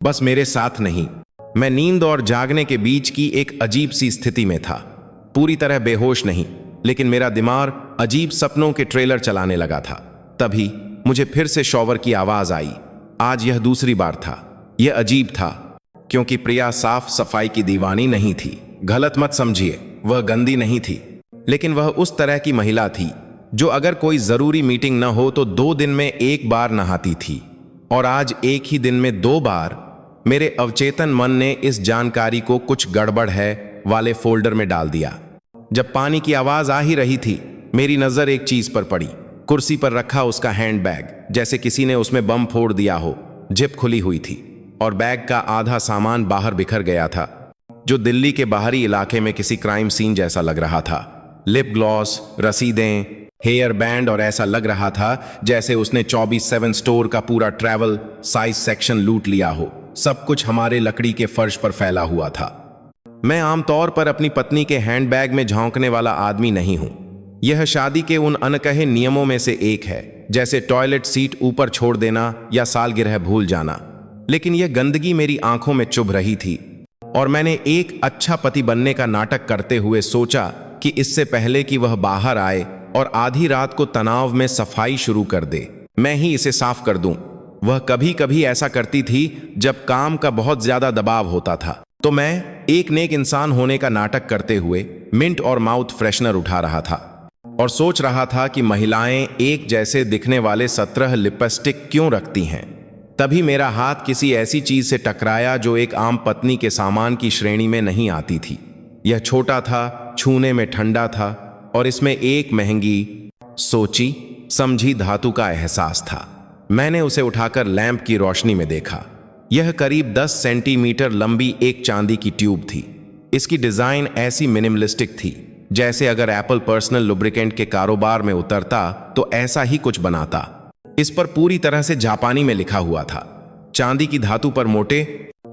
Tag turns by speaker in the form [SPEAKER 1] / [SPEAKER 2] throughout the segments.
[SPEAKER 1] बस मेरे साथ नहीं। मैं नींद और जागने के बीच की एक अजीब सी स्थिति में था। पूरी तरह बेहोश नहीं, लेकिन मेरा दिमाग अजीब सपनों के ट्रेलर चलाने लगा था। तभी मुझे फिर से शॉवर की आवाज आई। आज यह दूसरी बार था। यह अजीब था क्योंकि प्रिया साफ सफाई की दीवानी नहीं थी। गलत मत समझिए, वह गंदी नहीं थी, लेकिन वह उस तरह की महिला थी जो अगर कोई जरूरी मीटिंग न हो तो 2 दिन में 1 बार नहाती थी। और आज एक ही दिन में 2 बार मेरे अवचेतन मन ने इस जानकारी को कुछ गड़बड़ है वाले फोल्डर में डाल दिया। जब पानी की आवाज आ ही रही थी, मेरी नजर एक चीज पर पड़ी। कुर्सी पर रखा उसका हैंडबैग, जैसे किसी ने उसमें बम फोड़ दिया हो। जिप खुली हुई थी और बैग का आधा सामान बाहर बिखर गया था, जो दिल्ली के बाहरी इलाके में किसी क्राइम सीन जैसा लग रहा था। लिप ग्लॉस, रसीदें, हेयर बैंड, और ऐसा लग रहा था जैसे उसने 24/7 स्टोर का पूरा ट्रैवल साइज सेक्शन लूट लिया हो। सब कुछ हमारे लकड़ी के फर्श पर फैला हुआ था। मैं आमतौर पर अपनी पत्नी के हैंडबैग में झांकने वाला आदमी नहीं हूं। यह शादी के उन अनकहे नियमों में से एक है, जैसे टॉयलेट सीट ऊपर छोड़ देना या सालगिरह भूल जाना। लेकिन यह गंदगी मेरी आंखों में चुभ रही थी और मैंने एक अच्छा पति बनने का नाटक करते हुए सोचा कि इससे पहले कि वह बाहर आए और आधी रात को तनाव में सफाई शुरू कर दे, मैं ही इसे साफ कर दूं। वह कभी कभी ऐसा करती थी जब काम का बहुत ज्यादा दबाव होता था, तो मैं एक नेक इंसान होने का नाटक करते हुए मिंट और माउथ फ्रेशनर उठा रहा था और सोच रहा था कि महिलाएं एक जैसे दिखने वाले 17 लिपस्टिक क्यों रखती हैं। तभी मेरा हाथ किसी ऐसी चीज से टकराया जो एक आम पत्नी के सामान की श्रेणी में नहीं आती थी। यह छोटा था, छूने में ठंडा था और इसमें एक महंगी, सोची समझी धातु का एहसास था। मैंने उसे उठाकर लैंप की रोशनी में देखा। यह करीब 10 सेंटीमीटर लंबी एक चांदी की ट्यूब थी। इसकी डिजाइन ऐसी मिनिमलिस्टिक थी जैसे अगर एप्पल पर्सनल लुब्रिकेंट के कारोबार में उतरता तो ऐसा ही कुछ बनाता। इस पर पूरी तरह से जापानी में लिखा हुआ था, चांदी की धातु पर मोटे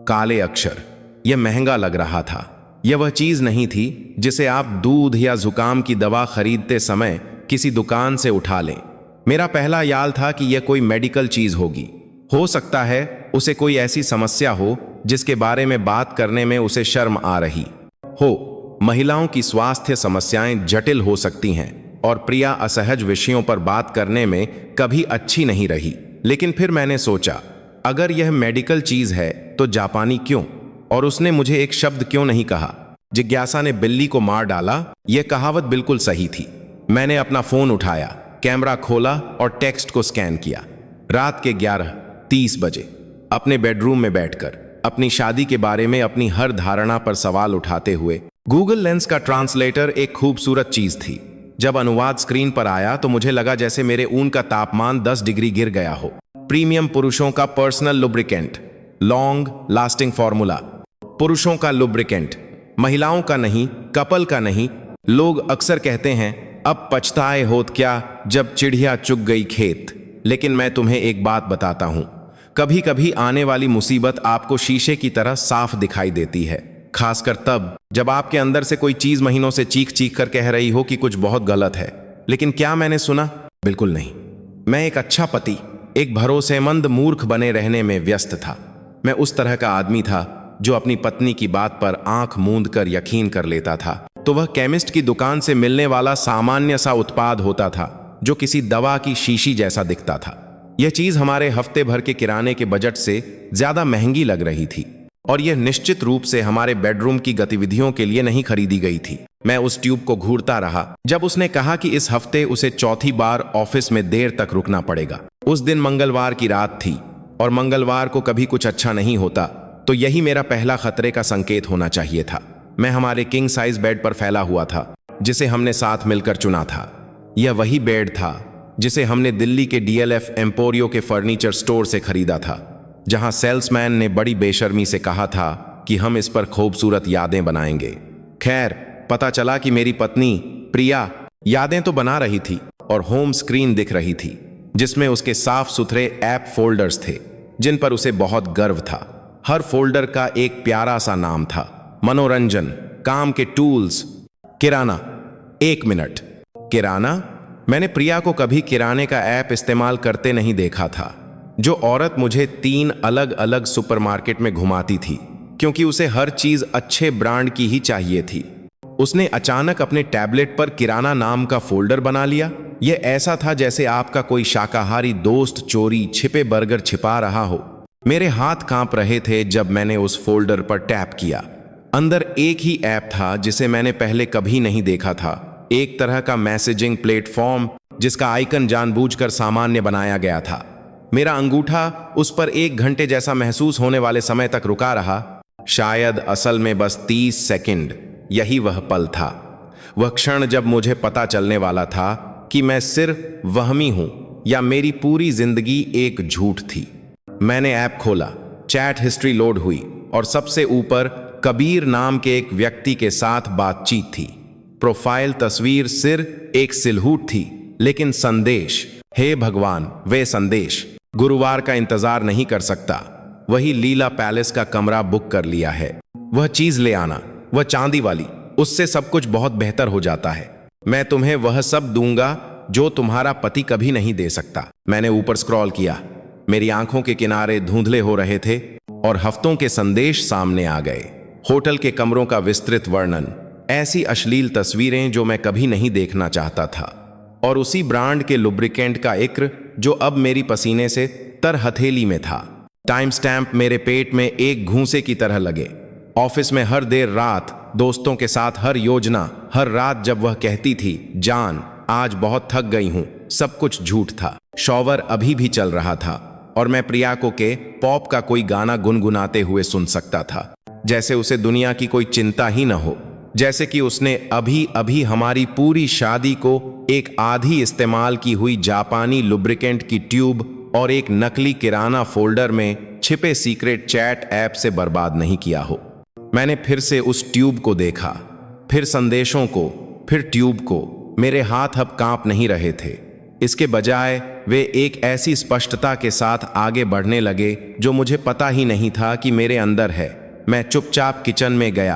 [SPEAKER 1] काले अक्षर। यह महंगा लग रहा था। यह वह चीज नहीं थी जिसे आप दूध या जुकाम की दवा खरीदते समय किसी दुकान से उठा लें। मेरा पहला ख्याल था कि यह कोई मेडिकल चीज होगी। हो सकता है उसे कोई ऐसी समस्या हो जिसके बारे में बात करने में उसे शर्म आ रही हो। महिलाओं की स्वास्थ्य समस्याएं जटिल हो सकती हैं और प्रिया असहज विषयों पर बात करने में कभी अच्छी नहीं रही। लेकिन फिर मैंने सोचा, अगर यह मेडिकल चीज है तो जापानी क्यों, और उसने मुझे एक शब्द क्यों नहीं कहा। जिज्ञासा ने बिल्ली को मार डाला, यह कहावत बिल्कुल सही थी। मैंने अपना फोन उठाया, कैमरा खोला और टेक्स्ट को स्कैन किया। रात के 11:30 बजे अपने बेडरूम में बैठकर अपनी शादी के बारे में अपनी हर धारणा पर सवाल उठाते हुए। गूगल लेंस का ट्रांसलेटर एक खूबसूरत चीज थी। जब अनुवाद स्क्रीन पर आया तो मुझे लगा जैसे मेरे ऊन का तापमान 10 डिग्री गिर गया हो। प्रीमियम पुरुषों का personal lubricant, long lasting formula. पुरुषों का लुब्रिकेंट, महिलाओं का नहीं, कपल का नहीं। लोग अक्सर कहते हैं, अब पछताए होत क्या जब चिड़िया चुग गई खेत। लेकिन मैं तुम्हें एक बात बताता हूं, कभी कभी आने वाली मुसीबत आपको शीशे की तरह साफ दिखाई देती है, खासकर तब जब आपके अंदर से कोई चीज महीनों से चीख चीख कर कह रही हो कि कुछ बहुत गलत है। लेकिन क्या मैंने सुना? बिल्कुल नहीं। मैं एक अच्छा पति, एक भरोसेमंद मूर्ख बने रहने में व्यस्त था। मैं उस तरह का आदमी था जो अपनी पत्नी की बात पर आंख मूंद कर यकीन कर लेता था तो वह केमिस्ट की दुकान से मिलने वाला सामान्य सा उत्पाद होता था जो किसी दवा की शीशी जैसा दिखता था। यह चीज हमारे हफ्ते भर के किराने के बजट से ज्यादा महंगी लग रही थी और यह निश्चित रूप से हमारे बेडरूम की गतिविधियों के लिए नहीं खरीदी गई थी। मैं उस ट्यूब को घूरता रहा जब उसने कहा कि इस हफ्ते उसे चौथी बार ऑफिस में देर तक रुकना पड़ेगा। उस दिन मंगलवार की रात थी और मंगलवार को कभी कुछ अच्छा नहीं होता, तो यही मेरा पहला खतरे का संकेत होना चाहिए था। मैं हमारे किंग साइज बेड पर फैला हुआ था जिसे हमने साथ मिलकर चुना था। यह वही बेड था जिसे हमने दिल्ली के DLF एम्पोरियो के फर्नीचर स्टोर से खरीदा था, जहां सेल्समैन ने बड़ी बेशर्मी से कहा था कि हम इस पर खूबसूरत यादें बनाएंगे। खैर, पता चला कि मेरी पत्नी प्रिया यादें तो बना रही थी और होम स्क्रीन दिख रही थी जिसमें उसके साफ सुथरे ऐप फोल्डर्स थे जिन पर उसे बहुत गर्व था। हर फोल्डर का एक प्यारा सा नाम था, मनोरंजन, काम के टूल्स, किराना। 1 मिनट, किराना? मैंने प्रिया को कभी किराने का ऐप इस्तेमाल करते नहीं देखा था। जो औरत मुझे 3 अलग अलग सुपरमार्केट में घुमाती थी क्योंकि उसे हर चीज अच्छे ब्रांड की ही चाहिए थी। उसने अचानक अपने टैबलेट पर किराना नाम का फोल्डर बना लिया। यह ऐसा था जैसे आपका कोई शाकाहारी दोस्त चोरी छिपे बर्गर छिपा रहा हो। मेरे हाथ कांप रहे थे जब मैंने उस फोल्डर पर टैप किया। अंदर एक ही ऐप था जिसे मैंने पहले कभी नहीं देखा था, एक तरह का मैसेजिंग प्लेटफॉर्म जिसका आइकन जानबूझकर सामान्य बनाया गया था। मेरा अंगूठा उस पर 1 घंटे जैसा महसूस होने वाले समय तक रुका रहा। शायद असल में बस 30 सेकंड। यही वह पल था, वह क्षण जब मुझे पता चलने वाला था कि मैं सिर्फ वहमी हूं या मेरी पूरी जिंदगी एक झूठ थी। मैंने ऐप खोला, चैट हिस्ट्री लोड हुई और सबसे ऊपर कबीर नाम के एक व्यक्ति के साथ बातचीत थी। प्रोफाइल तस्वीर सिर्फ एक सिलहूट थी, लेकिन संदेश, हे भगवान, वे संदेश। गुरुवार का इंतजार नहीं कर सकता, वही लीला पैलेस का कमरा बुक कर लिया है। वह चीज ले आना, वह चांदी वाली, उससे सब कुछ बहुत बेहतर हो जाता है। मैं तुम्हें वह सब दूंगा जो तुम्हारा पति कभी नहीं दे सकता। मैंने ऊपर स्क्रॉल किया, मेरी आंखों के किनारे धुंधले हो रहे थे और हफ्तों के संदेश सामने आ गए। होटल के कमरों का विस्तृत वर्णन, ऐसी अश्लील तस्वीरें जो मैं कभी नहीं देखना चाहता था, और उसी ब्रांड के लुब्रिकेंट का इक्र जो अब मेरी पसीने से तर हथेली में था। टाइम स्टैम्प मेरे पेट में एक घूंसे की तरह लगे। ऑफिस में हर देर रात, दोस्तों के साथ हर योजना, हर रात जब वह कहती थी, जान आज बहुत थक गई हूं, सब कुछ झूठ था। शॉवर अभी भी चल रहा था और मैं प्रिया को के पॉप का कोई गाना गुनगुनाते हुए सुन सकता था, जैसे उसे दुनिया की कोई चिंता ही न हो, जैसे कि उसने अभी अभी हमारी पूरी शादी को एक आधी इस्तेमाल की हुई जापानी लुब्रिकेंट की ट्यूब और एक नकली किराना फोल्डर में छिपे सीक्रेट चैट ऐप से बर्बाद नहीं किया हो। मैंने फिर से उस ट्यूब को देखा, फिर संदेशों को, फिर ट्यूब को। मेरे हाथ अब कांप नहीं रहे थे, इसके बजाय वे एक ऐसी स्पष्टता के साथ आगे बढ़ने लगे जो मुझे पता ही नहीं था कि मेरे अंदर है। मैं चुपचाप किचन में गया,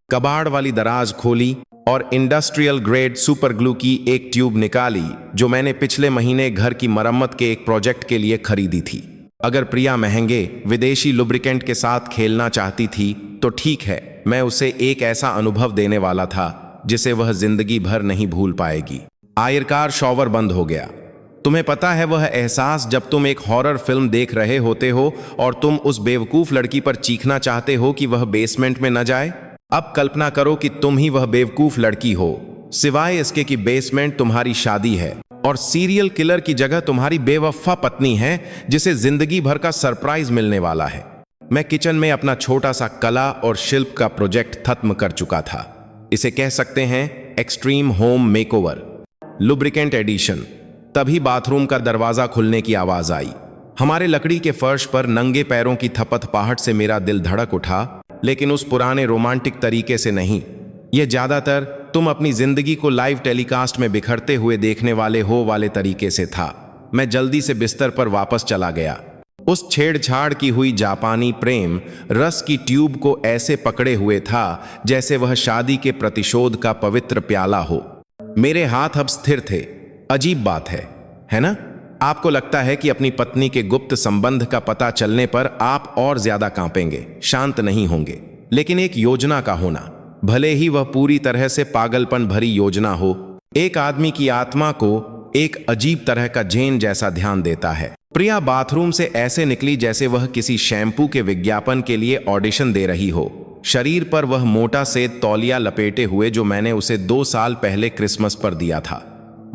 [SPEAKER 1] कबाड़ वाली दराज खोली और इंडस्ट्रियल ग्रेड सुपर ग्लू की एक ट्यूब निकाली जो मैंने पिछले महीने घर की मरम्मत के एक प्रोजेक्ट के लिए खरीदी थी। अगर प्रिया महंगे विदेशी लुब्रिकेंट के साथ खेलना चाहती थी तो ठीक है, मैं उसे एक ऐसा अनुभव देने वाला था जिसे वह जिंदगी भर नहीं भूल पाएगी। आयरकार शॉवर बंद हो गया। तुम्हें पता है वह एहसास जब तुम एक हॉरर फिल्म देख रहे होते हो और तुम उस बेवकूफ लड़की पर चीखना चाहते हो कि वह बेसमेंट में न जाए। अब कल्पना करो कि तुम ही वह बेवकूफ लड़की हो, सिवाय इसके कि बेसमेंट तुम्हारी शादी है और सीरियल किलर की जगह तुम्हारी बेवफा पत्नी है जिसे जिंदगी भर का सरप्राइज मिलने वाला है। मैं किचन में अपना छोटा सा कला और शिल्प का प्रोजेक्ट खत्म कर चुका था। इसे कह सकते हैं extreme home makeover lubricant edition. तभी बाथरूम का दरवाजा खुलने की आवाज आई। हमारे लकड़ी के फर्श पर नंगे पैरों की थपथपाहट से मेरा दिल धड़क उठा, लेकिन उस पुराने रोमांटिक तरीके से नहीं। यह ज्यादातर तुम अपनी जिंदगी को लाइव टेलीकास्ट में बिखरते हुए देखने वाले हो वाले तरीके से था। मैं जल्दी से बिस्तर पर वापस चला गया। उस छेड़छाड़ की हुई जापानी प्रेम रस की ट्यूब को ऐसे पकड़े हुए था जैसे वह शादी के प्रतिशोध का पवित्र प्याला हो। मेरे हाथ अब स्थिर थे। अजीब बात है ना? आपको लगता है कि अपनी पत्नी के गुप्त संबंध का पता चलने पर आप और ज्यादा कांपेंगे, शांत नहीं होंगे। लेकिन एक योजना का होना, भले ही वह पूरी तरह से पागलपन भरी योजना हो, एक आदमी की आत्मा को एक अजीब तरह का जेन जैसा ध्यान देता है। प्रिया बाथरूम से ऐसे निकली जैसे वह किसी शैम्पू के विज्ञापन के लिए ऑडिशन दे रही हो। शरीर पर वह मोटा से तौलिया लपेटे हुए जो मैंने उसे 2 साल पहले क्रिसमस पर दिया था।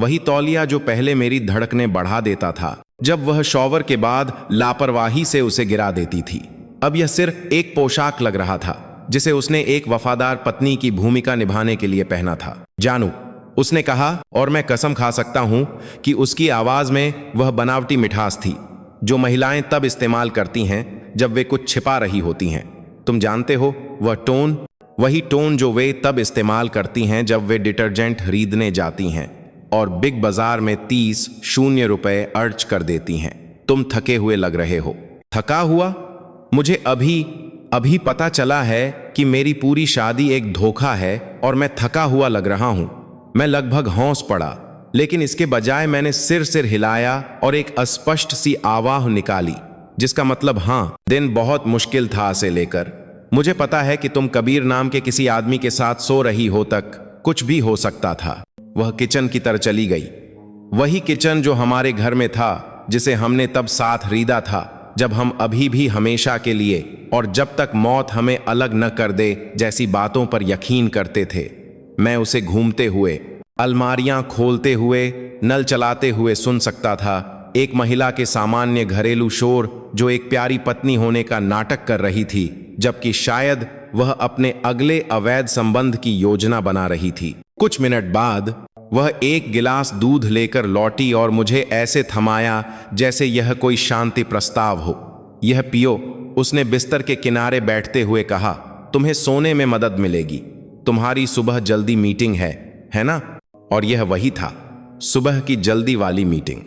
[SPEAKER 1] वही तौलिया जो पहले मेरी धड़कनें बढ़ा देता था जब वह शॉवर के बाद लापरवाही से उसे गिरा देती थी। अब यह सिर्फ एक पोशाक लग रहा था जिसे उसने एक वफादार पत्नी की भूमिका निभाने के लिए पहना था। जानू, उसने कहा, और मैं कसम खा सकता हूं कि उसकी आवाज में वह बनावटी मिठास थी जो महिलाएं तब इस्तेमाल करती हैं जब वे कुछ छिपा रही होती हैं। तुम जानते हो, वह टोन, वही टोन जो वे तब इस्तेमाल करती हैं जब वे डिटर्जेंट खरीदने जाती हैं और बिग बाजार में 30 रुपए अर्ज कर देती हैं। तुम थके हुए लग रहे हो। थका हुआ? मुझे अभी पता चला है कि मेरी पूरी शादी एक धोखा है और मैं थका हुआ लग रहा हूं। मैं लगभग हौंस पड़ा, लेकिन इसके बजाय मैंने सिर हिलाया और एक अस्पष्ट सी आवाज निकाली, जिसका मतलब हाँ, दिन बहुत मुश्किल था से लेकर। मुझे पता है कि तुम कबीर नाम के किसी आदमी के साथ सो रही हो तक कुछ भी हो सकता था। वह किचन की तरफ चली गई, वही किचन जो हमारे घर में था, जिसे हमने तब साथ रीदा था जब हम अभी भी हमेशा के लिए और जब तक मौत हमें अलग न कर दे जैसी बातों पर यकीन करते थे। मैं उसे घूमते हुए, अलमारियां खोलते हुए, नल चलाते हुए सुन सकता था, एक महिला के सामान्य घरेलू शोर जो एक प्यारी पत्नी होने का नाटक कर रही थी, जबकि शायद वह अपने अगले अवैध संबंध की योजना बना रही थी। कुछ मिनट बाद वह एक गिलास दूध लेकर लौटी और मुझे ऐसे थमाया जैसे यह कोई शांति प्रस्ताव हो। यह पियो, उसने बिस्तर के किनारे बैठते हुए कहा। तुम्हें सोने में मदद मिलेगी। तुम्हारी सुबह जल्दी मीटिंग है ना? और यह वही था, सुबह की जल्दी वाली मीटिंग।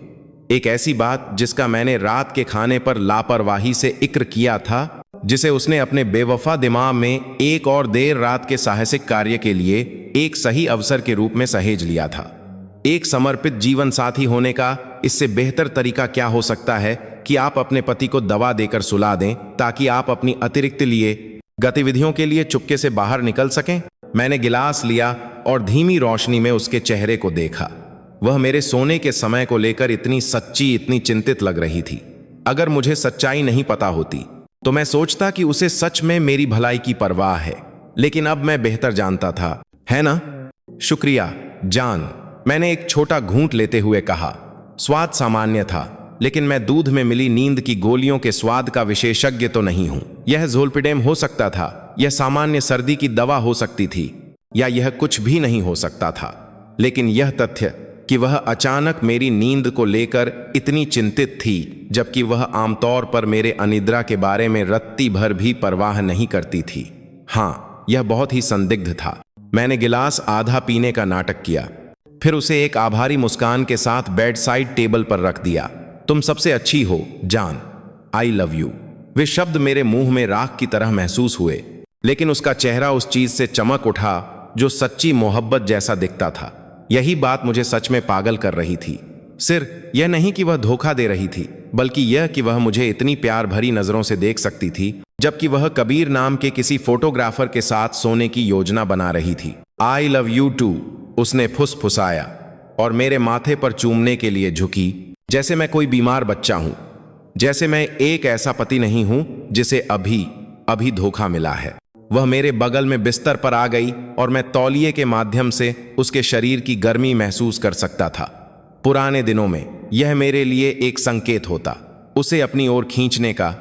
[SPEAKER 1] एक ऐसी बात जिसका मैंने रात के खाने पर लापरवाही से इक्र किया था, जिसे उसने अपने बेवफा दिमाग में एक और देर रात के साहसिक कार्य के लिए एक सही अवसर के रूप में सहेज लिया था। एक समर्पित जीवन साथी होने का इससे बेहतर तरीका क्या हो सकता है कि आप अपने पति को दवा देकर सुला दें ताकि आप अपनी अतिरिक्त लिए गतिविधियों के लिए चुपके से बाहर निकल सकें। मैंने गिलास लिया और धीमी रोशनी में उसके चेहरे को देखा। वह मेरे सोने के समय को लेकर इतनी सच्ची, इतनी चिंतित लग रही थी। अगर मुझे सच्चाई नहीं पता होती तो मैं सोचता कि उसे सच में मेरी भलाई की परवाह है, लेकिन अब मैं बेहतर जानता था, है ना? शुक्रिया जान, मैंने एक छोटा घूंट लेते हुए कहा। स्वाद सामान्य था, लेकिन मैं दूध में मिली नींद की गोलियों के स्वाद का विशेषज्ञ तो नहीं हूं। यह ज़ोलपिडेम हो सकता था, यह सामान्य सर्दी की दवा हो सकती थी, या यह कुछ भी नहीं हो सकता था। लेकिन यह तथ्य कि वह अचानक मेरी नींद को लेकर इतनी चिंतित थी, जबकि वह आमतौर पर मेरे अनिद्रा के बारे में रत्ती भर भी परवाह नहीं करती थी, हाँ, यह बहुत ही संदिग्ध था। मैंने गिलास आधा पीने का नाटक किया, फिर उसे एक आभारी मुस्कान के साथ बेड साइड टेबल पर रख दिया। तुम सबसे अच्छी हो जान, आई लव यू। वे शब्द मेरे मुंह में राख की तरह महसूस हुए, लेकिन उसका चेहरा उस चीज से चमक उठा जो सच्ची मोहब्बत जैसा दिखता था। यही बात मुझे सच में पागल कर रही थी। सिर्फ यह नहीं कि वह धोखा दे रही थी, बल्कि यह कि वह मुझे इतनी प्यार भरी नजरों से देख सकती थी, जबकि वह कबीर नाम के किसी फोटोग्राफर के साथ सोने की योजना बना रही थी। आई लव यू टू, उसने फुसफुसाया और मेरे माथे पर चूमने के लिए झुकी, जैसे मैं कोई बीमार बच्चा हूं, जैसे मैं एक ऐसा पति नहीं हूं जिसे अभी अभी धोखा मिला है। वह मेरे बगल में बिस्तर पर आ गई और मैं तौलिए के माध्यम से उसके शरीर की गर्मी महसूस कर सकता था। पुराने दिनों में यह मेरे लिए एक संकेत होता, उसे अपनी ओर खींचने का,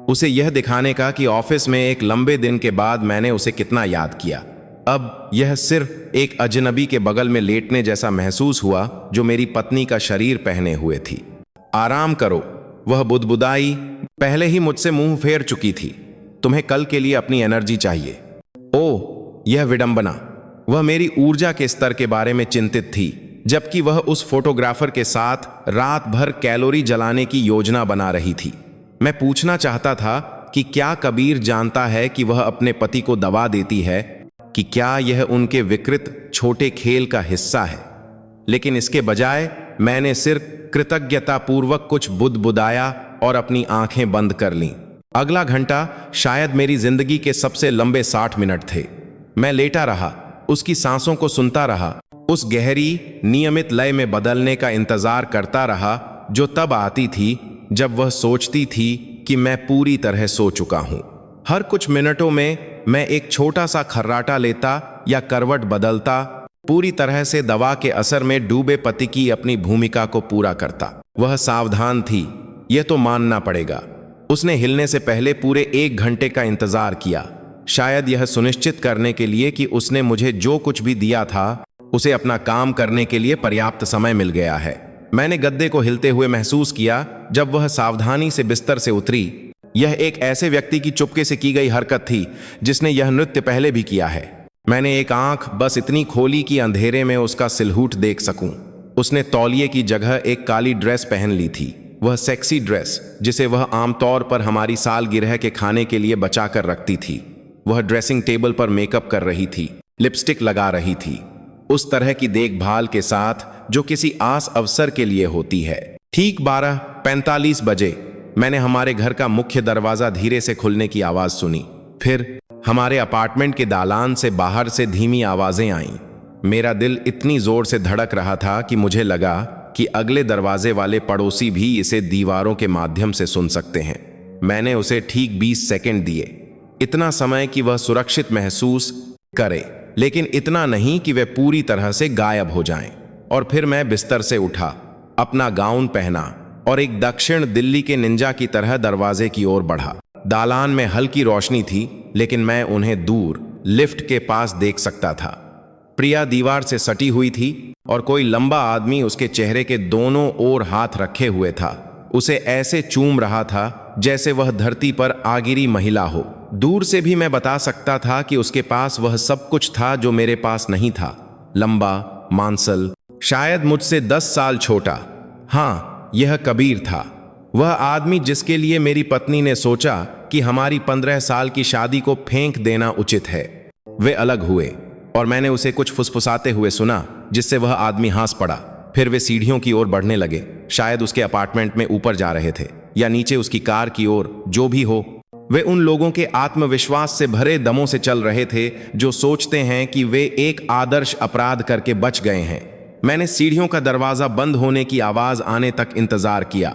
[SPEAKER 1] उसे यह दिखाने का कि ऑफिस में एक लंबे दिन के बाद मैंने उसे कितना याद किया। अब यह सिर्फ एक अजनबी के बगल में लेटने जैसा महसूस हुआ जो मेरी पत्नी का शरीर पहने हुए थी। आराम करो, वह बुदबुदाई, पहले ही मुझसे मुंह फेर चुकी थी। तुम्हें कल के लिए अपनी एनर्जी चाहिए। ओह, यह विडंबना। वह मेरी ऊर्जा के स्तर के बारे में चिंतित थी, जबकि वह उस फोटोग्राफर के साथ रात भर कैलोरी जलाने की योजना बना रही थी। मैं पूछना चाहता था कि क्या कबीर जानता है कि वह अपने पति को दवा देती है, कि क्या यह उनके विकृत छोटे खेल का हिस्सा है। लेकिन इसके बजाय मैंने सिर्फ कृतज्ञतापूर्वक कुछ बुदबुदाया और अपनी आंखें बंद कर लीं। अगला घंटा शायद मेरी जिंदगी के सबसे लंबे 60 मिनट थे। मैं लेटा रहा, उसकी सांसों को सुनता रहा, उस गहरी नियमित लय में बदलने का इंतजार करता रहा जो तब आती थी जब वह सोचती थी कि मैं पूरी तरह सो चुका हूं। हर कुछ मिनटों में मैं एक छोटा सा खर्राटा लेता या करवट बदलता, पूरी तरह से दवा के असर में डूबे पति की अपनी भूमिका को पूरा करता। वह सावधान थी, यह तो मानना पड़ेगा। उसने हिलने से पहले पूरे 1 घंटे का इंतजार किया, शायद यह सुनिश्चित करने के लिए कि उसने मुझे जो कुछ भी दिया था उसे अपना काम करने के लिए पर्याप्त समय मिल गया है। मैंने गद्दे को हिलते हुए महसूस किया जब वह सावधानी से बिस्तर से उतरी। यह एक ऐसे व्यक्ति की चुपके से की गई हरकत थी जिसने यह नृत्य पहले भी किया है। मैंने एक आंख बस इतनी खोली कि अंधेरे में उसका सिलहूट देख सकूं। उसने तौलिए की जगह एक काली ड्रेस पहन ली थी, वह सेक्सी ड्रेस जिसे वह आमतौर पर हमारी सालगिरह के खाने के लिए बचा कर रखती थी। वह ड्रेसिंग टेबल पर मेकअप कर रही थी, लिपस्टिक लगा रही थी, उस तरह की देखभाल के साथ जो किसी आस अवसर के लिए होती है। ठीक 12:45 बजे मैंने हमारे घर का मुख्य दरवाजा धीरे से खुलने की आवाज सुनी। फिर हमारे अपार्टमेंट के दालान से बाहर से धीमी आवाजें आईं। मेरा दिल इतनी जोर से धड़क रहा था कि मुझे लगा कि अगले दरवाजे वाले पड़ोसी भी इसे दीवारों के माध्यम से सुन सकते हैं। मैंने उसे ठीक 20 सेकंड दिए, इतना समय कि वह सुरक्षित महसूस करे, लेकिन इतना नहीं कि वे पूरी तरह से गायब हो जाएं। और फिर मैं बिस्तर से उठा, अपना गाउन पहना और एक दक्षिण दिल्ली के निंजा की तरह दरवाजे की ओर बढ़ा। दालान में हल्की रोशनी थी, लेकिन मैं उन्हें दूर लिफ्ट के पास देख सकता था। प्रिया दीवार से सटी हुई थी और कोई लंबा आदमी उसके चेहरे के दोनों ओर हाथ रखे हुए था। उसे ऐसे चूम रहा था जैसे वह धरती पर आगिरी महिला हो। दूर से भी मैं बता सकता था कि उसके पास वह सब कुछ था जो मेरे पास नहीं था। लंबा, मांसल, शायद मुझसे 10 साल छोटा। हाँ, यह कबीर था, वह आदमी जिसके लिए मेरी पत्नी ने सोचा कि हमारी 15 साल की शादी को फेंक देना उचित है। वे अलग हुए और मैंने उसे कुछ फुसफुसाते हुए सुना, जिससे वह आदमी हंस पड़ा। फिर वे सीढ़ियों की ओर बढ़ने लगे, शायद उसके अपार्टमेंट में ऊपर जा रहे थे या नीचे उसकी कार की ओर, जो भी हो। वे उन लोगों के आत्मविश्वास से भरे दमों से चल रहे थे जो सोचते हैं कि वे एक आदर्श अपराध करके बच गए हैं। मैंने सीढ़ियों का दरवाजा बंद होने की आवाज आने तक इंतजार किया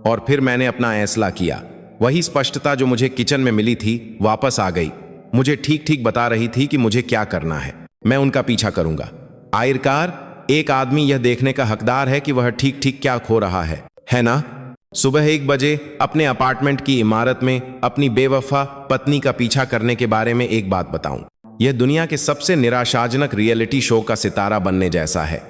[SPEAKER 1] और फिर मैंने अपना फैसला किया। वही स्पष्टता जो मुझे किचन में मिली थी वापस आ गई, मुझे ठीक ठीक बता रही थी कि मुझे क्या करना है। मैं उनका पीछा करूंगा। आखिरकार एक आदमी यह देखने का हकदार है कि वह ठीक ठीक क्या खो रहा है ना? सुबह 1 बजे अपने अपार्टमेंट की इमारत में अपनी बेवफा पत्नी का पीछा करने के बारे में एक बात बताऊं। यह दुनिया के सबसे निराशाजनक रियलिटी शो का सितारा बनने जैसा है।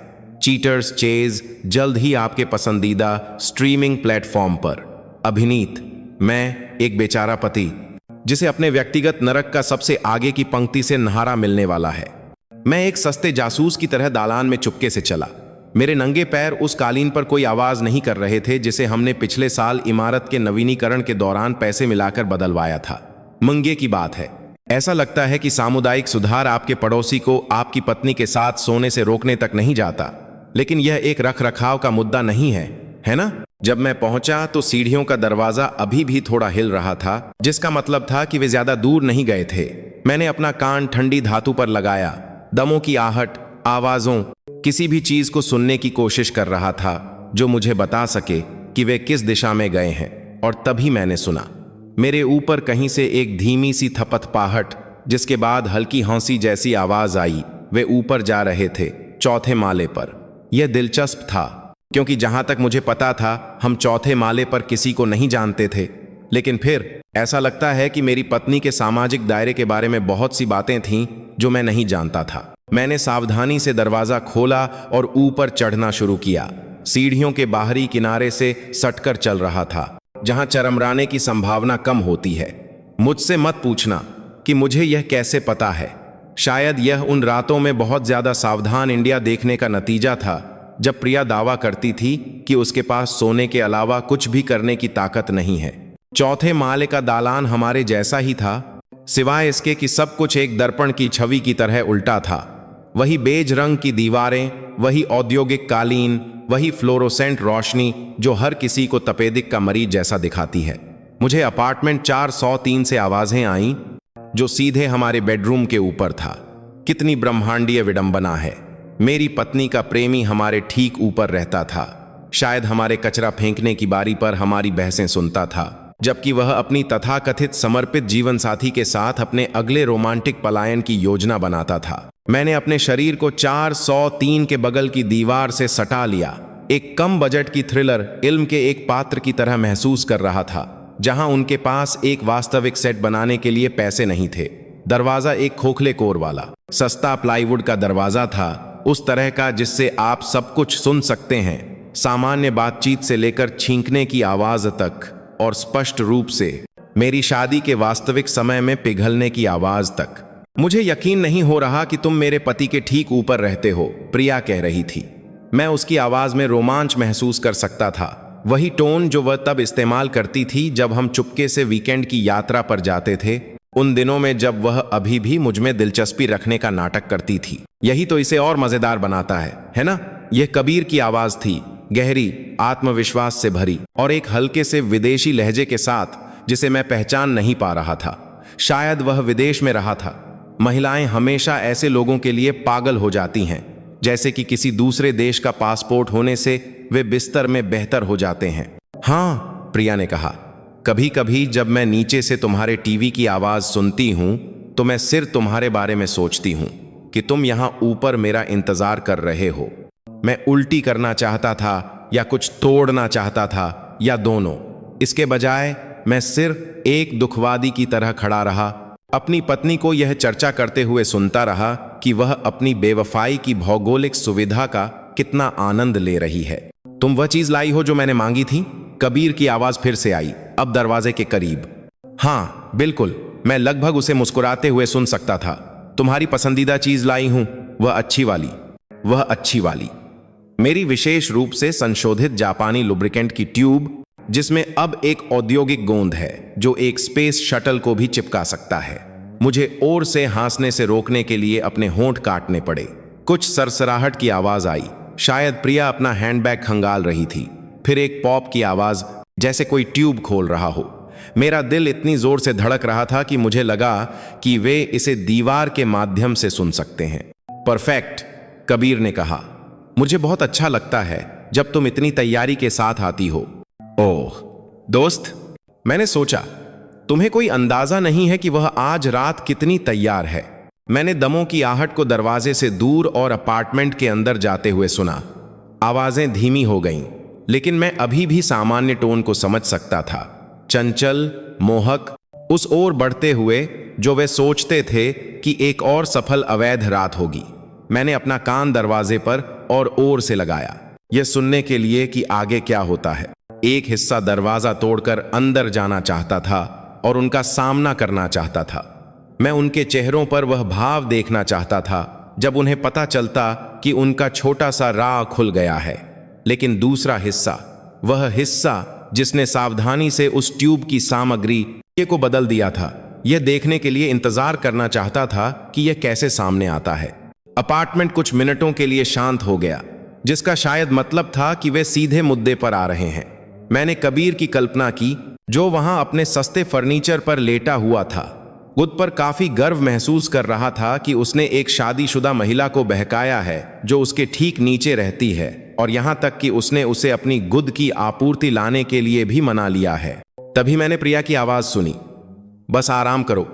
[SPEAKER 1] चीटर्स चेज जल्द ही आपके पसंदीदा स्ट्रीमिंग प्लेटफॉर्म पर। अभिनीत मैं एक बेचारा पति जिसे अपने व्यक्तिगत नरक का सबसे आगे की पंक्ति से नहारा मिलने वाला है। मैं एक सस्ते जासूस की तरह दालान में चुपके से चला। मेरे नंगे पैर उस कालीन पर कोई आवाज नहीं कर रहे थे जिसे हमने पिछले साल इमारत के नवीनीकरण के दौरान पैसे मिलाकर बदलवाया था। मंगे की बात है। ऐसा लगता है कि सामुदायिक सुधार आपके पड़ोसी को आपकी पत्नी के साथ सोने से रोकने तक नहीं जाता, लेकिन यह एक रख रखाव का मुद्दा नहीं है ना? जब मैं पहुंचा तो सीढ़ियों का दरवाजा अभी भी थोड़ा हिल रहा था, जिसका मतलब था कि वे ज्यादा दूर नहीं गए थे। मैंने अपना कान ठंडी धातु पर लगाया, दमों की आहट, आवाजों, किसी भी चीज को सुनने की कोशिश कर रहा था जो मुझे बता सके कि वे किस दिशा में गए हैं। और तभी मैंने सुना मेरे ऊपर कहीं से एक धीमी सी थपथपाहट, जिसके बाद हल्की हंसी जैसी आवाज आई। वे ऊपर जा रहे थे, 4थे माले पर। यह दिलचस्प था क्योंकि जहां तक मुझे पता था हम 4थे माले पर किसी को नहीं जानते थे। लेकिन फिर ऐसा लगता है कि मेरी पत्नी के सामाजिक दायरे के बारे में बहुत सी बातें थीं जो मैं नहीं जानता था। मैंने सावधानी से दरवाजा खोला और ऊपर चढ़ना शुरू किया। सीढ़ियों के बाहरी किनारे से सटकर चल रहा था, जहां चरमराने की संभावना कम होती है। मुझसे मत पूछना कि मुझे यह कैसे पता है। शायद यह उन रातों में बहुत ज्यादा सावधान इंडिया देखने का नतीजा था, जब प्रिया दावा करती थी कि उसके पास सोने के अलावा कुछ भी करने की ताकत नहीं है। 4थे माले का दालान हमारे जैसा ही था, सिवाय इसके कि सब कुछ एक दर्पण की छवि की तरह उल्टा था। वही बेज रंग की दीवारें, वही औद्योगिक कालीन, वही फ्लोरोसेंट रोशनी जो हर किसी को तपेदिक का मरीज जैसा दिखाती है। मुझे अपार्टमेंट 403 से आवाजें आईं, जो सीधे हमारे बेडरूम के ऊपर था। कितनी ब्रह्मांडीय विडंबना है। मेरी पत्नी का प्रेमी हमारे ठीक ऊपर रहता था, शायद हमारे कचरा फेंकने की बारी पर हमारी बहसें सुनता था, जबकि वह अपनी तथाकथित समर्पित जीवन साथी के साथ अपने अगले रोमांटिक पलायन की योजना बनाता था। मैंने अपने शरीर को 403 के बगल की दीवार से सटा लिया। एक कम बजट की थ्रिलर इल्म के एक पात्र की तरह महसूस कर रहा था, जहां उनके पास एक वास्तविक सेट बनाने के लिए पैसे नहीं थे। दरवाजा एक खोखले कोर वाला सस्ता प्लाईवुड का दरवाजा था, उस तरह का जिससे आप सब कुछ सुन सकते हैं, सामान्य बातचीत से लेकर छींकने की आवाज तक, और स्पष्ट रूप से मेरी शादी के वास्तविक समय में पिघलने की आवाज तक। मुझे यकीन नहीं हो रहा कि तुम मेरे पति के ठीक ऊपर रहते हो, प्रिया कह रही थी। मैं उसकी आवाज में रोमांच महसूस कर सकता था, वही टोन जो वह तब इस्तेमाल करती थी जब हम चुपके से वीकेंड की यात्रा पर जाते थे, उन दिनों में जब वह अभी भी मुझ में दिलचस्पी रखने का नाटक करती थी। यही तो इसे और मजेदार बनाता है ना? यह कबीर की आवाज थी, गहरी, आत्मविश्वास से भरी और एक हल्के से विदेशी लहजे के साथ जिसे मैं पहचान नहीं पा रहा था। शायद वह विदेश में रहा था। महिलाएं हमेशा ऐसे लोगों के लिए पागल हो जाती हैं, जैसे कि किसी दूसरे देश का पासपोर्ट होने से वे बिस्तर में बेहतर हो जाते हैं। हाँ, प्रिया ने कहा, कभी कभी जब मैं नीचे से तुम्हारे टीवी की आवाज सुनती हूं तो मैं सिर्फ तुम्हारे बारे में सोचती हूं कि तुम यहां ऊपर मेरा इंतजार कर रहे हो। मैं उल्टी करना चाहता था या कुछ तोड़ना चाहता था या दोनों। इसके बजाय मैं सिर्फ एक दुखवादी की तरह खड़ा रहा, अपनी पत्नी को यह चर्चा करते हुए सुनता रहा कि वह अपनी बेवफाई की भौगोलिक सुविधा का कितना आनंद ले रही है। तुम वह चीज लाई हो जो मैंने मांगी थी? कबीर की आवाज फिर से आई, अब दरवाजे के करीब। हाँ बिल्कुल, मैं लगभग उसे मुस्कुराते हुए सुन सकता था। तुम्हारी पसंदीदा चीज लाई हूं, वह अच्छी वाली। वह अच्छी वाली, मेरी विशेष रूप से संशोधित जापानी लुब्रिकेंट की ट्यूब, जिसमें अब एक औद्योगिक गोंद है जो एक स्पेस शटल को भी चिपका सकता है। मुझे और से हंसने से रोकने के लिए अपने होंठ काटने पड़े। कुछ सरसराहट की आवाज आई, शायद प्रिया अपना हैंडबैग खंगाल रही थी। फिर एक पॉप की आवाज, जैसे कोई ट्यूब खोल रहा हो। मेरा दिल इतनी जोर से धड़क रहा था कि मुझे लगा कि वे इसे दीवार के माध्यम से सुन सकते हैं। परफेक्ट, कबीर ने कहा, मुझे बहुत अच्छा लगता है जब तुम इतनी तैयारी के साथ आती हो। ओह दोस्त, मैंने सोचा तुम्हें कोई अंदाजा नहीं है कि वह आज रात कितनी तैयार है। मैंने दमों की आहट को दरवाजे से दूर और अपार्टमेंट के अंदर जाते हुए सुना। आवाजें धीमी हो गईं, लेकिन मैं अभी भी सामान्य टोन को समझ सकता था। चंचल, मोहक, उस ओर बढ़ते हुए जो वे सोचते थे कि एक और सफल अवैध रात होगी। मैंने अपना कान दरवाजे पर और ओर से लगाया, यह सुनने के लिए कि आगे क्या होता है। एक हिस्सा दरवाजा तोड़कर अंदर जाना चाहता था और उनका सामना करना चाहता था। मैं उनके चेहरों पर वह भाव देखना चाहता था जब उन्हें पता चलता कि उनका छोटा सा राह खुल गया है। लेकिन दूसरा हिस्सा, वह हिस्सा जिसने सावधानी से उस ट्यूब की सामग्री को बदल दिया था, यह देखने के लिए इंतजार करना चाहता था कि यह कैसे सामने आता है। अपार्टमेंट कुछ मिनटों के लिए शांत हो गया, जिसका शायद मतलब था कि वे सीधे मुद्दे पर आ रहे हैं। मैंने कबीर की कल्पना की, जो वहां अपने सस्ते फर्नीचर पर लेटा हुआ था। खुद पर काफी गर्व महसूस कर रहा था कि उसने एक शादीशुदा महिला को बहकाया है जो उसके ठीक नीचे रहती है, और यहां तक कि उसने उसे अपनी गुद की आपूर्ति लाने के लिए भी मना लिया है। तभी मैंने प्रिया की आवाज सुनी, बस आराम करो,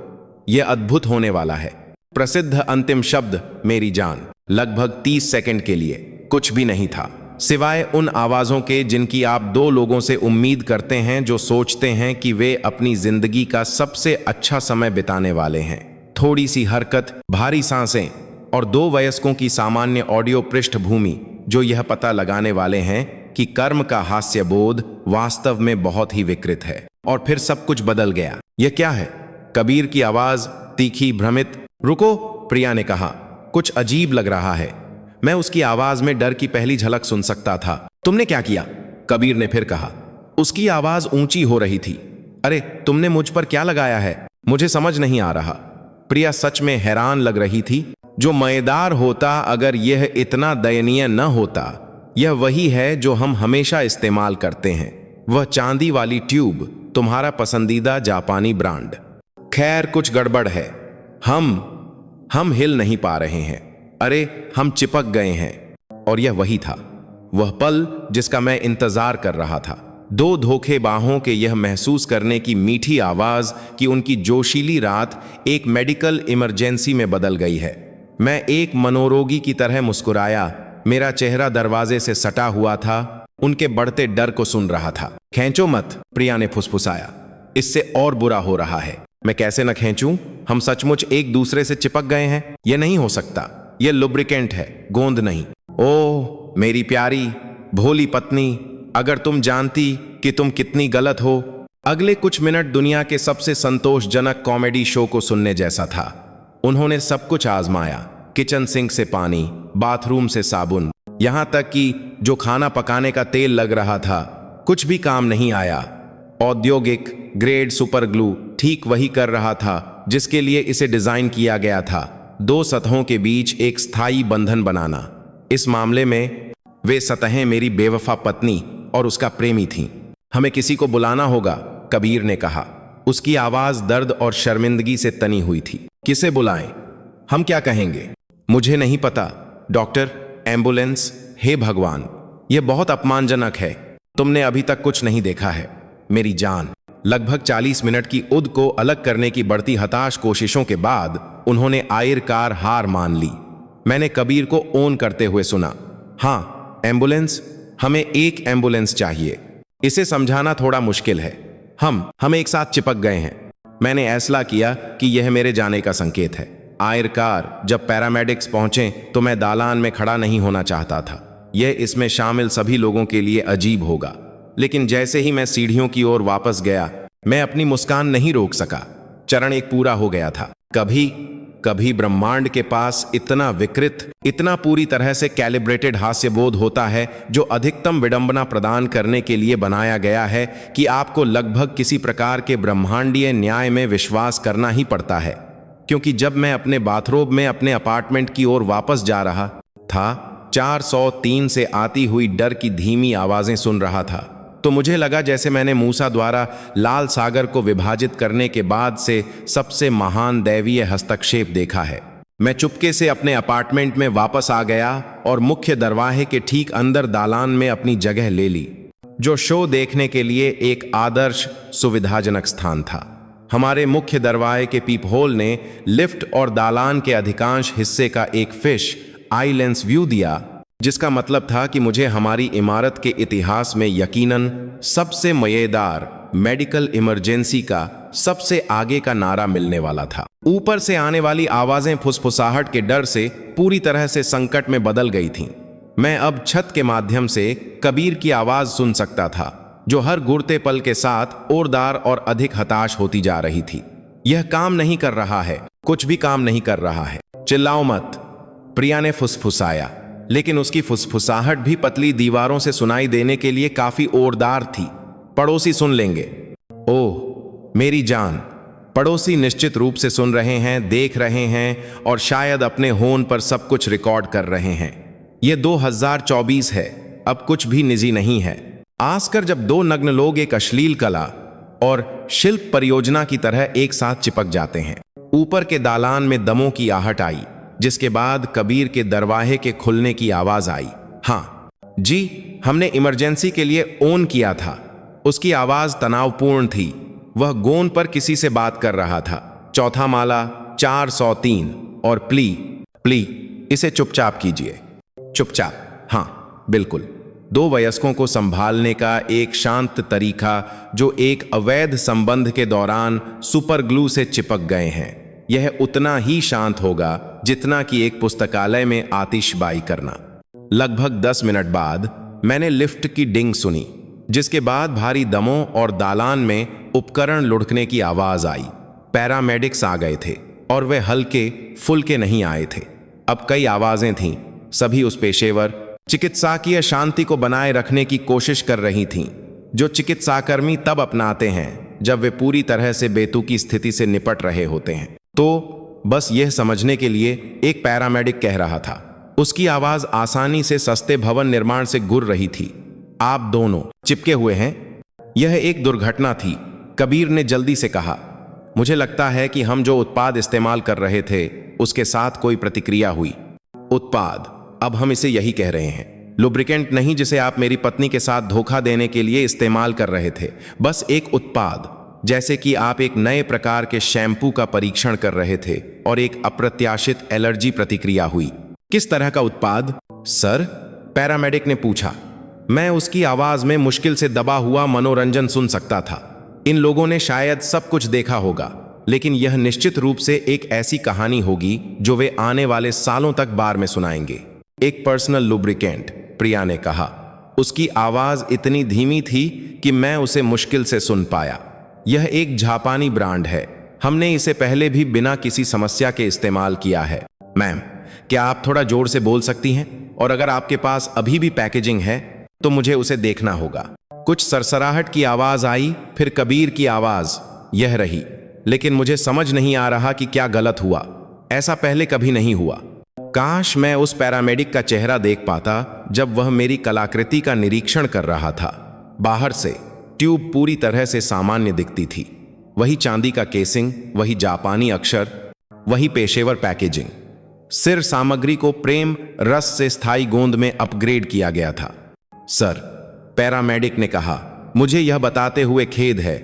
[SPEAKER 1] यह अद्भुत होने वाला है। प्रसिद्ध अंतिम शब्द, मेरी जान। लगभग 30 सेकंड के लिए कुछ भी नहीं था, सिवाय उन आवाजों के जिनकी आप दो लोगों से उम्मीद करते हैं जो सोचते हैं कि वे अपनी जिंदगी का सबसे अच्छा समय बिताने वाले हैं। थोड़ी सी हरकत, भारी सांसें और दो वयस्कों की सामान्य ऑडियो पृष्ठभूमि जो यह पता लगाने वाले हैं कि कर्म का हास्य बोध वास्तव में बहुत ही विकृत है। और फिर सब कुछ बदल गया। यह क्या है? कबीर की आवाज, तीखी, भ्रमित। रुको, प्रिया ने कहा, कुछ अजीब लग रहा है। मैं उसकी आवाज में डर की पहली झलक सुन सकता था। तुमने क्या किया? कबीर ने फिर कहा। उसकी आवाज ऊंची हो रही थी। अरे तुमने मुझ पर क्या लगाया है? मुझे समझ नहीं आ रहा। प्रिया सच में हैरान लग रही थी। जो मजेदार होता अगर यह इतना दयनीय न होता। यह वही है जो हम हमेशा इस्तेमाल करते हैं, वह चांदी वाली ट्यूब, तुम्हारा पसंदीदा जापानी ब्रांड। खैर कुछ गड़बड़ है। हम हिल नहीं पा रहे हैं। अरे हम चिपक गए हैं। और यह वही था, वह पल जिसका मैं इंतजार कर रहा था। दो धोखे बाहों के यह महसूस करने की मीठी आवाज कि उनकी जोशीली रात एक मेडिकल इमरजेंसी में बदल गई है। मैं एक मनोरोगी की तरह मुस्कुराया। मेरा चेहरा दरवाजे से सटा हुआ था, उनके बढ़ते डर को सुन रहा था। खींचो मत, प्रिया ने फुसफुसाया, इससे और बुरा हो रहा है। मैं कैसे न खींचूं? हम सचमुच एक दूसरे से चिपक गए हैं। यह नहीं हो सकता। यह लुब्रिकेंट है, गोंद नहीं। ओह मेरी प्यारी भोली पत्नी, अगर तुम जानती कि तुम कितनी गलत हो। अगले कुछ मिनट दुनिया के सबसे संतोषजनक कॉमेडी शो को सुनने जैसा था। उन्होंने सब कुछ आजमाया, किचन सिंक से पानी, बाथरूम से साबुन, यहां तक कि जो खाना पकाने का तेल लग रहा था, कुछ भी काम नहीं आया। औद्योगिक ग्रेड सुपर ग्लू ठीक वही कर रहा था जिसके लिए इसे डिजाइन किया गया था, दो सतहों के बीच एक स्थायी बंधन बनाना। इस मामले में वे सतहें मेरी बेवफा पत्नी और उसका प्रेमी थीं। हमें किसी को बुलाना होगा, कबीर ने कहा। उसकी आवाज दर्द और शर्मिंदगी से तनी हुई थी। किसे बुलाएं? हम क्या कहेंगे? मुझे नहीं पता डॉक्टर, एम्बुलेंस। हे भगवान, यह बहुत अपमानजनक है। तुमने अभी तक कुछ नहीं देखा है, मेरी जान। लगभग 40 मिनट की उद को अलग करने की बढ़ती हताश कोशिशों के बाद उन्होंने आखिरकार हार मान ली। मैंने कबीर को ओन करते हुए सुना, हाँ, एम्बुलेंस, हमें एक एम्बुलेंस चाहिए। इसे समझाना थोड़ा मुश्किल है। हम एक साथ चिपक गए हैं। मैंने ऐसला किया कि यह मेरे जाने का संकेत है। आखिरकार जब पैरामेडिक्स पहुंचे तो मैं दालान में खड़ा नहीं होना चाहता था। यह इसमें शामिल सभी लोगों के लिए अजीब होगा, लेकिन जैसे ही मैं सीढ़ियों की ओर वापस गया, मैं अपनी मुस्कान नहीं रोक सका। चरण एक पूरा हो गया था। कभी कभी ब्रह्मांड के पास इतना विकृत, इतना पूरी तरह से कैलिब्रेटेड हास्यबोध होता है, जो अधिकतम विडंबना प्रदान करने के लिए बनाया गया है कि आपको लगभग किसी प्रकार के ब्रह्मांडीय न्याय में विश्वास करना ही पड़ता है। क्योंकि जब मैं अपने बाथरोब में अपने अपार्टमेंट की ओर वापस जा रहा था, 403 से आती हुई डर की धीमी आवाजें सुन रहा था, तो मुझे लगा जैसे मैंने मूसा द्वारा लाल सागर को विभाजित करने के बाद से सबसे महान दैवीय हस्तक्षेप देखा है। मैं चुपके से अपने अपार्टमेंट में वापस आ गया और मुख्य दरवाजे के ठीक अंदर दालान में अपनी जगह ले ली, जो शो देखने के लिए एक आदर्श सुविधाजनक स्थान था। हमारे मुख्य दरवाजे के पीप होल ने लिफ्ट और दालान के अधिकांश हिस्से का एक फिश आई लेंस व्यू दिया, जिसका मतलब था कि मुझे हमारी इमारत के इतिहास में यकीनन सबसे मजेदार मेडिकल इमरजेंसी का सबसे आगे का नारा मिलने वाला था। ऊपर से आने वाली आवाजें फुसफुसाहट के डर से पूरी तरह से संकट में बदल गई थीं। मैं अब छत के माध्यम से कबीर की आवाज सुन सकता था, जो हर गुड़ते पल के साथ ओरदार और अधिक हताश होती जा रही थी। यह काम नहीं कर रहा है, कुछ भी काम नहीं कर रहा है। चिल्लाओ मत, प्रिया ने फुसफुसाया, लेकिन उसकी फुसफुसाहट भी पतली दीवारों से सुनाई देने के लिए काफी ओरदार थी। पड़ोसी सुन लेंगे। ओह मेरी जान, पड़ोसी निश्चित रूप से सुन रहे हैं, देख रहे हैं और शायद अपने होन पर सब कुछ रिकॉर्ड कर रहे हैं। यह 2024 है, अब कुछ भी निजी नहीं है। आजकल जब दो नग्न लोग एक अश्लील कला और शिल्प परियोजना की तरह एक साथ चिपक जाते हैं। ऊपर के दालान में दमों की आहट आई, जिसके बाद कबीर के दरवाजे के खुलने की आवाज आई। हाँ जी, हमने इमरजेंसी के लिए ओन किया था। उसकी आवाज तनावपूर्ण थी। वह गोन पर किसी से बात कर रहा था। चौथा माला 403 और प्ली, इसे चुपचाप कीजिए। चुपचाप, हाँ बिल्कुल। दो वयस्कों को संभालने का एक शांत तरीका, जो एक अवैध संबंध के दौरान सुपर ग्लू से चिपक गए हैं। यह उतना ही शांत होगा जितना कि एक पुस्तकालय में आतिशबाजी करना। लगभग 10 मिनट बाद मैंने लिफ्ट की डिंग सुनी, जिसके बाद भारी दमों और दालान में उपकरण लुढ़कने की आवाज आई। पैरामेडिक्स आ गए थे और वे हल्के फुल्के नहीं आए थे। अब कई आवाजें थीं। सभी उस पेशेवर चिकित्सकीय शांति को बनाए रखने की कोशिश कर रही थीं, जो चिकित्साकर्मी तब अपनाते हैं जब वे पूरी तरह से बेतुकी स्थिति से निपट रहे होते हैं। तो बस यह समझने के लिए एक पैरामेडिक कह रहा था। उसकी आवाज आसानी से सस्ते भवन निर्माण से गुर रही थी। आप दोनों चिपके हुए हैं। यह एक दुर्घटना थी, कबीर ने जल्दी से कहा। मुझे लगता है कि हम जो उत्पाद इस्तेमाल कर रहे थे उसके साथ कोई प्रतिक्रिया हुई। उत्पाद, अब हम इसे यही कह रहे हैं। लुब्रिकेंट नहीं, जिसे आप मेरी पत्नी के साथ धोखा देने के लिए इस्तेमाल कर रहे थे। बस एक उत्पाद, जैसे कि आप एक नए प्रकार के शैम्पू का परीक्षण कर रहे थे और एक अप्रत्याशित एलर्जी प्रतिक्रिया हुई। किस तरह का उत्पाद सर? पैरामेडिक ने पूछा। मैं उसकी आवाज में मुश्किल से दबा हुआ मनोरंजन सुन सकता था। इन लोगों ने शायद सब कुछ देखा होगा, लेकिन यह निश्चित रूप से एक ऐसी कहानी होगी जो वे आने वाले सालों तक बार में सुनाएंगे। एक पर्सनल लुब्रिकेंट, प्रिया ने कहा। उसकी आवाज इतनी धीमी थी कि मैं उसे मुश्किल से सुन पाया। यह एक जापानी ब्रांड है। हमने इसे पहले भी बिना किसी समस्या के इस्तेमाल किया है। मैम, क्या आप थोड़ा जोर से बोल सकती हैं? और अगर आपके पास अभी भी पैकेजिंग है तो मुझे उसे देखना होगा। कुछ सरसराहट की आवाज आई, फिर कबीर की आवाज यह रही। लेकिन मुझे समझ नहीं आ रहा कि क्या गलत हुआ। ऐसा पहले कभी नहीं हुआ। काश मैं उस पैरामेडिक का चेहरा देख पाता जब वह मेरी कलाकृति का निरीक्षण कर रहा था। बाहर से ट्यूब पूरी तरह से सामान्य दिखती थी। वही चांदी का केसिंग, वही जापानी अक्षर, वही पेशेवर पैकेजिंग। सिर सामग्री को प्रेम रस से स्थायी गोंद में अपग्रेड किया गया था। सर, पैरामेडिक ने कहा, मुझे यह बताते हुए खेद है,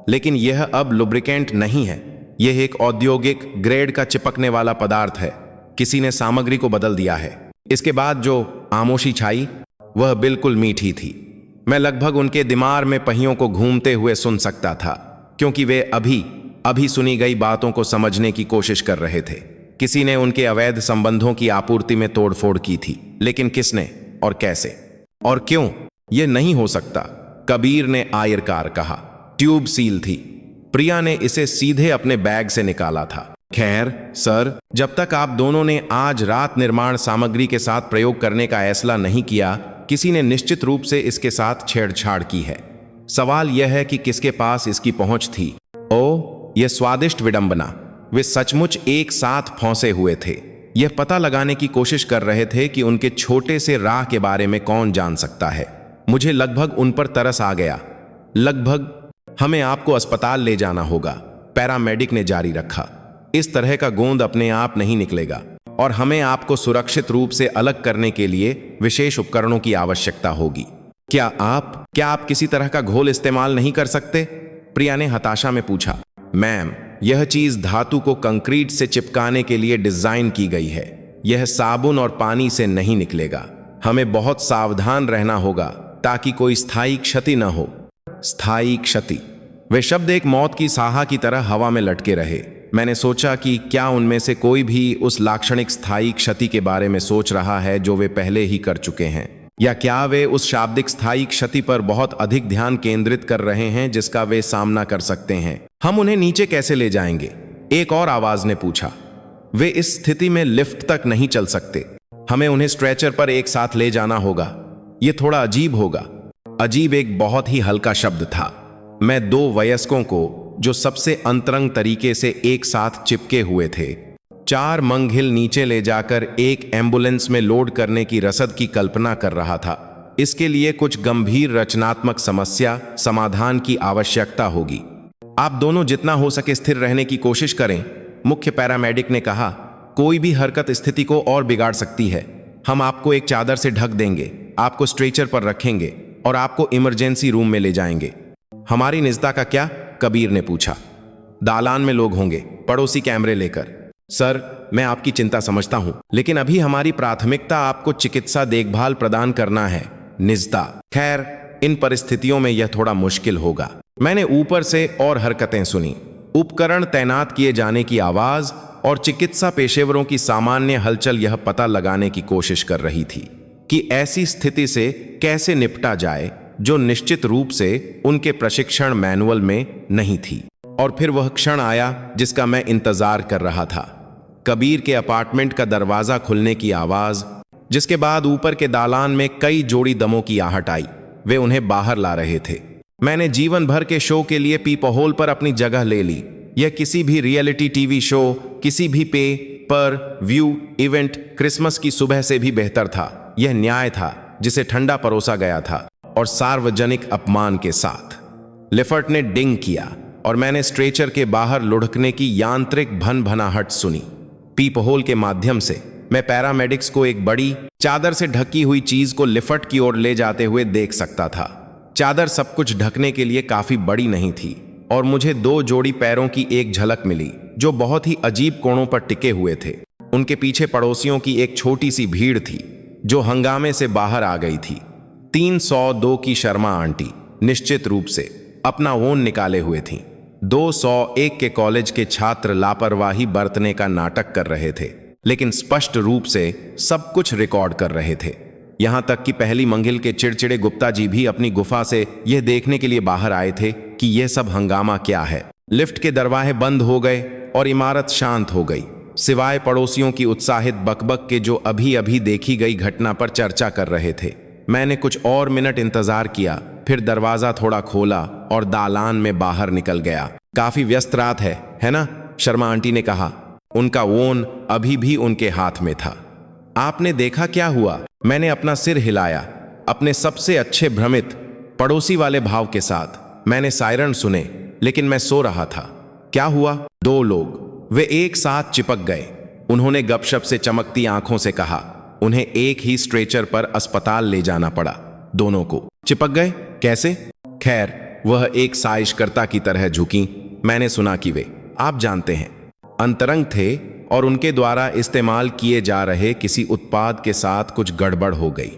[SPEAKER 1] लेकिन यह अब लुब्रिकेंट नहीं है। यह एक औद्योगिक ग्रेड का चिपकने वाला पदार्थ है। किसी ने सामग्री को बदल दिया है। इसके बाद जो आमोशी छाई वह बिल्कुल मीठी थी। मैं लगभग उनके दिमाग में पहियों को घूमते हुए सुन सकता था, क्योंकि वे अभी सुनी गई बातों को समझने की कोशिश कर रहे थे। किसी ने उनके अवैध संबंधों की आपूर्ति में तोड़फोड़ की थी, लेकिन किसने और कैसे और क्यों, यह नहीं हो सकता। कबीर ने आयरकार कहा। ट्यूब सील थी। प्रिया ने इसे सीधे अपने बैग से निकाला था। खैर सर, जब तक आप दोनों ने आज रात निर्माण सामग्री के साथ प्रयोग करने का ऐसला नहीं किया, किसी ने निश्चित रूप से इसके साथ छेड़छाड़ की है। सवाल यह है कि किसके पास इसकी पहुंच थी। ओ, यह स्वादिष्ट विडंबना। वे सचमुच एक साथ फंसे हुए थे। यह पता लगाने की कोशिश कर रहे थे कि उनके छोटे से राह के बारे में कौन जान सकता है। मुझे लगभग उन पर तरस आ गया। लगभग हमें आपको अस्पताल ले जाना होगा, पैरामेडिक ने जारी रखा। इस तरह का गोंद अपने आप नहीं निकलेगा और हमें आपको सुरक्षित रूप से अलग करने के लिए विशेष उपकरणों की आवश्यकता होगी। क्या आप किसी तरह का घोल इस्तेमाल नहीं कर सकते? प्रिया ने हताशा में पूछा। मैम, यह चीज धातु को कंक्रीट से चिपकाने के लिए डिजाइन की गई है। यह साबुन और पानी से नहीं निकलेगा। हमें बहुत सावधान रहना होगा ताकि कोई स्थायी क्षति न हो। स्थायी क्षति, वे शब्द एक मौत की साहा की तरह हवा में लटके रहे। मैंने सोचा कि क्या उनमें से कोई भी उस लाक्षणिक स्थायी क्षति के बारे में सोच रहा है जो वे पहले ही कर चुके हैं, या क्या वे उस शाब्दिक स्थायी क्षति पर बहुत अधिक ध्यान केंद्रित कर रहे हैं जिसका वे सामना कर सकते हैं। हम उन्हें नीचे कैसे ले जाएंगे? एक और आवाज ने पूछा। वे इस स्थिति में लिफ्ट तक नहीं चल सकते। हमें उन्हें स्ट्रेचर पर एक साथ ले जाना होगा। यह थोड़ा अजीब होगा। अजीब एक बहुत ही हल्का शब्द था। मैं दो वयस्कों को जो सबसे अंतरंग तरीके से एक साथ चिपके हुए थे, 4 मंजिल नीचे ले जाकर एक एम्बुलेंस में लोड करने की रसद की कल्पना कर रहा था। इसके लिए कुछ गंभीर रचनात्मक समस्या समाधान की आवश्यकता होगी। आप दोनों जितना हो सके स्थिर रहने की कोशिश करें, मुख्य पैरामेडिक ने कहा। कोई भी हरकत स्थिति को और बिगाड़ सकती है। हम आपको एक चादर से ढक देंगे, आपको स्ट्रेचर पर रखेंगे और आपको इमरजेंसी रूम में ले जाएंगे। हमारी निजता का क्या? कबीर ने पूछा। दालान में लोग होंगे, पड़ोसी कैमरे लेकर। सर, मैं आपकी चिंता समझता हूं, लेकिन अभी हमारी प्राथमिकता आपको चिकित्सा देखभाल प्रदान करना है। निजता। खैर, इन परिस्थितियों में यह थोड़ा मुश्किल होगा। मैंने ऊपर से और हरकतें सुनी, उपकरण तैनात किए जाने की आवाज और चिकित्सा पेशेवरों की सामान्य हलचल यह पता लगाने की कोशिश कर रही थी कि ऐसी स्थिति से कैसे निपटा जाए जो निश्चित रूप से उनके प्रशिक्षण मैनुअल में नहीं थी। और फिर वह क्षण आया जिसका मैं इंतजार कर रहा था। कबीर के अपार्टमेंट का दरवाजा खुलने की आवाज, जिसके बाद ऊपर के दालान में कई जोड़ी दमों की आहट आई। वे उन्हें बाहर ला रहे थे। मैंने जीवन भर के शो के लिए पीपहोल पर अपनी जगह ले ली। यह किसी भी रियलिटी टीवी शो, किसी भी पे पर व्यू इवेंट क्रिसमस की सुबह से भी बेहतर था। यह न्याय था जिसे ठंडा परोसा गया था और सार्वजनिक अपमान के साथ। लिफर्ट ने डिंग किया और मैंने स्ट्रेचर के बाहर लुढ़कने की यांत्रिक भनभनाहट सुनी। पीपहोल के माध्यम से मैं पैरामेडिक्स को एक बड़ी चादर से ढकी हुई चीज को लिफट की ओर ले जाते हुए देख सकता था। चादर सब कुछ ढकने के लिए काफी बड़ी नहीं थी और मुझे 2 जोड़ी पैरों की एक झलक मिली जो बहुत ही अजीब कोणों पर टिके हुए थे। उनके पीछे पड़ोसियों की एक छोटी सी भीड़ थी जो हंगामे से बाहर आ गई थी। 302 की शर्मा आंटी निश्चित रूप से अपना ओन निकाले हुए थीं। 201 के कॉलेज के छात्र लापरवाही बरतने का नाटक कर रहे थे, लेकिन स्पष्ट रूप से सब कुछ रिकॉर्ड कर रहे थे। यहां तक कि पहली मंजिल के चिड़चिड़े गुप्ता जी भी अपनी गुफा से यह देखने के लिए बाहर आए थे कि यह सब हंगामा क्या है। लिफ्ट के दरवाजे बंद हो गए और इमारत शांत हो गई, सिवाय पड़ोसियों की उत्साहित बकबक के जो अभी अभी देखी गई घटना पर चर्चा कर रहे थे। मैंने कुछ और मिनट इंतजार किया, फिर दरवाजा थोड़ा खोला और दालान में बाहर निकल गया। काफी व्यस्त रात है ना? शर्मा आंटी ने कहा। उनका ओन अभी भी उनके हाथ में था। आपने देखा क्या हुआ? मैंने अपना सिर हिलाया, अपने सबसे अच्छे भ्रमित पड़ोसी वाले भाव के साथ। मैंने सायरन सुने, लेकिन मैं सो रहा था। क्या हुआ? 2 लोग, वे एक साथ चिपक गए। उन्होंने गपशप से चमकती आंखों से कहा। उन्हें एक ही स्ट्रेचर पर अस्पताल ले जाना पड़ा। दोनों को। चिपक गए? कैसे? खैर, वह एक साजिशकर्ता की तरह झुकी। मैंने सुना कि वे, आप जानते हैं, अंतरंग थे और उनके द्वारा इस्तेमाल किए जा रहे किसी उत्पाद के साथ कुछ गड़बड़ हो गई।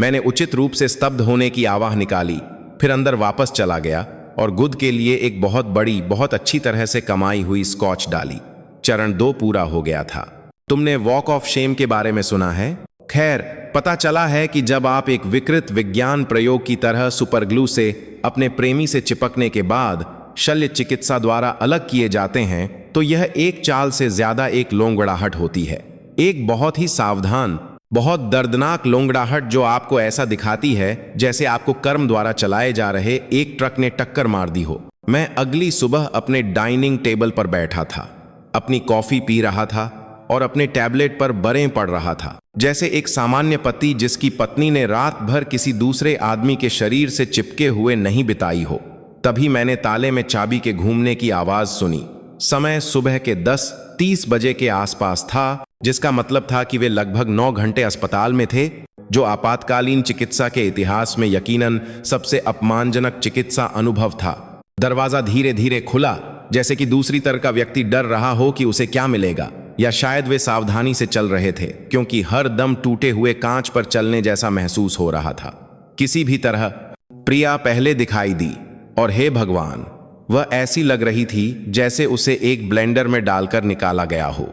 [SPEAKER 1] मैंने उचित रूप से स्तब्ध होने की आवाज निकाली, फिर अंदर वापस चला गया और गुद के लिए एक बहुत बड़ी, बहुत अच्छी तरह से कमाई हुई स्कॉच डाली। चरण 2 पूरा हो गया था। तुमने वॉक ऑफ शेम के बारे में सुना है? खैर, पता चला है कि जब आप एक विकृत विज्ञान प्रयोग की तरह सुपरग्लू से अपने प्रेमी से चिपकने के बाद शल्य चिकित्सा द्वारा अलग किए जाते हैं, तो यह एक चाल से ज्यादा एक लोंगड़ाहट होती है। एक बहुत ही सावधान, बहुत दर्दनाक लोंगड़ाहट जो आपको ऐसा दिखाती है जैसे आपको कर्म द्वारा चलाए जा रहे एक ट्रक ने टक्कर मार दी हो। मैं अगली सुबह अपने डाइनिंग टेबल पर बैठा था, अपनी कॉफी पी रहा था और अपने टैबलेट पर बरें पढ़ रहा था, जैसे एक सामान्य पति जिसकी पत्नी ने रात भर किसी दूसरे आदमी के शरीर से चिपके हुए नहीं बिताई हो। तभी मैंने ताले में चाबी के घूमने की आवाज सुनी। समय सुबह के 10:30 बजे के आसपास था, जिसका मतलब था कि वे लगभग 9 घंटे अस्पताल में थे, जो आपातकालीन चिकित्सा के इतिहास में यकीनन सबसे अपमानजनक चिकित्सा अनुभव था। दरवाजा धीरे धीरे खुला, जैसे कि दूसरी तरफ का व्यक्ति डर रहा हो कि उसे क्या मिलेगा, या शायद वे सावधानी से चल रहे थे, क्योंकि हर दम टूटे हुए कांच पर चलने जैसा महसूस हो रहा था। किसी भी तरह प्रिया पहले दिखाई दी, और हे भगवान, वह ऐसी लग रही थी जैसे उसे एक ब्लेंडर में डालकर निकाला गया हो।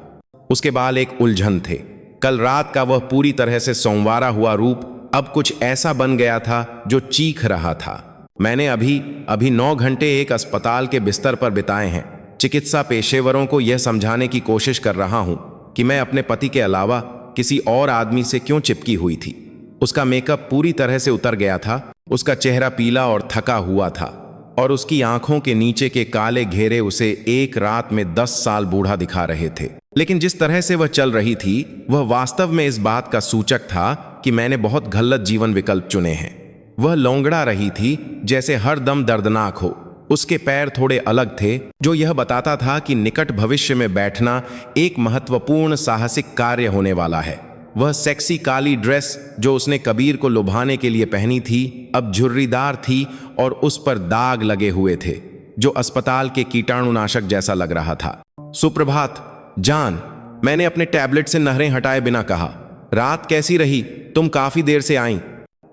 [SPEAKER 1] उसके बाल एक उलझन थे। कल रात का वह पूरी तरह से संवारा हुआ रूप अब कुछ ऐसा बन गया था जो चीख रहा था। मैंने अभी 9 घंटे एक अस्पताल के बिस्तर पर बिताए हैं। चिकित्सा पेशेवरों को यह समझाने की कोशिश कर रहा हूं कि मैं अपने पति के अलावा किसी और आदमी से क्यों चिपकी हुई थी। उसका मेकअप पूरी तरह से उतर गया था, उसका चेहरा पीला और थका हुआ था, और उसकी आंखों के नीचे के काले घेरे उसे एक रात में 10 साल बूढ़ा दिखा रहे थे। लेकिन जिस तरह से वह चल रही थी, वह वास्तव में इस बात का सूचक था कि मैंने बहुत गलत जीवन विकल्प चुने हैं। वह लौंगड़ा रही थी जैसे हर दम दर्दनाक हो। उसके पैर थोड़े अलग थे, जो यह बताता था कि निकट भविष्य में बैठना एक महत्वपूर्ण साहसिक कार्य होने वाला है। वह सेक्सी काली ड्रेस जो उसने कबीर को लुभाने के लिए पहनी थी, अब झुर्रीदार थी और उस पर दाग लगे हुए थे, जो अस्पताल के कीटाणुनाशक जैसा लग रहा था। सुप्रभात जान, मैंने अपने टैबलेट से नहरें हटाए बिना कहा। रात कैसी रही? तुम काफी देर से आईं।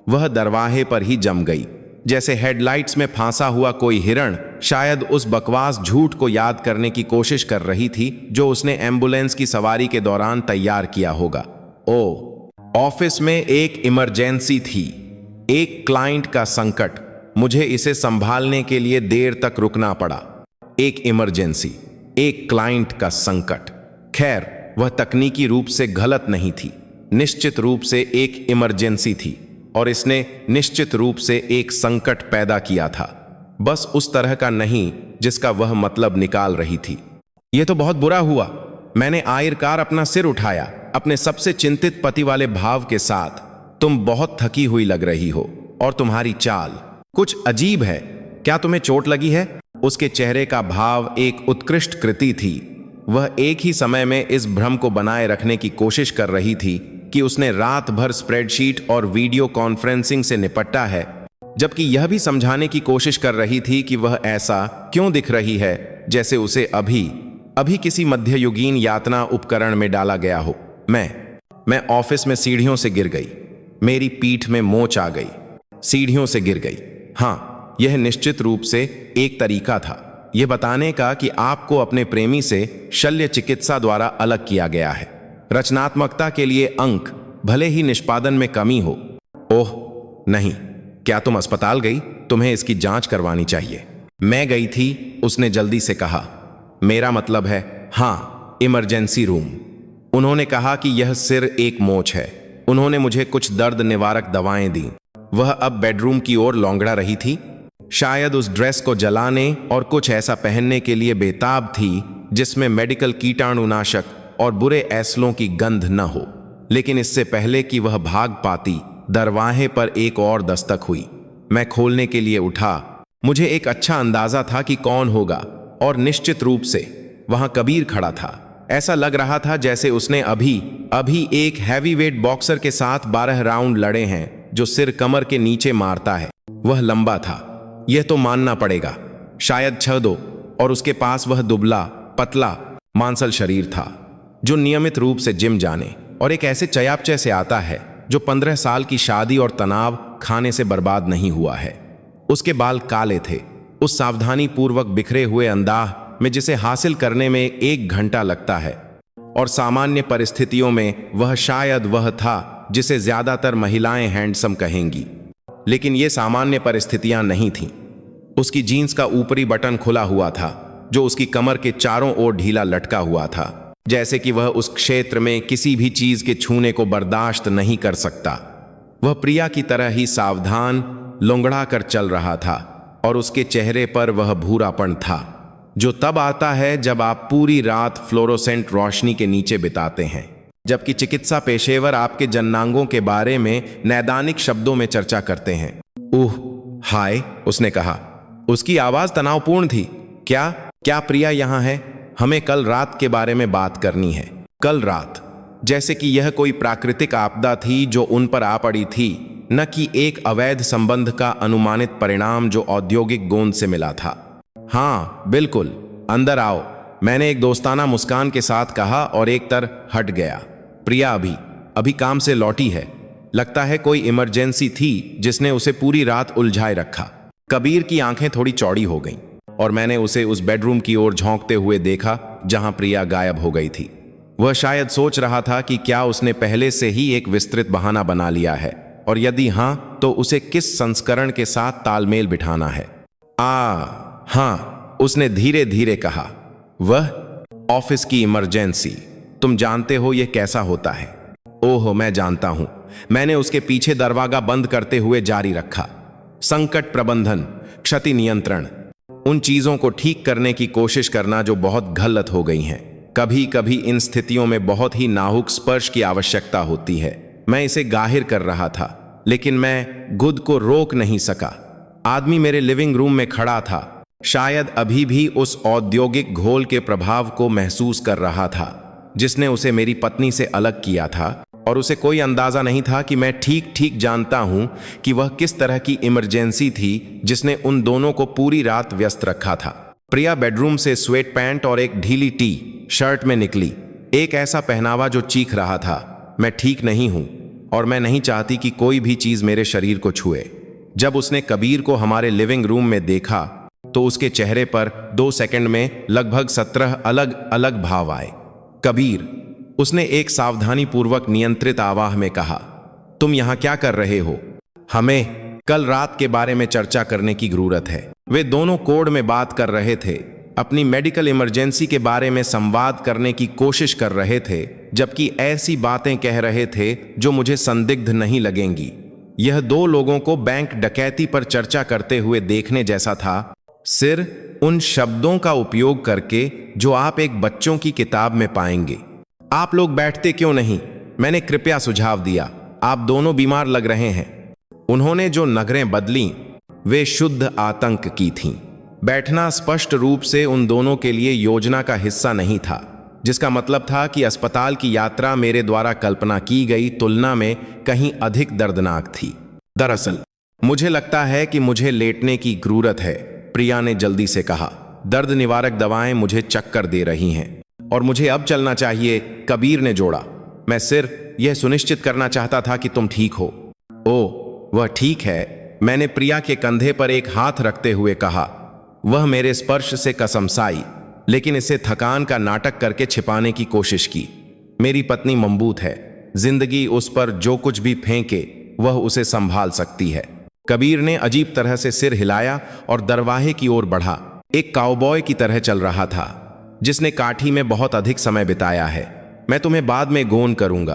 [SPEAKER 1] वह दरवाजे पर ही जम गई, जैसे हेडलाइट्स में फांसा हुआ कोई हिरण शायद उस बकवास झूठ को याद करने की कोशिश कर रही थी जो उसने एम्बुलेंस की सवारी के दौरान तैयार किया होगा। ऑफिस में एक इमरजेंसी थी, एक क्लाइंट का संकट। मुझे इसे संभालने के लिए देर तक रुकना पड़ा। एक इमरजेंसी, एक क्लाइंट का संकट। खैर, वह तकनीकी रूप से गलत नहीं थी, निश्चित रूप से एक इमरजेंसी थी, और इसने निश्चित रूप से एक संकट पैदा किया था, बस उस तरह का नहीं जिसका वह मतलब निकाल रही थी। यह तो बहुत बुरा हुआ। मैंने आखिरकार अपना सिर उठाया, अपने सबसे चिंतित पति वाले भाव के साथ। तुम बहुत थकी हुई लग रही हो, और तुम्हारी चाल कुछ अजीब है। क्या तुम्हें चोट लगी है? उसके चेहरे का भाव एक उत्कृष्ट कृति थी। वह एक ही समय में इस भ्रम को बनाए रखने की कोशिश कर रही थी कि उसने रात भर स्प्रेडशीट और वीडियो कॉन्फ्रेंसिंग से निपटा है, जबकि यह भी समझाने की कोशिश कर रही थी कि वह ऐसा क्यों दिख रही है जैसे उसे अभी किसी मध्ययुगीन यातना उपकरण में डाला गया हो। मैं ऑफिस में सीढ़ियों से गिर गई। मेरी पीठ में मोच आ गई। सीढ़ियों से गिर गई। हाँ, यह निश्चित रूप से एक तरीका था यह बताने का कि आपको अपने प्रेमी से शल्य चिकित्सा द्वारा अलग किया गया है। रचनात्मकता के लिए अंक, भले ही निष्पादन में कमी हो। ओह नहीं, क्या तुम अस्पताल गई? तुम्हें इसकी जांच करवानी चाहिए। मैं गई थी, उसने जल्दी से कहा। मेरा मतलब है, हाँ, इमरजेंसी रूम। उन्होंने कहा कि यह सिर एक मोच है। उन्होंने मुझे कुछ दर्द निवारक दवाएं दी। वह अब बेडरूम की ओर लौंगड़ा रही थी, शायद उस ड्रेस को जलाने और कुछ ऐसा पहनने के लिए बेताब थी जिसमें मेडिकल कीटाणुनाशक और बुरे ऐसलों की गंध न हो। लेकिन इससे पहले कि वह भाग पाती, दरवाजे पर एक और दस्तक हुई। मैं खोलने के लिए उठा। मुझे एक अच्छा अंदाजा था कि कौन होगा, और निश्चित रूप से वहां कबीर खड़ा था। ऐसा लग रहा था जैसे उसने अभी एक हैवीवेट बॉक्सर के साथ 12 राउंड लड़े हैं, जो सिर कमर के नीचे मारता है। वह लंबा था, यह तो मानना पड़ेगा, शायद 6'2", और उसके पास वह दुबला पतला मांसल शरीर था जो नियमित रूप से जिम जाने और एक ऐसे चयापचय से आता है जो 15 साल की शादी और तनाव खाने से बर्बाद नहीं हुआ है। उसके बाल काले थे, उस सावधानी पूर्वक बिखरे हुए अंदाज में जिसे हासिल करने में 1 घंटा लगता है, और सामान्य परिस्थितियों में वह शायद वह था जिसे ज्यादातर महिलाएं हैंडसम कहेंगी। लेकिन ये सामान्य परिस्थितियां नहीं थीं। उसकी जीन्स का ऊपरी बटन खुला हुआ था, जो उसकी कमर के चारों ओर ढीला लटका हुआ था, जैसे कि वह उस क्षेत्र में किसी भी चीज के छूने को बर्दाश्त नहीं कर सकता। वह प्रिया की तरह ही सावधान लुंगड़ा कर चल रहा था, और उसके चेहरे पर वह भूरापन था जो तब आता है जब आप पूरी रात फ्लोरोसेंट रोशनी के नीचे बिताते हैं, जबकि चिकित्सा पेशेवर आपके जननांगों के बारे में नैदानिक शब्दों में चर्चा करते हैं। ओह हाय, उसने कहा। उसकी आवाज तनावपूर्ण थी। क्या प्रिया यहाँ है? हमें कल रात के बारे में बात करनी है। कल रात, जैसे कि यह कोई प्राकृतिक आपदा थी जो उन पर आ पड़ी थी, न कि एक अवैध संबंध का अनुमानित परिणाम जो औद्योगिक गोंद से मिला था। हाँ बिल्कुल, अंदर आओ, मैंने एक दोस्ताना मुस्कान के साथ कहा और एक तरफ हट गया। प्रिया अभी काम से लौटी है। लगता है कोई इमरजेंसी थी जिसने उसे पूरी रात उलझाए रखा। कबीर की आंखें थोड़ी चौड़ी हो गईं, और मैंने उसे उस बेडरूम की ओर झोंकते हुए देखा जहां प्रिया गायब हो गई थी। वह शायद सोच रहा था कि क्या उसने पहले से ही एक विस्तृत बहाना बना लिया है, और यदि हां, तो उसे किस संस्करण के साथ तालमेल बिठाना है। हाँ, उसने धीरे धीरे कहा। वह ऑफिस की इमरजेंसी, तुम जानते हो यह कैसा होता है। ओह मैं जानता हूं, मैंने उसके पीछे दरवाजा बंद करते हुए जारी रखा। संकट प्रबंधन, क्षति नियंत्रण, उन चीजों को ठीक करने की कोशिश करना जो बहुत गलत हो गई हैं। कभी कभी इन स्थितियों में बहुत ही नाजुक स्पर्श की आवश्यकता होती है। मैं इसे जाहिर कर रहा था, लेकिन मैं खुद को रोक नहीं सका। आदमी मेरे लिविंग रूम में खड़ा था, शायद अभी भी उस औद्योगिक घोल के प्रभाव को महसूस कर रहा था जिसने उसे मेरी पत्नी से अलग किया था, और उसे कोई अंदाजा नहीं था कि मैं ठीक ठीक जानता हूं कि वह किस तरह की इमरजेंसी थी जिसने उन दोनों को पूरी रात व्यस्त रखा था। प्रिया बेडरूम से स्वेट पैंट और एक ढीली टी शर्ट में निकली, एक ऐसा पहनावा जो चीख रहा था, मैं ठीक नहीं हूं और मैं नहीं चाहती कि कोई भी चीज मेरे शरीर को छुए। जब उसने कबीर को हमारे लिविंग रूम में देखा तो उसके चेहरे पर 2 सेकंड में लगभग 17 अलग अलग भाव आए। कबीर, उसने एक सावधानी पूर्वक नियंत्रित आवाज में कहा, तुम यहां क्या कर रहे हो? हमें कल रात के बारे में चर्चा करने की जरूरत है। वे दोनों कोड में बात कर रहे थे, अपनी मेडिकल इमरजेंसी के बारे में संवाद करने की कोशिश कर रहे थे, जबकि ऐसी बातें कह रहे थे जो मुझे संदिग्ध नहीं लगेंगी। यह 2 लोगों को बैंक डकैती पर चर्चा करते हुए देखने जैसा था, सिर उन शब्दों का उपयोग करके जो आप एक बच्चों की किताब में पाएंगे। आप लोग बैठते क्यों नहीं? मैंने कृपया सुझाव दिया। आप दोनों बीमार लग रहे हैं। उन्होंने जो नगरें बदलीं वे शुद्ध आतंक की थीं। बैठना स्पष्ट रूप से उन दोनों के लिए योजना का हिस्सा नहीं था, जिसका मतलब था कि अस्पताल की यात्रा मेरे द्वारा कल्पना की गई तुलना में कहीं अधिक दर्दनाक थी। दरअसल मुझे लगता है कि मुझे लेटने की जरूरत है, प्रिया ने जल्दी से कहा। दर्द निवारक दवाएं मुझे चक्कर दे रही हैं और मुझे अब चलना चाहिए, कबीर ने जोड़ा। मैं सिर्फ यह सुनिश्चित करना चाहता था कि तुम ठीक हो। ओह वह ठीक है, मैंने प्रिया के कंधे पर एक हाथ रखते हुए कहा। वह मेरे स्पर्श से कसमसाई, लेकिन इसे थकान का नाटक करके छिपाने की कोशिश की। मेरी पत्नी मजबूत है, जिंदगी उस पर जो कुछ भी फेंके वह उसे संभाल सकती है। कबीर ने अजीब तरह से सिर हिलाया और दरवाजे की ओर बढ़ा। एक काउबॉय की तरह चल रहा था जिसने काठी में बहुत अधिक समय बिताया है। मैं तुम्हें बाद में गोन करूंगा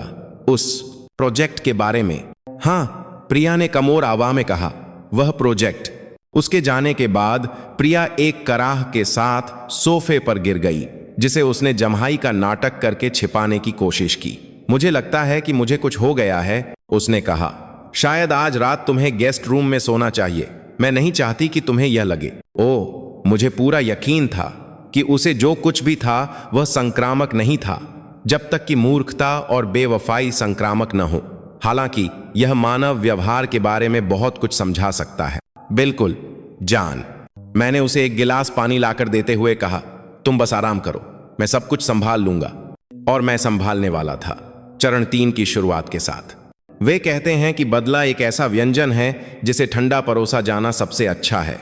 [SPEAKER 1] उस प्रोजेक्ट के बारे में। हाँ, प्रिया ने कमोर आवाज में कहा। वह प्रोजेक्ट। उसके जाने के बाद प्रिया एक कराह के साथ सोफे पर गिर गई, जिसे उसने जम्हाई का नाटक करके छिपाने की कोशिश की। मुझे लगता है कि मुझे कुछ हो गया है, उसने कहा। शायद आज रात तुम्हें गेस्ट रूम में सोना चाहिए। मैं नहीं चाहती कि तुम्हें यह लगे। ओह, मुझे पूरा यकीन था कि उसे जो कुछ भी था वह संक्रामक नहीं था, जब तक कि मूर्खता और बेवफाई संक्रामक न हो। हालांकि यह मानव व्यवहार के बारे में बहुत कुछ समझा सकता है। बिल्कुल जान, मैंने उसे एक गिलास पानी लाकर देते हुए कहा, तुम बस आराम करो, मैं सब कुछ संभाल लूंगा। और मैं संभालने वाला था। चरण 3 की शुरुआत के साथ। वे कहते हैं कि बदला एक ऐसा व्यंजन है जिसे ठंडा परोसा जाना सबसे अच्छा है,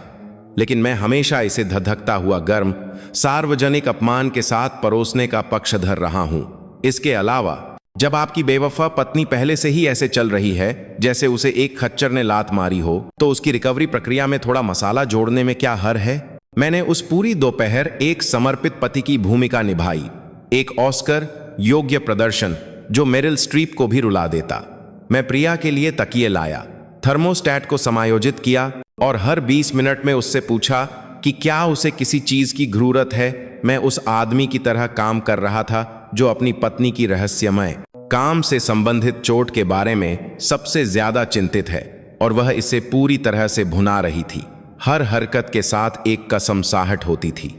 [SPEAKER 1] लेकिन मैं हमेशा इसे धधकता हुआ गर्म, सार्वजनिक अपमान के साथ परोसने का पक्षधर रहा हूं। इसके अलावा, जब आपकी बेवफा पत्नी पहले से ही ऐसे चल रही है जैसे उसे एक खच्चर ने लात मारी हो, तो उसकी रिकवरी प्रक्रिया में थोड़ा मसाला जोड़ने में क्या हर है। मैंने उस पूरी दोपहर एक समर्पित पति की भूमिका निभाई, एक ऑस्कर योग्य प्रदर्शन जो मेरिल स्ट्रीप को भी रुला देता। मैं प्रिया के लिए तकिए लाया, थर्मोस्टेट को समायोजित किया और हर 20 मिनट में उससे पूछा कि क्या उसे किसी चीज की जरूरत है। मैं उस आदमी की तरह काम कर रहा था जो अपनी पत्नी की रहस्यमय काम से संबंधित चोट के बारे में सबसे ज्यादा चिंतित है, और वह इसे पूरी तरह से भुना रही थी। हर हरकत के साथ एक कसमसाहट होती थी।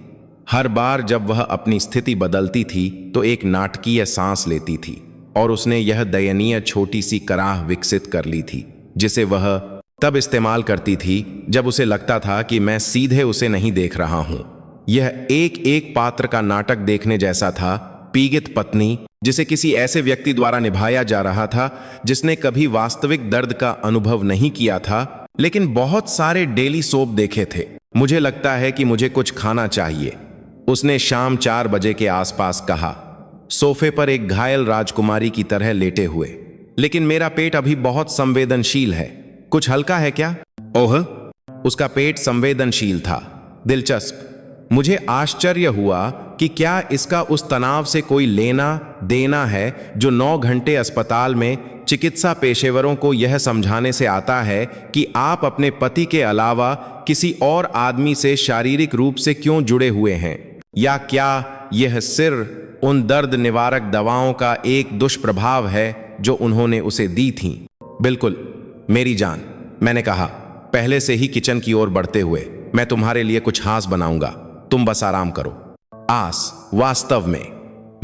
[SPEAKER 1] हर बार जब वह अपनी स्थिति बदलती थी तो एक नाटकीय सांस लेती थी, और उसने यह दयनीय छोटी सी कराह विकसित कर ली थी जिसे वह तब इस्तेमाल करती थी जब उसे लगता था कि मैं सीधे उसे नहीं देख रहा हूं। यह एक एक पात्र का नाटक देखने जैसा था। पीड़ित पत्नी जिसे किसी ऐसे व्यक्ति द्वारा निभाया जा रहा था जिसने कभी वास्तविक दर्द का अनुभव नहीं किया था, लेकिन बहुत सारे डेली सोप देखे थे। मुझे लगता है कि मुझे कुछ खाना चाहिए, उसने शाम 4 बजे के आसपास कहा, सोफे पर एक घायल राजकुमारी की तरह लेटे हुए। लेकिन मेरा पेट अभी बहुत संवेदनशील है, कुछ हल्का है क्या? ओह, उसका पेट संवेदनशील था। दिलचस्प। मुझे आश्चर्य हुआ कि क्या इसका उस तनाव से कोई लेना देना है जो 9 घंटे अस्पताल में चिकित्सा पेशेवरों को यह समझाने से आता है कि आप अपने पति के अलावा किसी और आदमी से शारीरिक रूप से क्यों जुड़े हुए हैं, या क्या यह सिर्फ उन दर्द निवारक दवाओं का एक दुष्प्रभाव है जो उन्होंने उसे दी थीं। बिल्कुल मेरी जान, मैंने कहा, पहले से ही किचन की ओर बढ़ते हुए। मैं तुम्हारे लिए कुछ आस बनाऊंगा, तुम बस आराम करो। आस, वास्तव में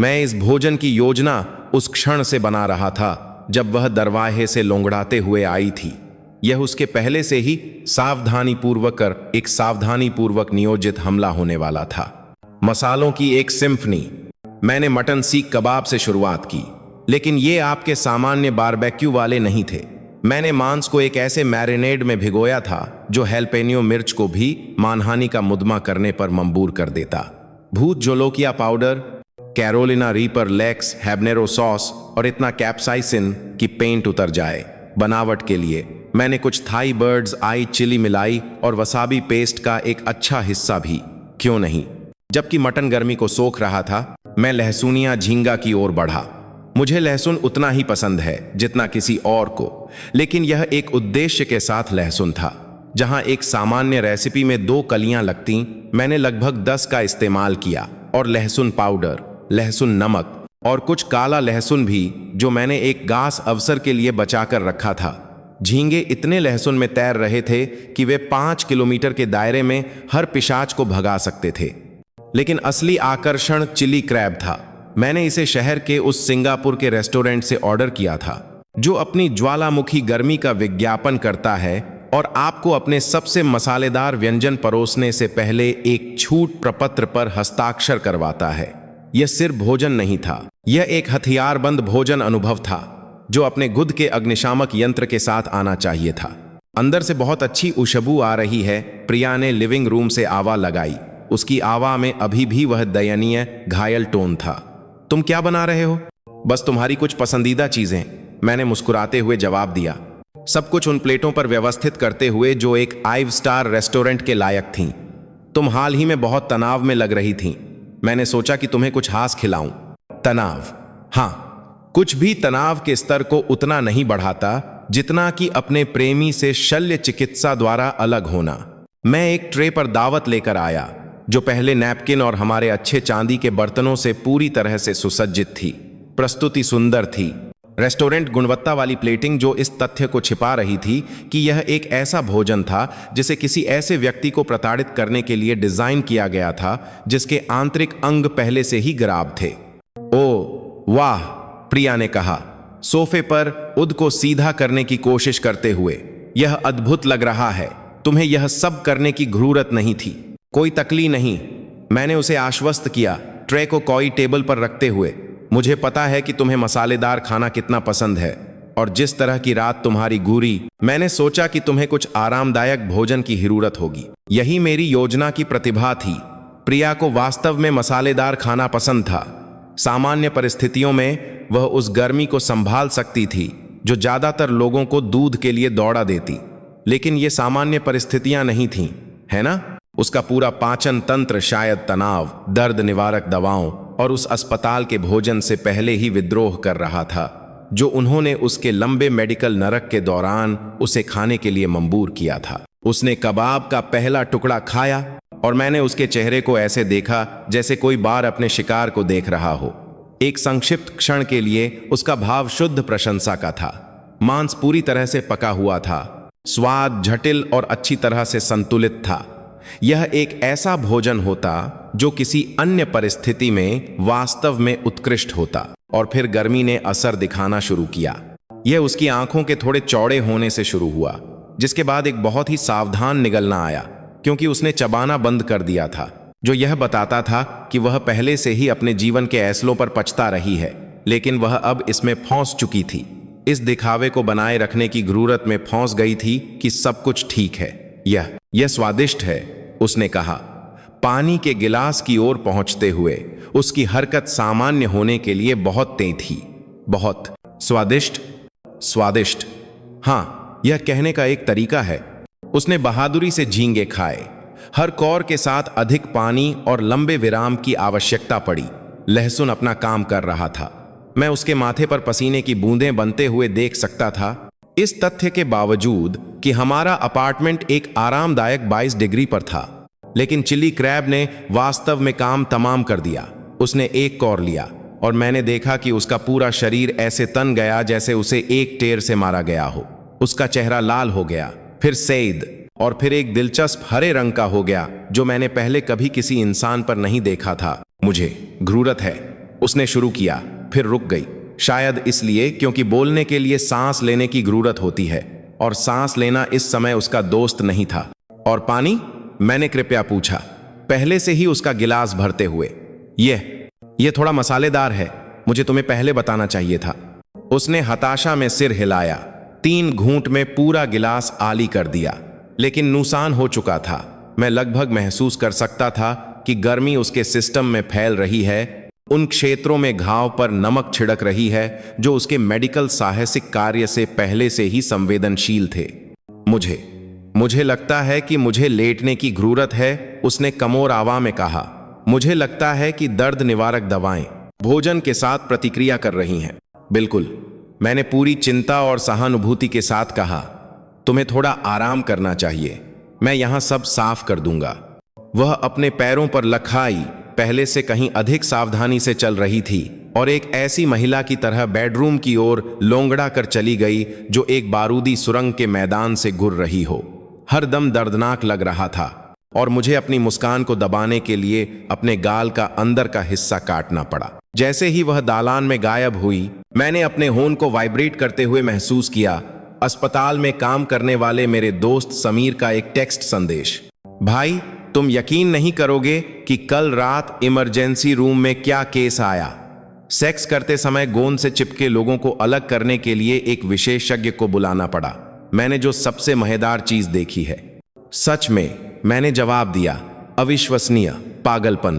[SPEAKER 1] मैं इस भोजन की योजना उस क्षण से बना रहा था जब वह दरवाजे से लोंगड़ाते हुए आई थी। यह उसके पहले से ही एक सावधानीपूर्वक नियोजित हमला होने वाला था। मसालों की एक सिम्फनी। मैंने मटन सीख कबाब से शुरुआत की, लेकिन ये आपके सामान्य बारबेक्यू वाले नहीं थे। मैंने मांस को एक ऐसे मैरिनेड में भिगोया था जो हैलपेनियो मिर्च को भी मानहानि का मुद्दा करने पर मजबूर कर देता। Bhut jolokia powder, Carolina Reaper लेक्स, हैबनेरो सॉस और इतना कैप्साइसिन कि पेंट उतर जाए। बनावट के लिए मैंने कुछ थाई बर्ड्स आई चिली मिलाई और वसाबी पेस्ट का एक अच्छा हिस्सा भी, क्यों नहीं। जबकि मटन गर्मी को सोख रहा था, मैं लहसुनिया झींगा की ओर बढ़ा। मुझे लहसुन उतना ही पसंद है जितना किसी और को, लेकिन यह एक उद्देश्य के साथ लहसुन था। जहां एक सामान्य रेसिपी में 2 कलियां लगती, मैंने लगभग 10 का इस्तेमाल किया, और लहसुन पाउडर, लहसुन नमक और कुछ काला लहसुन भी जो मैंने एक गास अवसर के लिए बचाकर रखा था। झींगे इतने लहसुन में तैर रहे थे कि वे 5 किलोमीटर के दायरे में हर पिशाच को भगा सकते थे। लेकिन असली आकर्षण चिली क्रैब था। मैंने इसे शहर के उस सिंगापुर के रेस्टोरेंट से ऑर्डर किया था जो अपनी ज्वालामुखी गर्मी का विज्ञापन करता है और आपको अपने सबसे मसालेदार व्यंजन परोसने से पहले एक छूट प्रपत्र पर हस्ताक्षर करवाता है। यह सिर्फ भोजन नहीं था, यह एक हथियारबंद भोजन अनुभव था जो अपने गुद के अग्निशामक यंत्र के साथ आना चाहिए था। अंदर से बहुत अच्छी खुशबू आ रही है, प्रिया ने लिविंग रूम से आवाज लगाई। उसकी आवाज में अभी भी वह दयनीय घायल टोन था। तुम क्या बना रहे हो? बस तुम्हारी कुछ पसंदीदा चीजें, मैंने मुस्कुराते हुए जवाब दिया, सब कुछ उन प्लेटों पर व्यवस्थित करते हुए जो एक 5 स्टार रेस्टोरेंट के लायक थीं। तुम हाल ही में बहुत तनाव में लग रही थीं, मैंने सोचा कि तुम्हें कुछ हास खिलाऊं। तनाव? हाँ, कुछ भी तनाव के स्तर को उतना नहीं बढ़ाता जितना कि अपने प्रेमी से शल्य चिकित्सा द्वारा अलग होना। मैं एक ट्रे पर दावत लेकर आया जो पहले नैपकिन और हमारे अच्छे चांदी के बर्तनों से पूरी तरह से सुसज्जित थी। प्रस्तुति सुंदर थी। रेस्टोरेंट गुणवत्ता वाली प्लेटिंग जो इस तथ्य को छिपा रही थी कि यह एक ऐसा भोजन था जिसे किसी ऐसे व्यक्ति को प्रताड़ित करने के लिए डिजाइन किया गया था जिसके आंतरिक अंग पहले से ही गराब थे। ओ वाह, प्रिया ने कहा, सोफे पर उद को सीधा करने की कोशिश करते हुए। यह अद्भुत लग रहा है। तुम्हें यह सब करने की जरूरत नहीं थी। कोई तकलीफ नहीं, मैंने उसे आश्वस्त किया, ट्रे को कोई टेबल पर रखते हुए। मुझे पता है कि तुम्हें मसालेदार खाना कितना पसंद है और जिस तरह की रात तुम्हारी गुरी, मैंने सोचा कि तुम्हें कुछ आरामदायक भोजन की जरूरत होगी। यही मेरी योजना की प्रतिभा थी। प्रिया को वास्तव में मसालेदार खाना पसंद था। सामान्य परिस्थितियों में वह उस गर्मी को संभाल सकती थी जो ज्यादातर लोगों को दूध के लिए दौड़ा देती, लेकिन ये सामान्य परिस्थितियां नहीं थीं, है ना? उसका पूरा पाचन तंत्र शायद तनाव, दर्द निवारक दवाओं और उस अस्पताल के भोजन से पहले ही विद्रोह कर रहा था जो उन्होंने उसके लंबे मेडिकल नरक के दौरान उसे खाने के लिए मजबूर किया था। उसने कबाब का पहला टुकड़ा खाया और मैंने उसके चेहरे को ऐसे देखा जैसे कोई बार अपने शिकार को देख रहा हो। एक संक्षिप्त क्षण के लिए उसका भाव शुद्ध प्रशंसा का था। मांस पूरी तरह से पका हुआ था, स्वाद जटिल और अच्छी तरह से संतुलित था। यह एक ऐसा भोजन होता जो किसी अन्य परिस्थिति में वास्तव में उत्कृष्ट होता। और फिर गर्मी ने असर दिखाना शुरू किया। यह उसकी आंखों के थोड़े चौड़े होने से शुरू हुआ, जिसके बाद एक बहुत ही सावधान निगलना आया, क्योंकि उसने चबाना बंद कर दिया था, जो यह बताता था कि वह पहले से ही अपने जीवन के ऐसलों पर पछता रही है, लेकिन वह अब इसमें फंस चुकी थी। इस दिखावे को बनाए रखने की जरूरत में फंस गई थी कि सब कुछ ठीक है। यह स्वादिष्ट है, उसने कहा, पानी के गिलास की ओर पहुंचते हुए। उसकी हरकत सामान्य होने के लिए बहुत तेज थी। बहुत स्वादिष्ट, स्वादिष्ट। हाँ, यह कहने का एक तरीका है। उसने बहादुरी से झींगे खाए। हर कौर के साथ अधिक पानी और लंबे विराम की आवश्यकता पड़ी। लहसुन अपना काम कर रहा था। मैं उसके माथे पर पसीने की बूंदें बनते हुए देख सकता था। इस तथ्य के बावजूद कि हमारा अपार्टमेंट एक आरामदायक 22 डिग्री पर था, लेकिन चिली क्रैब ने वास्तव में काम तमाम कर दिया। उसने एक कौर लिया और मैंने देखा कि उसका पूरा शरीर ऐसे तन गया जैसे उसे एक टेर से मारा गया हो। उसका चेहरा लाल हो गया, फिर सैद, और फिर एक दिलचस्प हरे रंग का हो गया जो मैंने पहले कभी किसी इंसान पर नहीं देखा था। मुझे जरूरत है, उसने शुरू किया, फिर रुक गई। शायद इसलिए क्योंकि बोलने के लिए सांस लेने की जरूरत होती है, और सांस लेना इस समय उसका दोस्त नहीं था। और पानी? मैंने कृपया पूछा, पहले से ही उसका गिलास भरते हुए। यह थोड़ा मसालेदार है, मुझे तुम्हें पहले बताना चाहिए था। उसने हताशा में सिर हिलाया। 3 घूंट में पूरा गिलास आली कर दिया, लेकिन नुकसान हो चुका था। मैं लगभग महसूस कर सकता था कि गर्मी उसके सिस्टम में फैल रही है, उन क्षेत्रों में घाव पर नमक छिड़क रही है जो उसके मेडिकल साहसिक कार्य से पहले से ही संवेदनशील थे। मुझे लगता है कि मुझे लेटने की जरूरत है, उसने कमोर आवाज में कहा। मुझे लगता है कि दर्द निवारक दवाएं भोजन के साथ प्रतिक्रिया कर रही हैं। बिल्कुल, मैंने पूरी चिंता और सहानुभूति के साथ कहा। तुम्हें थोड़ा आराम करना चाहिए, मैं यहां सब साफ कर दूंगा। वह अपने पैरों पर लखाई पहले से कहीं अधिक सावधानी से चल रही थी और एक ऐसी महिला की तरह बेडरूम की ओर लोंगड़ा कर चली गई जो एक बारूदी सुरंग के मैदान से गुर रही हो। हर दम दर्दनाक लग रहा था और मुझे अपनी मुस्कान को दबाने के लिए अपने गाल का अंदर का हिस्सा काटना पड़ा। जैसे ही वह दालान में गायब हुई, मैंने अपने होंठ को वाइब्रेट करते हुए महसूस किया। अस्पताल में काम करने वाले मेरे दोस्त समीर का एक टेक्स्ट संदेश। भाई, तुम यकीन नहीं करोगे कि कल रात इमरजेंसी रूम में क्या केस आया। सेक्स करते समय गोंद से चिपके लोगों को अलग करने के लिए एक विशेषज्ञ को बुलाना पड़ा। मैंने जो सबसे मजेदार चीज देखी है। सच में, मैंने जवाब दिया, अविश्वसनीय, पागलपन।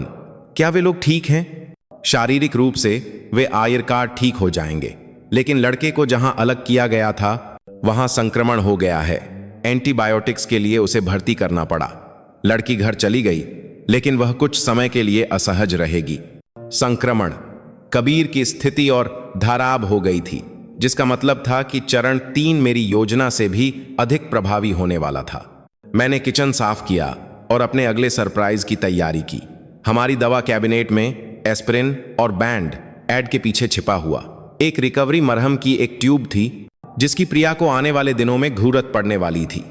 [SPEAKER 1] क्या वे लोग ठीक हैं? शारीरिक रूप से वे आयरकार ठीक हो जाएंगे, लेकिन लड़के को जहां अलग किया गया था वहां संक्रमण हो गया है। एंटीबायोटिक्स के लिए उसे भर्ती करना पड़ा। लड़की घर चली गई, लेकिन वह कुछ समय के लिए असहज रहेगी। संक्रमण कबीर की स्थिति और धाराब हो गई थी, जिसका मतलब था कि चरण 3 मेरी योजना से भी अधिक प्रभावी होने वाला था। मैंने किचन साफ किया और अपने अगले सरप्राइज की तैयारी की। हमारी दवा कैबिनेट में एस्पिरिन और बैंड ऐड के पीछे छिपा हुआ एक रिकवरी मरहम की एक ट्यूब थी जिसकी प्रिया को आने वाले दिनों में जरूरत पड़ने वाली थी।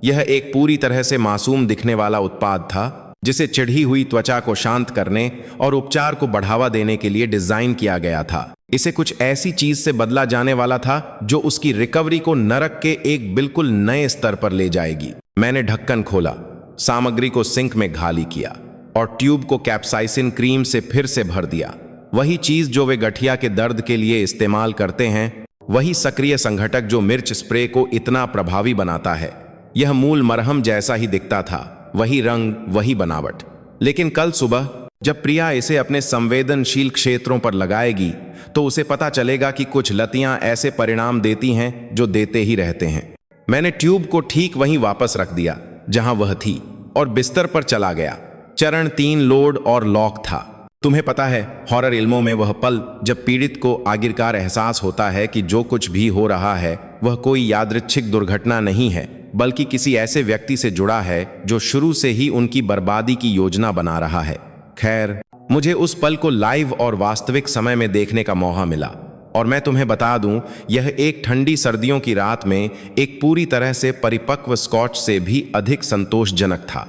[SPEAKER 1] यह एक पूरी तरह से मासूम दिखने वाला उत्पाद था जिसे चिढ़ी हुई त्वचा को शांत करने और उपचार को बढ़ावा देने के लिए डिजाइन किया गया था। इसे कुछ ऐसी चीज से बदला जाने वाला था जो उसकी रिकवरी को नरक के एक बिल्कुल नए स्तर पर ले जाएगी। मैंने ढक्कन खोला, सामग्री को सिंक में घाली किया और ट्यूब को कैप्साइसिन क्रीम से फिर से भर दिया। वही चीज जो वे गठिया के दर्द के लिए इस्तेमाल करते हैं, वही सक्रिय संघटक जो मिर्च स्प्रे को इतना प्रभावी बनाता है। यह मूल मरहम जैसा ही दिखता था, वही रंग, वही बनावट। लेकिन कल सुबह जब प्रिया इसे अपने संवेदनशील क्षेत्रों पर लगाएगी तो उसे पता चलेगा कि कुछ लतियां ऐसे परिणाम देती हैं जो देते ही रहते हैं। मैंने ट्यूब को ठीक वहीं वापस रख दिया जहां वह थी और बिस्तर पर चला गया। चरण 3 लोड और लॉक था। तुम्हें पता है, हॉरर इल्मों में वह पल जब पीड़ित को आखिरकार एहसास होता है कि जो कुछ भी हो रहा है वह कोई यादृच्छिक दुर्घटना नहीं है, बल्कि किसी ऐसे व्यक्ति से जुड़ा है जो शुरू से ही उनकी बर्बादी की योजना बना रहा है। खैर, मुझे उस पल को लाइव और वास्तविक समय में देखने का मौका मिला और मैं तुम्हें बता दूं, यह एक ठंडी सर्दियों की रात में एक पूरी तरह से परिपक्व स्कॉच से भी अधिक संतोषजनक था।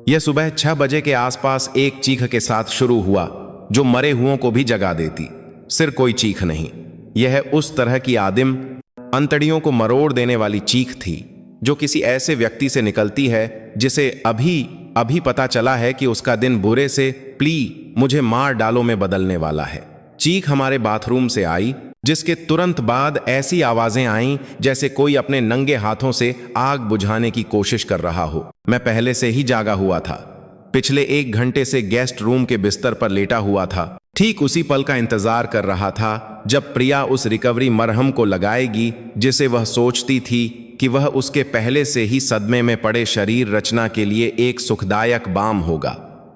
[SPEAKER 1] यह सुबह 6 बजे के आसपास एक चीख के साथ शुरू हुआ जो मरे हुओं को भी जगा देती। सिर्फ कोई चीख नहीं, यह उस तरह की आदिम अंतड़ियों को मरोड़ देने वाली चीख थी जो किसी ऐसे व्यक्ति से निकलती है जिसे अभी पता चला है कि उसका दिन बुरे से प्ली मुझे मार डालो में बदलने वाला है। चीख हमारे बाथरूम से आई, जिसके तुरंत बाद ऐसी आवाजें आईं जैसे कोई अपने नंगे हाथों से आग बुझाने की कोशिश कर रहा हो। मैं पहले से ही जागा हुआ था, पिछले 1 घंटे से गेस्ट रूम के बिस्तर पर लेटा हुआ था। ठीक उसी पल का इंतजार कर रहा था जब प्रिया उस रिकवरी मरहम को लगाएगी जिसे वह सोचती थी कि वह उसके पहले से ही सदमे में पड़े शरीर रचना के लिए एक सुखदायक बाम होगा।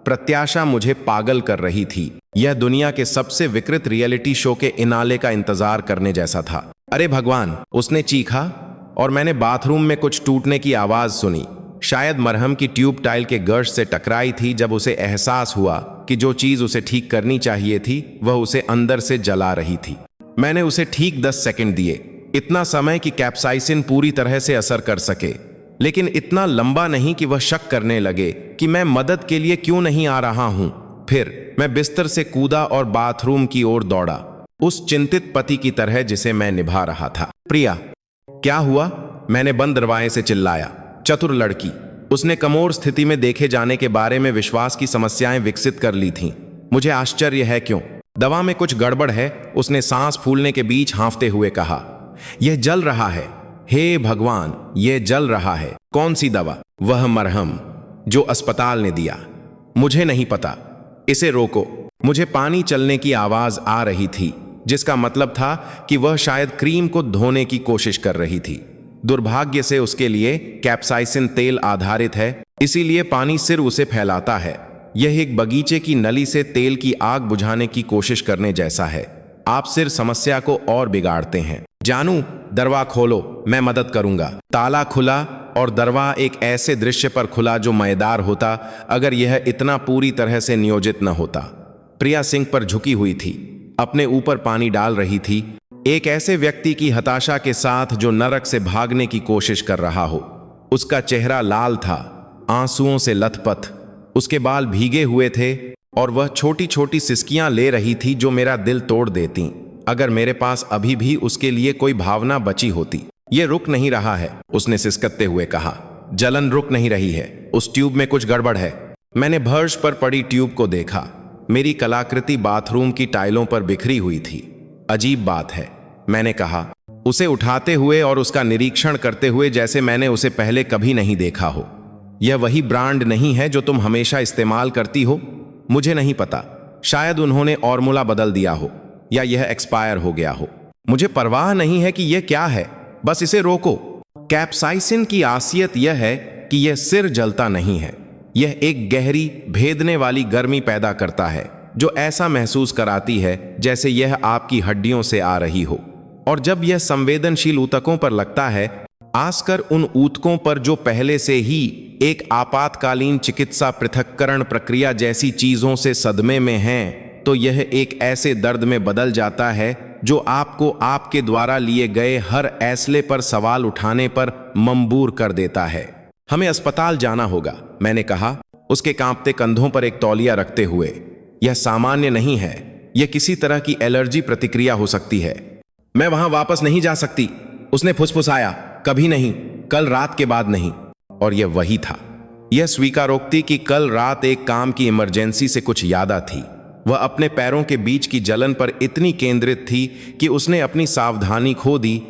[SPEAKER 1] प्रत्याशा मुझे पागल कर रही थी। यह दुनिया के सबसे विकृत रियलिटी शो के इनाले का इंतजार करने जैसा था। अरे भगवान, उसने चीखा और मैंने बाथरूम में कुछ टूटने की आवाज सुनी। शायद मरहम की ट्यूब टाइल के गर्श से टकराई थी जब उसे एहसास हुआ कि जो चीज उसे ठीक करनी चाहिए थी वह उसे अंदर से जला रही थी। मैंने उसे ठीक 10 सेकंड दिए, इतना समय कि कैप्साइसिन पूरी तरह से असर कर सके, लेकिन इतना लंबा नहीं कि वह शक करने लगे कि मैं मदद के लिए क्यों नहीं आ रहा हूं। फिर मैं बिस्तर से कूदा और बाथरूम की ओर दौड़ा, उस चिंतित पति की तरह जिसे मैं निभा रहा था। प्रिया, क्या हुआ? मैंने बंद दरवाजे से चिल्लाया। चतुर लड़की, उसने कमोर स्थिति में देखे जाने के बारे में विश्वास की समस्याएं विकसित कर ली थीं। मुझे आश्चर्य है क्यों? दवा में कुछ गड़बड़ है, उसने सांस फूलने के बीच हाँफते हुए कहा। यह जल रहा है। हे भगवान, यह जल रहा है। कौन सी दवा? वह मरहम जो अस्पताल ने दिया। मुझे नहीं पता। इसे रोको। मुझे पानी चलने की आवाज आ रही थी, जिसका मतलब था कि वह शायद क्रीम को धोने की कोशिश कर रही थी। दुर्भाग्य से उसके लिए कैप्साइसिन तेल आधारित है, इसीलिए पानी सिर्फ उसे फैलाता है। यह एक बगीचे की नली से तेल की आग बुझाने की कोशिश करने जैसा है। आप सिर्फ समस्या को और बिगाड़ते हैं। जानू, दरवा खोलो, मैं मदद करूंगा। ताला खुला और दरवा एक ऐसे दृश्य पर खुला जो मजेदार होता अगर यह इतना पूरी तरह से नियोजित न होता। प्रिया सिंक पर झुकी हुई थी, अपने ऊपर पानी डाल रही थी, एक ऐसे व्यक्ति की हताशा के साथ जो नरक से भागने की कोशिश कर रहा हो। उसका चेहरा लाल था, आंसुओं से लथपथ, उसके बाल भीगे हुए थे और वह छोटी छोटी सिसकियां ले रही थी जो मेरा दिल तोड़ देती अगर मेरे पास अभी भी उसके लिए कोई भावना बची होती। ये रुक नहीं रहा है, उसने सिसकते हुए कहा। जलन रुक नहीं रही है, उस ट्यूब में कुछ गड़बड़ है। मैंने फर्श पर पड़ी ट्यूब को देखा। मेरी कलाकृति बाथरूम की टाइलों पर बिखरी हुई थी। अजीब बात है, मैंने कहा, उसे उठाते हुए और उसका निरीक्षण करते हुए जैसे मैंने उसे पहले कभी नहीं देखा हो। यह वही ब्रांड नहीं है जो तुम हमेशा इस्तेमाल करती हो? मुझे नहीं पता, शायद उन्होंने फॉर्मूला बदल दिया हो या यह एक्सपायर हो गया हो। मुझे परवाह नहीं है कि यह क्या है, बस इसे रोको। कैप्साइसिन की खासियत यह है कि यह सिर जलता नहीं है, यह एक गहरी भेदने वाली गर्मी पैदा करता है जो ऐसा महसूस कराती है जैसे यह आपकी हड्डियों से आ रही हो। और जब यह संवेदनशील ऊतकों पर लगता है, खासकर उन ऊतकों पर जो पहले से ही एक आपातकालीन चिकित्सा पृथक्करण प्रक्रिया जैसी चीजों से सदमे में हैं, तो यह एक ऐसे दर्द में बदल जाता है जो आपको आपके द्वारा लिए गए हर फैसले पर सवाल उठाने पर मजबूर कर देता है। हमें अस्पताल जाना होगा, मैंने कहा, उसके कांपते कंधों पर एक तौलिया रखते हुए। यह सामान्य नहीं है, यह किसी तरह की एलर्जी प्रतिक्रिया हो सकती है। मैं वहां वापस नहीं जा सकती, उसने फुसफुसाया। कभी नहीं, कल रात के बाद नहीं। और यह वही था। यह स्वीकारोक्ति कि कल रात एक काम की इमरजेंसी से कुछ यादा थी। वह अपने पैरों के बीच की जलन पर इतनी केंद्रित थी कि उसने अपनी सावधानी खो दी,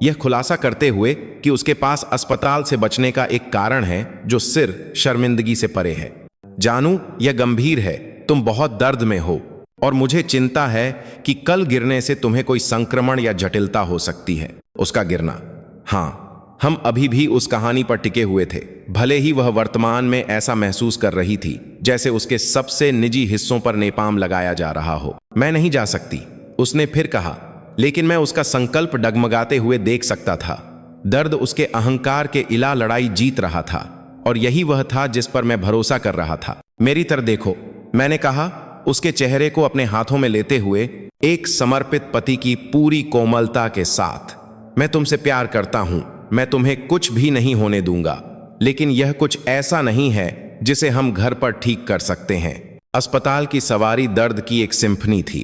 [SPEAKER 1] यह खुलासा करते हुए कि उसके पास अस्पताल से बचने का एक कारण है जो सिर्फ शर्मिंदगी से परे है। जानू, यह गंभीर है, तुम बहुत दर्द में हो और मुझे चिंता है कि कल गिरने से तुम्हें कोई संक्रमण या जटिलता हो सकती है। उसका गिरना। हाँ, हम अभी भी उस कहानी पर टिके हुए थे, भले ही वह वर्तमान में ऐसा महसूस कर रही थी जैसे उसके सबसे निजी हिस्सों पर नेपाम लगाया जा रहा हो। मैं नहीं जा सकती, उसने फिर कहा, लेकिन मैं उसका संकल्प डगमगाते हुए देख सकता था। दर्द उसके अहंकार के इला लड़ाई जीत रहा था और यही वह था जिस पर मैं भरोसा कर रहा था। मेरी तरफ देखो, मैंने कहा, उसके चेहरे को अपने हाथों में लेते हुए, एक समर्पित पति की पूरी कोमलता के साथ। मैं तुमसे प्यार करता हूं, मैं तुम्हें कुछ भी नहीं होने दूंगा, लेकिन यह कुछ ऐसा नहीं है जिसे हम घर पर ठीक कर सकते हैं। अस्पताल की सवारी दर्द की एक सिम्फनी थी।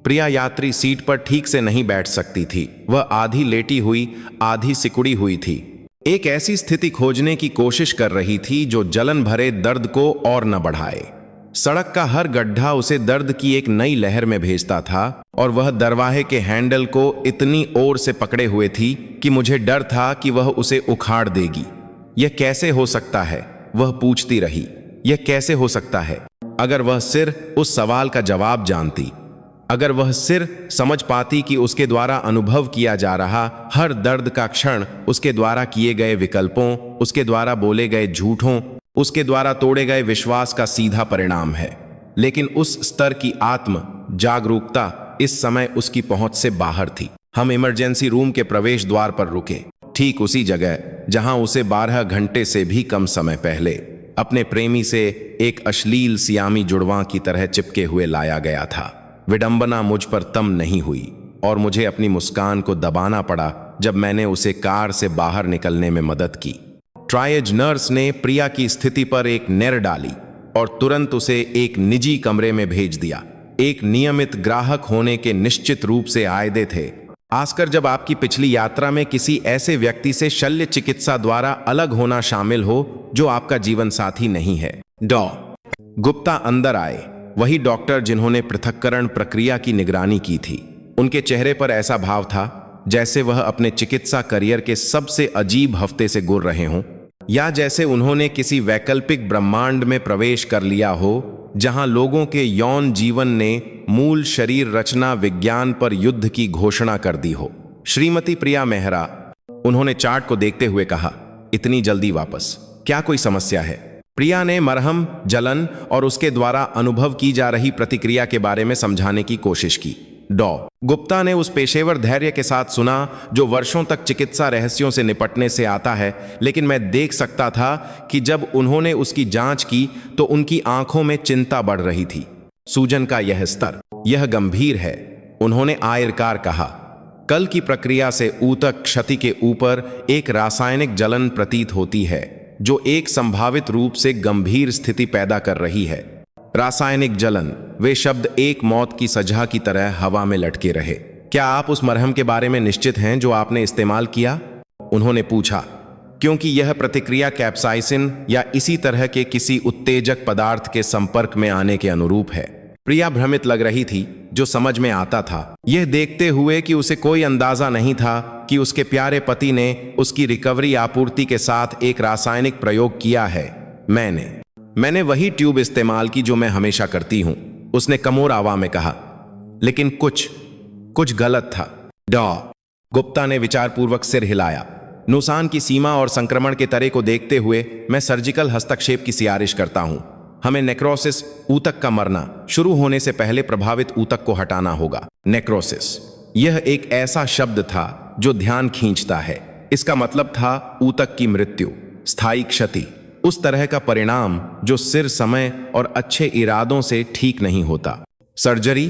[SPEAKER 1] प्रिया यात्री सीट पर ठीक से नहीं बैठ सकती थी। वह आधी लेटी हुई, आधी सिकुड़ी हुई थी, एक ऐसी स्थिति खोजने की कोशिश कर रही थी जो जलन भरे दर्द को और न बढ़ाए। सड़क का हर गड्ढा उसे दर्द की एक नई लहर में भेजता था और वह दरवाजे के हैंडल को इतनी ओर से पकड़े हुए थी कि मुझे डर था कि वह उसे उखाड़ देगी। यह कैसे हो सकता है, वह पूछती रही। यह कैसे हो सकता है? अगर वह सिर्फ उस सवाल का जवाब जानती, अगर वह सिर्फ समझ पाती कि उसके द्वारा अनुभव किया जा रहा हर दर्द का क्षण उसके द्वारा किए गए विकल्पों, उसके द्वारा बोले गए झूठों, उसके द्वारा तोड़े गए विश्वास का सीधा परिणाम है। लेकिन उस स्तर की आत्म जागरूकता इस समय उसकी पहुंच से बाहर थी। हम इमरजेंसी रूम के प्रवेश द्वार पर रुके, ठीक उसी जगह जहां उसे 12 घंटे से भी कम समय पहले अपने प्रेमी से एक अश्लील सियामी जुड़वां की तरह चिपके हुए लाया गया था। विडंबना मुझ पर तम नहीं हुई और मुझे अपनी मुस्कान को दबाना पड़ा जब मैंने उसे कार से बाहर निकलने में मदद की। ट्रायज नर्स ने प्रिया की स्थिति पर एक नज़र डाली और तुरंत उसे एक निजी कमरे में भेज दिया। एक नियमित ग्राहक होने के निश्चित रूप से आयदे थे, खासकर जब आपकी पिछली यात्रा में किसी ऐसे व्यक्ति से शल्य चिकित्सा द्वारा अलग होना शामिल हो जो आपका जीवन साथी नहीं है। डॉ गुप्ता अंदर आए, वही डॉक्टर जिन्होंने पृथक्करण प्रक्रिया की निगरानी की थी। उनके चेहरे पर ऐसा भाव था जैसे वह अपने चिकित्सा करियर के सबसे अजीब हफ्ते से गुजर रहे हों, या जैसे उन्होंने किसी वैकल्पिक ब्रह्मांड में प्रवेश कर लिया हो जहां लोगों के यौन जीवन ने मूल शरीर रचना विज्ञान पर युद्ध की घोषणा कर दी हो। श्रीमती प्रिया मेहरा, उन्होंने चार्ट को देखते हुए कहा, इतनी जल्दी वापस, क्या कोई समस्या है? प्रिया ने मरहम, जलन और उसके द्वारा अनुभव की जा रही प्रतिक्रिया के बारे में समझाने की कोशिश की। डॉ गुप्ता ने उस पेशेवर धैर्य के साथ सुना जो वर्षों तक चिकित्सा रहस्यों से निपटने से आता है, लेकिन मैं देख सकता था कि जब उन्होंने उसकी जांच की तो उनकी आंखों में चिंता बढ़ रही थी। सूजन का यह स्तर, यह गंभीर है, उन्होंने आयरकार कहा। कल की प्रक्रिया से ऊतक क्षति के ऊपर एक रासायनिक जलन प्रतीत होती है जो एक संभावित रूप से गंभीर स्थिति पैदा कर रही है। रासायनिक जलन, वे शब्द एक मौत की सजा की तरह हवा में लटके रहे। क्या आप उस मरहम के बारे में निश्चित हैं जो आपने इस्तेमाल किया? उन्होंने पूछा, क्योंकि यह प्रतिक्रिया कैप्साइसिन या इसी तरह के किसी उत्तेजक पदार्थ के संपर्क में आने के अनुरूप है। प्रिया भ्रमित लग रही थी, जो समझ में आता था, यह देखते हुए कि उसे कोई अंदाजा नहीं था कि उसके प्यारे पति ने उसकी रिकवरी आपूर्ति के साथ एक रासायनिक प्रयोग किया है। मैंने वही ट्यूब इस्तेमाल की जो मैं हमेशा करती हूं, उसने कमोर आवाज में कहा, लेकिन कुछ गलत था। डॉ गुप्ता ने विचारपूर्वक सिर हिलाया। नुकसान की सीमा और संक्रमण के तरह को देखते हुए मैं सर्जिकल हस्तक्षेप की सिफारिश करता हूं। हमें नेक्रोसिस, ऊतक का मरना शुरू होने से पहले प्रभावित ऊतक को हटाना होगा। नेक्रोसिस, यह एक ऐसा शब्द था जो ध्यान खींचता है। इसका मतलब था ऊतक की मृत्यु, स्थायी क्षति, उस तरह का परिणाम जो सिर समय और अच्छे इरादों से ठीक नहीं होता। सर्जरी?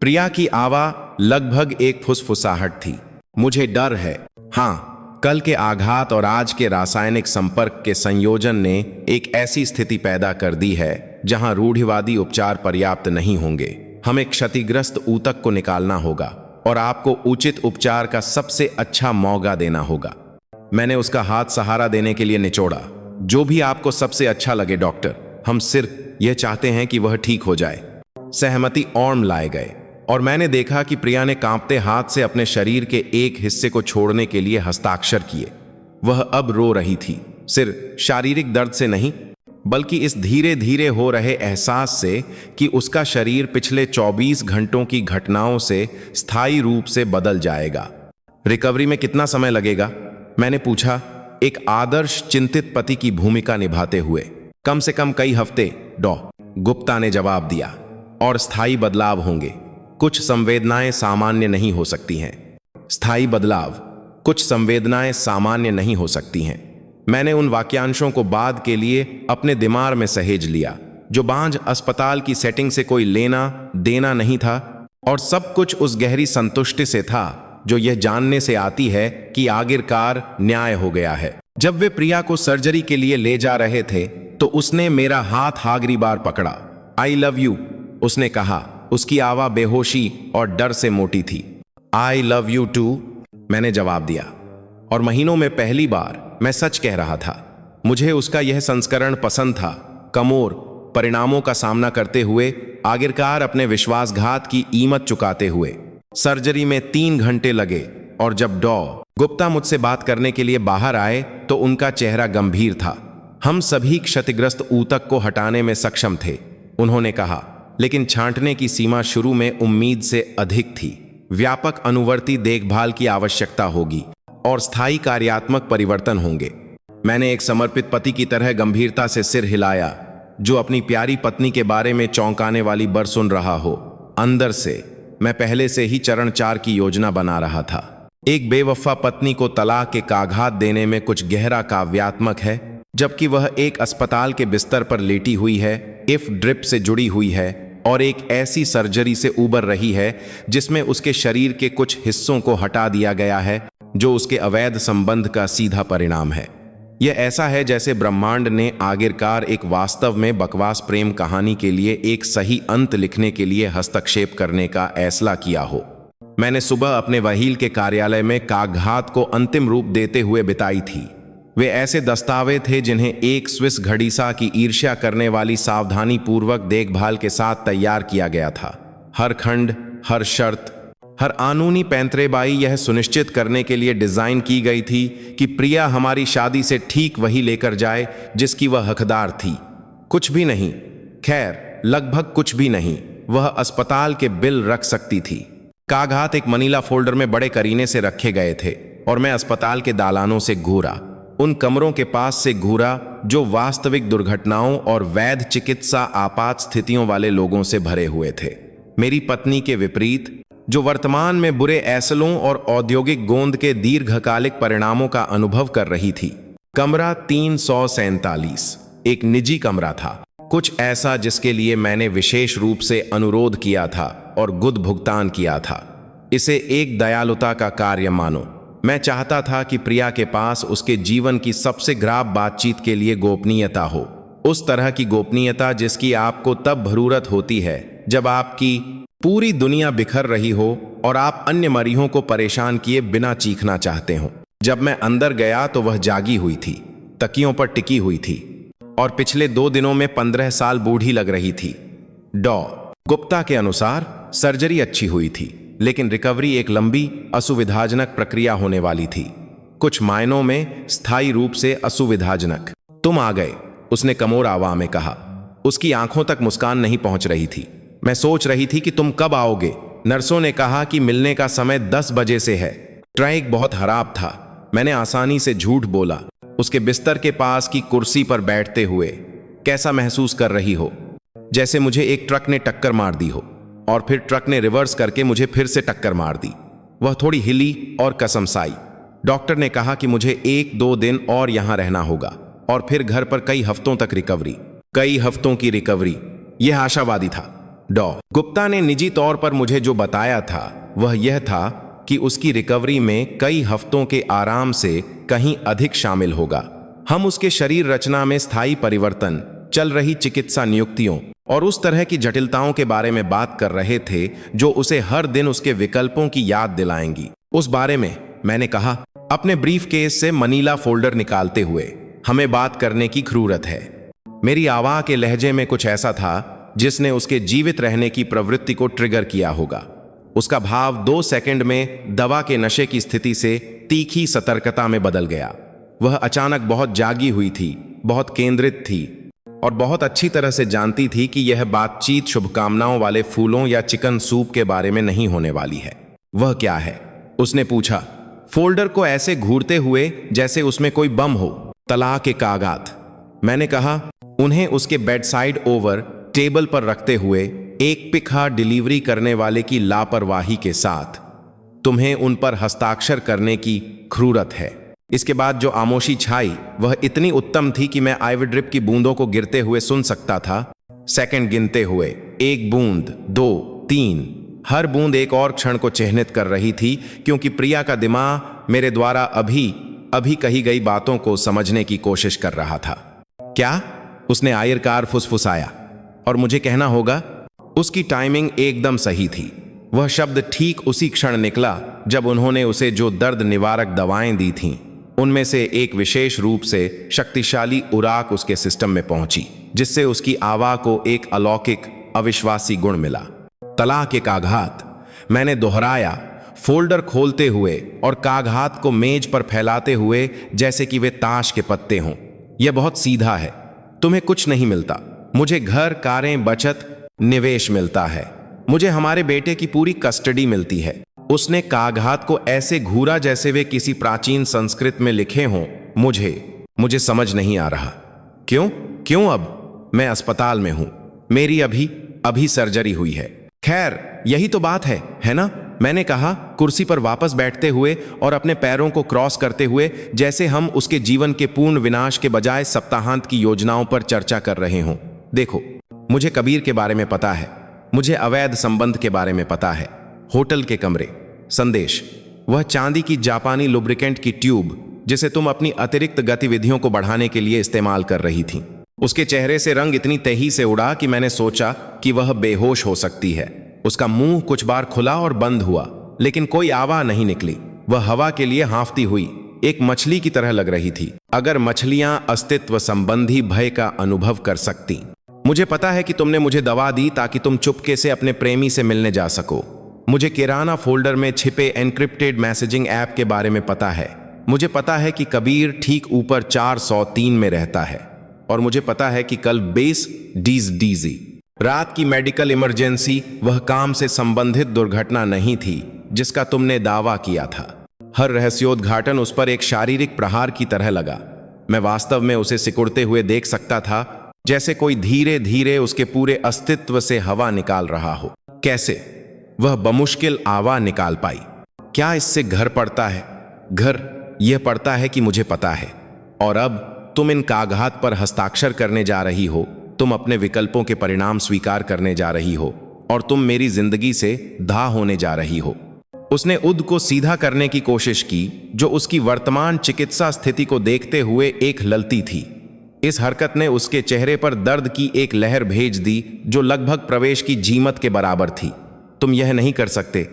[SPEAKER 1] प्रिया की आवाज लगभग एक फुसफुसाहट थी। मुझे डर है। हाँ, कल के आघात और आज के रासायनिक संपर्क के संयोजन ने एक ऐसी स्थिति पैदा कर दी है जहां रूढ़िवादी उपचार पर्याप्त नहीं होंगे। हमें क्षतिग्रस्त ऊतक को निकालना होगा और आपको उचित उपचार का सबसे अच्छा मौका देना होगा। मैंने उसका हाथ सहारा देने के लिए निचोड़ा। जो भी आपको सबसे अच्छा लगे डॉक्टर, हम सिर्फ यह चाहते हैं कि वह ठीक हो जाए। सहमति ऑर्म लाए गए और मैंने देखा कि प्रिया ने कांपते हाथ से अपने शरीर के एक हिस्से को छोड़ने के लिए हस्ताक्षर किए। वह अब रो रही थी, सिर्फ शारीरिक दर्द से नहीं, बल्कि इस धीरे धीरे हो रहे एहसास से कि उसका शरीर पिछले 24 घंटों की घटनाओं से स्थायी रूप से बदल जाएगा। रिकवरी में कितना समय लगेगा? मैंने पूछा, एक आदर्श चिंतित पति की भूमिका निभाते हुए। कम से कम कई हफ्ते, डॉ. गुप्ता ने जवाब दिया, और स्थायी बदलाव होंगे। कुछ संवेदनाएं सामान्य नहीं हो सकती हैं। स्थायी बदलाव? कुछ संवेदनाएं सामान्य नहीं हो सकती हैं। मैंने उन वाक्यांशों को बाद के लिए अपने दिमाग में सहेज लिया, जो बांझ अस्पताल की सेटिंग से कोई लेना देना नहीं था, और सब कुछ उस गहरी संतुष्टि से था जो यह जानने से आती है कि आखिरकार न्याय हो गया है। जब वे प्रिया को सर्जरी के लिए ले जा रहे थे तो उसने मेरा हाथ आखिरी बार पकड़ा। आई लव यू, उसने कहा। उसकी आवाज बेहोशी और डर से मोटी थी। आई लव यू टू, मैंने जवाब दिया। और महीनों में पहली बार मैं सच कह रहा था। मुझे उसका यह संस्करण पसंद था, कमोर परिणामों का सामना करते हुए, आखिरकार अपने विश्वासघात की कीमत चुकाते हुए। सर्जरी में 3 घंटे लगे और जब डॉ. गुप्ता मुझसे बात करने के लिए बाहर आए तो उनका चेहरा गंभीर था। हम सभी क्षतिग्रस्त ऊतक को हटाने में सक्षम थे, उन्होंने कहा, लेकिन छांटने की सीमा शुरू में उम्मीद से अधिक थी। व्यापक अनुवर्ती देखभाल की आवश्यकता होगी और स्थायी कार्यात्मक परिवर्तन होंगे। मैंने एक समर्पित पति की तरह गंभीरता से सिर हिलाया, जो अपनी प्यारी पत्नी के बारे में चौंकाने वाली बर सुन रहा हो। अंदर से मैं पहले से ही चरण 4 की योजना बना रहा था। एक बेवफा पत्नी को तलाक के काघात देने में कुछ गहरा काव्यात्मक है, जबकि वह एक अस्पताल के बिस्तर पर लेटी हुई है, इफ ड्रिप से जुड़ी हुई है और एक ऐसी सर्जरी से उबर रही है जिसमें उसके शरीर के कुछ हिस्सों को हटा दिया गया है, जो उसके अवैध संबंध का सीधा परिणाम है। यह ऐसा है जैसे ब्रह्मांड ने आखिरकार एक वास्तव में बकवास प्रेम कहानी के लिए एक सही अंत लिखने के लिए हस्तक्षेप करने का फैसला किया हो। मैंने सुबह अपने वकील के कार्यालय में कागजात को अंतिम रूप देते हुए बिताई थी। वे ऐसे दस्तावेज थे जिन्हें एक स्विस घड़ीसा की ईर्ष्या करने वाली सावधानी पूर्वक देखभाल के साथ तैयार किया गया था। हर खंड, हर शर्त, हर कानूनी पैंतरेबाई यह सुनिश्चित करने के लिए डिजाइन की गई थी कि प्रिया हमारी शादी से ठीक वही लेकर जाए जिसकी वह हकदार थी। कुछ भी नहीं, खैर लगभग कुछ भी नहीं, वह अस्पताल के बिल रख सकती थी। कागजात एक मनीला फोल्डर में बड़े करीने से रखे गए थे और मैं अस्पताल के दालानों से घूरा, उन कमरों के पास से घूरा जो वास्तविक दुर्घटनाओं और वैध चिकित्सा आपात स्थितियों वाले लोगों से भरे हुए थे। मेरी पत्नी के विपरीत, जो वर्तमान में बुरे ऐसलों और औद्योगिक गोंद के दीर्घकालिक परिणामों का अनुभव कर रही थी। कमरा 347 एक निजी कमरा था, कुछ ऐसा जिसके लिए मैंने विशेष रूप से अनुरोध किया था और गुद भुगतान किया था। इसे एक दयालुता का कार्य मानो। मैं चाहता था कि प्रिया के पास उसके जीवन की सबसे ग्राव बातचीत के लिए गोपनीयता हो, उस तरह की गोपनीयता जिसकी आपको तब जरूरत होती है जब आपकी पूरी दुनिया बिखर रही हो और आप अन्य मरीजों को परेशान किए बिना चीखना चाहते हो। जब मैं अंदर गया तो वह जागी हुई थी, तकियों पर टिकी हुई थी और पिछले 2 दिनों में 15 साल बूढ़ी लग रही थी। डॉ. गुप्ता के अनुसार सर्जरी अच्छी हुई थी, लेकिन रिकवरी एक लंबी असुविधाजनक प्रक्रिया होने वाली थी, कुछ मायनों में स्थायी रूप से असुविधाजनक। तुम आ गए, उसने कमोर आवाज में कहा। उसकी आंखों तक मुस्कान नहीं पहुंच रही थी। मैं सोच रही थी कि तुम कब आओगे। नर्सों ने कहा कि मिलने का समय 10 बजे से है। ट्रैक बहुत खराब था, मैंने आसानी से झूठ बोला। उसके बिस्तर के पास की कुर्सी पर बैठते हुए, कैसा महसूस कर रही हो? जैसे मुझे एक ट्रक ने टक्कर मार दी हो और फिर ट्रक ने रिवर्स करके मुझे फिर से टक्कर मार दी। वह थोड़ी हिली और कसमसाई। डॉक्टर ने कहा कि मुझे 1-2 दिन और यहां रहना होगा और फिर घर पर कई हफ्तों तक रिकवरी। कई हफ्तों की रिकवरी, यह आशावादी था। गुप्ता ने निजी तौर पर मुझे जो बताया था वह यह था कि उसकी रिकवरी में कई हफ्तों के आराम से कहीं अधिक शामिल होगा। हम उसके शरीर रचना में स्थायी परिवर्तन, चल रही चिकित्सा नियुक्तियों और उस तरह की जटिलताओं के बारे में बात कर रहे थे जो उसे हर दिन उसके विकल्पों की याद दिलाएंगी। उस बारे में मैंने कहा, अपने ब्रीफ केस से मनीला फोल्डर निकालते हुए, हमें बात करने की जरूरत है। मेरी आवाज़ के लहजे में कुछ ऐसा था जिसने उसके जीवित रहने की प्रवृत्ति को ट्रिगर किया होगा। उसका भाव 2 सेकंड में दवा के नशे की स्थिति से तीखी सतर्कता में बदल गया। वह अचानक बहुत जागी हुई थी, बहुत केंद्रित थी और बहुत अच्छी तरह से जानती थी कि यह बातचीत शुभकामनाओं वाले फूलों या चिकन सूप के बारे में नहीं होने वाली है। वह क्या है? उसने पूछा, फोल्डर को ऐसे घूरते हुए जैसे उसमें कोई बम हो। तलाक के कागजात, मैंने कहा, उन्हें उसके बेडसाइड ओवर टेबल पर रखते हुए एक पिखा डिलीवरी करने वाले की लापरवाही के साथ। तुम्हें उन पर हस्ताक्षर करने की जरूरत है। इसके बाद जो आमोशी छाई वह इतनी उत्तम थी कि मैं आइवी ड्रिप की बूंदों को गिरते हुए सुन सकता था, सेकंड गिनते हुए, 1 बूंद, 2, 3। हर बूंद एक और क्षण को चिह्नित कर रही थी, क्योंकि प्रिया का दिमाग मेरे द्वारा अभी कही गई बातों को समझने की कोशिश कर रहा था। क्या? उसने आयरकार फुसफुसाया, और मुझे कहना होगा उसकी टाइमिंग एकदम सही थी। वह शब्द ठीक उसी क्षण निकला जब उन्होंने उसे जो दर्द निवारक दवाएं दी थीं, उनमें से एक विशेष रूप से शक्तिशाली उराक उसके सिस्टम में पहुंची, जिससे उसकी आवाज़ को एक अलौकिक अविश्वासी गुण मिला। तलाक के कागजात, मैंने दोहराया, फोल्डर खोलते हुए और कागजात को मेज पर फैलाते हुए जैसे कि वे ताश के पत्ते हों। यह बहुत सीधा है। तुम्हें कुछ नहीं मिलता, मुझे घर, कारें, बचत, निवेश मिलता है। मुझे हमारे बेटे की पूरी कस्टडी मिलती है। उसने कागजात को ऐसे घूरा जैसे वे किसी प्राचीन संस्कृत में लिखे हों। मुझे समझ नहीं आ रहा। क्यों? अब मैं अस्पताल में हूं। मेरी अभी सर्जरी हुई है। खैर, यही तो बात है ना? मैंने कहा, कुर्सी पर वापस बैठते हुए और अपने पैरों को क्रॉस करते हुए, जैसे हम उसके जीवन के पूर्ण विनाश के बजाय सप्ताहांत की योजनाओं पर चर्चा कर रहे हों। देखो, मुझे कबीर के बारे में पता है, मुझे अवैध संबंध के बारे में पता है, होटल के कमरे, संदेश, वह चांदी की जापानी लुब्रिकेंट की ट्यूब जिसे तुम अपनी अतिरिक्त गतिविधियों को बढ़ाने के लिए इस्तेमाल कर रही थी। उसके चेहरे से रंग इतनी तेजी से उड़ा कि मैंने सोचा कि वह बेहोश हो सकती है। उसका मुंह कुछ बार खुला और बंद हुआ, लेकिन कोई आवाज नहीं निकली। वह हवा के लिए हाँफती हुई एक मछली की तरह लग रही थी। अगर मछलियां अस्तित्व संबंधी भय का अनुभव कर सकती। मुझे पता है कि तुमने मुझे दवा दी ताकि तुम चुपके से अपने प्रेमी से मिलने जा सको। मुझे किराना फोल्डर में छिपे एन्क्रिप्टेड मैसेजिंग ऐप के बारे में पता है। मुझे पता है कि कबीर ठीक ऊपर 403 में रहता है, और मुझे पता है कि कल बेस डीजी रात की मेडिकल इमरजेंसी वह काम से संबंधित दुर्घटना नहीं थी जिसका तुमने दावा किया था। हर रहस्योद्घाटन उस पर एक शारीरिक प्रहार की तरह लगा। मैं वास्तव में उसे सिकुड़ते हुए देख सकता था, जैसे कोई धीरे धीरे उसके पूरे अस्तित्व से हवा निकाल रहा हो। कैसे? वह बमुश्किल आवाज निकाल पाई। क्या इससे घर पड़ता है? घर यह पड़ता है कि मुझे पता है, और अब तुम इन कागजात पर हस्ताक्षर करने जा रही हो। तुम अपने विकल्पों के परिणाम स्वीकार करने जा रही हो, और तुम मेरी जिंदगी से धा होने जा रही हो। उसने उद को सीधा करने की कोशिश की, जो उसकी वर्तमान चिकित्सा स्थिति को देखते हुए एक ललती थी। इस हरकत ने उसके चेहरे पर दर्द की एक लहर भेज दी जो लगभग प्रवेश की जीमत के बराबर थी। तुम यह नहीं कर सकते,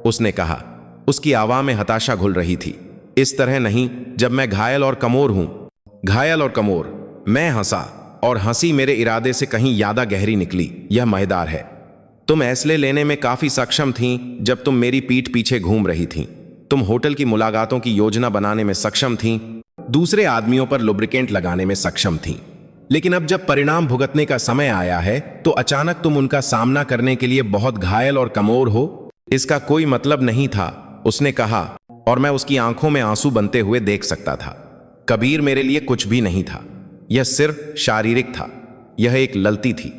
[SPEAKER 1] उसने कहा। उसकी आवाज में हताशा घुल रही थी। इस तरह नहीं, जब मैं घायल और कमोर हूं। घायल और कमोर। मैं हंसा, और हंसी मेरे इरादे से कहीं ज्यादा गहरी निकली। यह मजेदार है। तुम फैसले लेने में काफी सक्षम थीं जब तुम मेरी पीठ पीछे घूम रही थीं। तुम होटल की मुलाकातों की योजना बनाने में सक्षम थीं, दूसरे आदमियों पर लुब्रिकेंट लगाने में सक्षम थीं। लेकिन अब जब परिणाम भुगतने का समय आया है, तो अचानक तुम उनका सामना करने के लिए बहुत घायल और कमोर हो। इसका कोई मतलब नहीं था, उसने कहा, और मैं उसकी आंखों में आंसू बनते हुए देख सकता था। कबीर मेरे लिए कुछ भी नहीं था। यह सिर्फ शारीरिक था। यह एक ललती थी।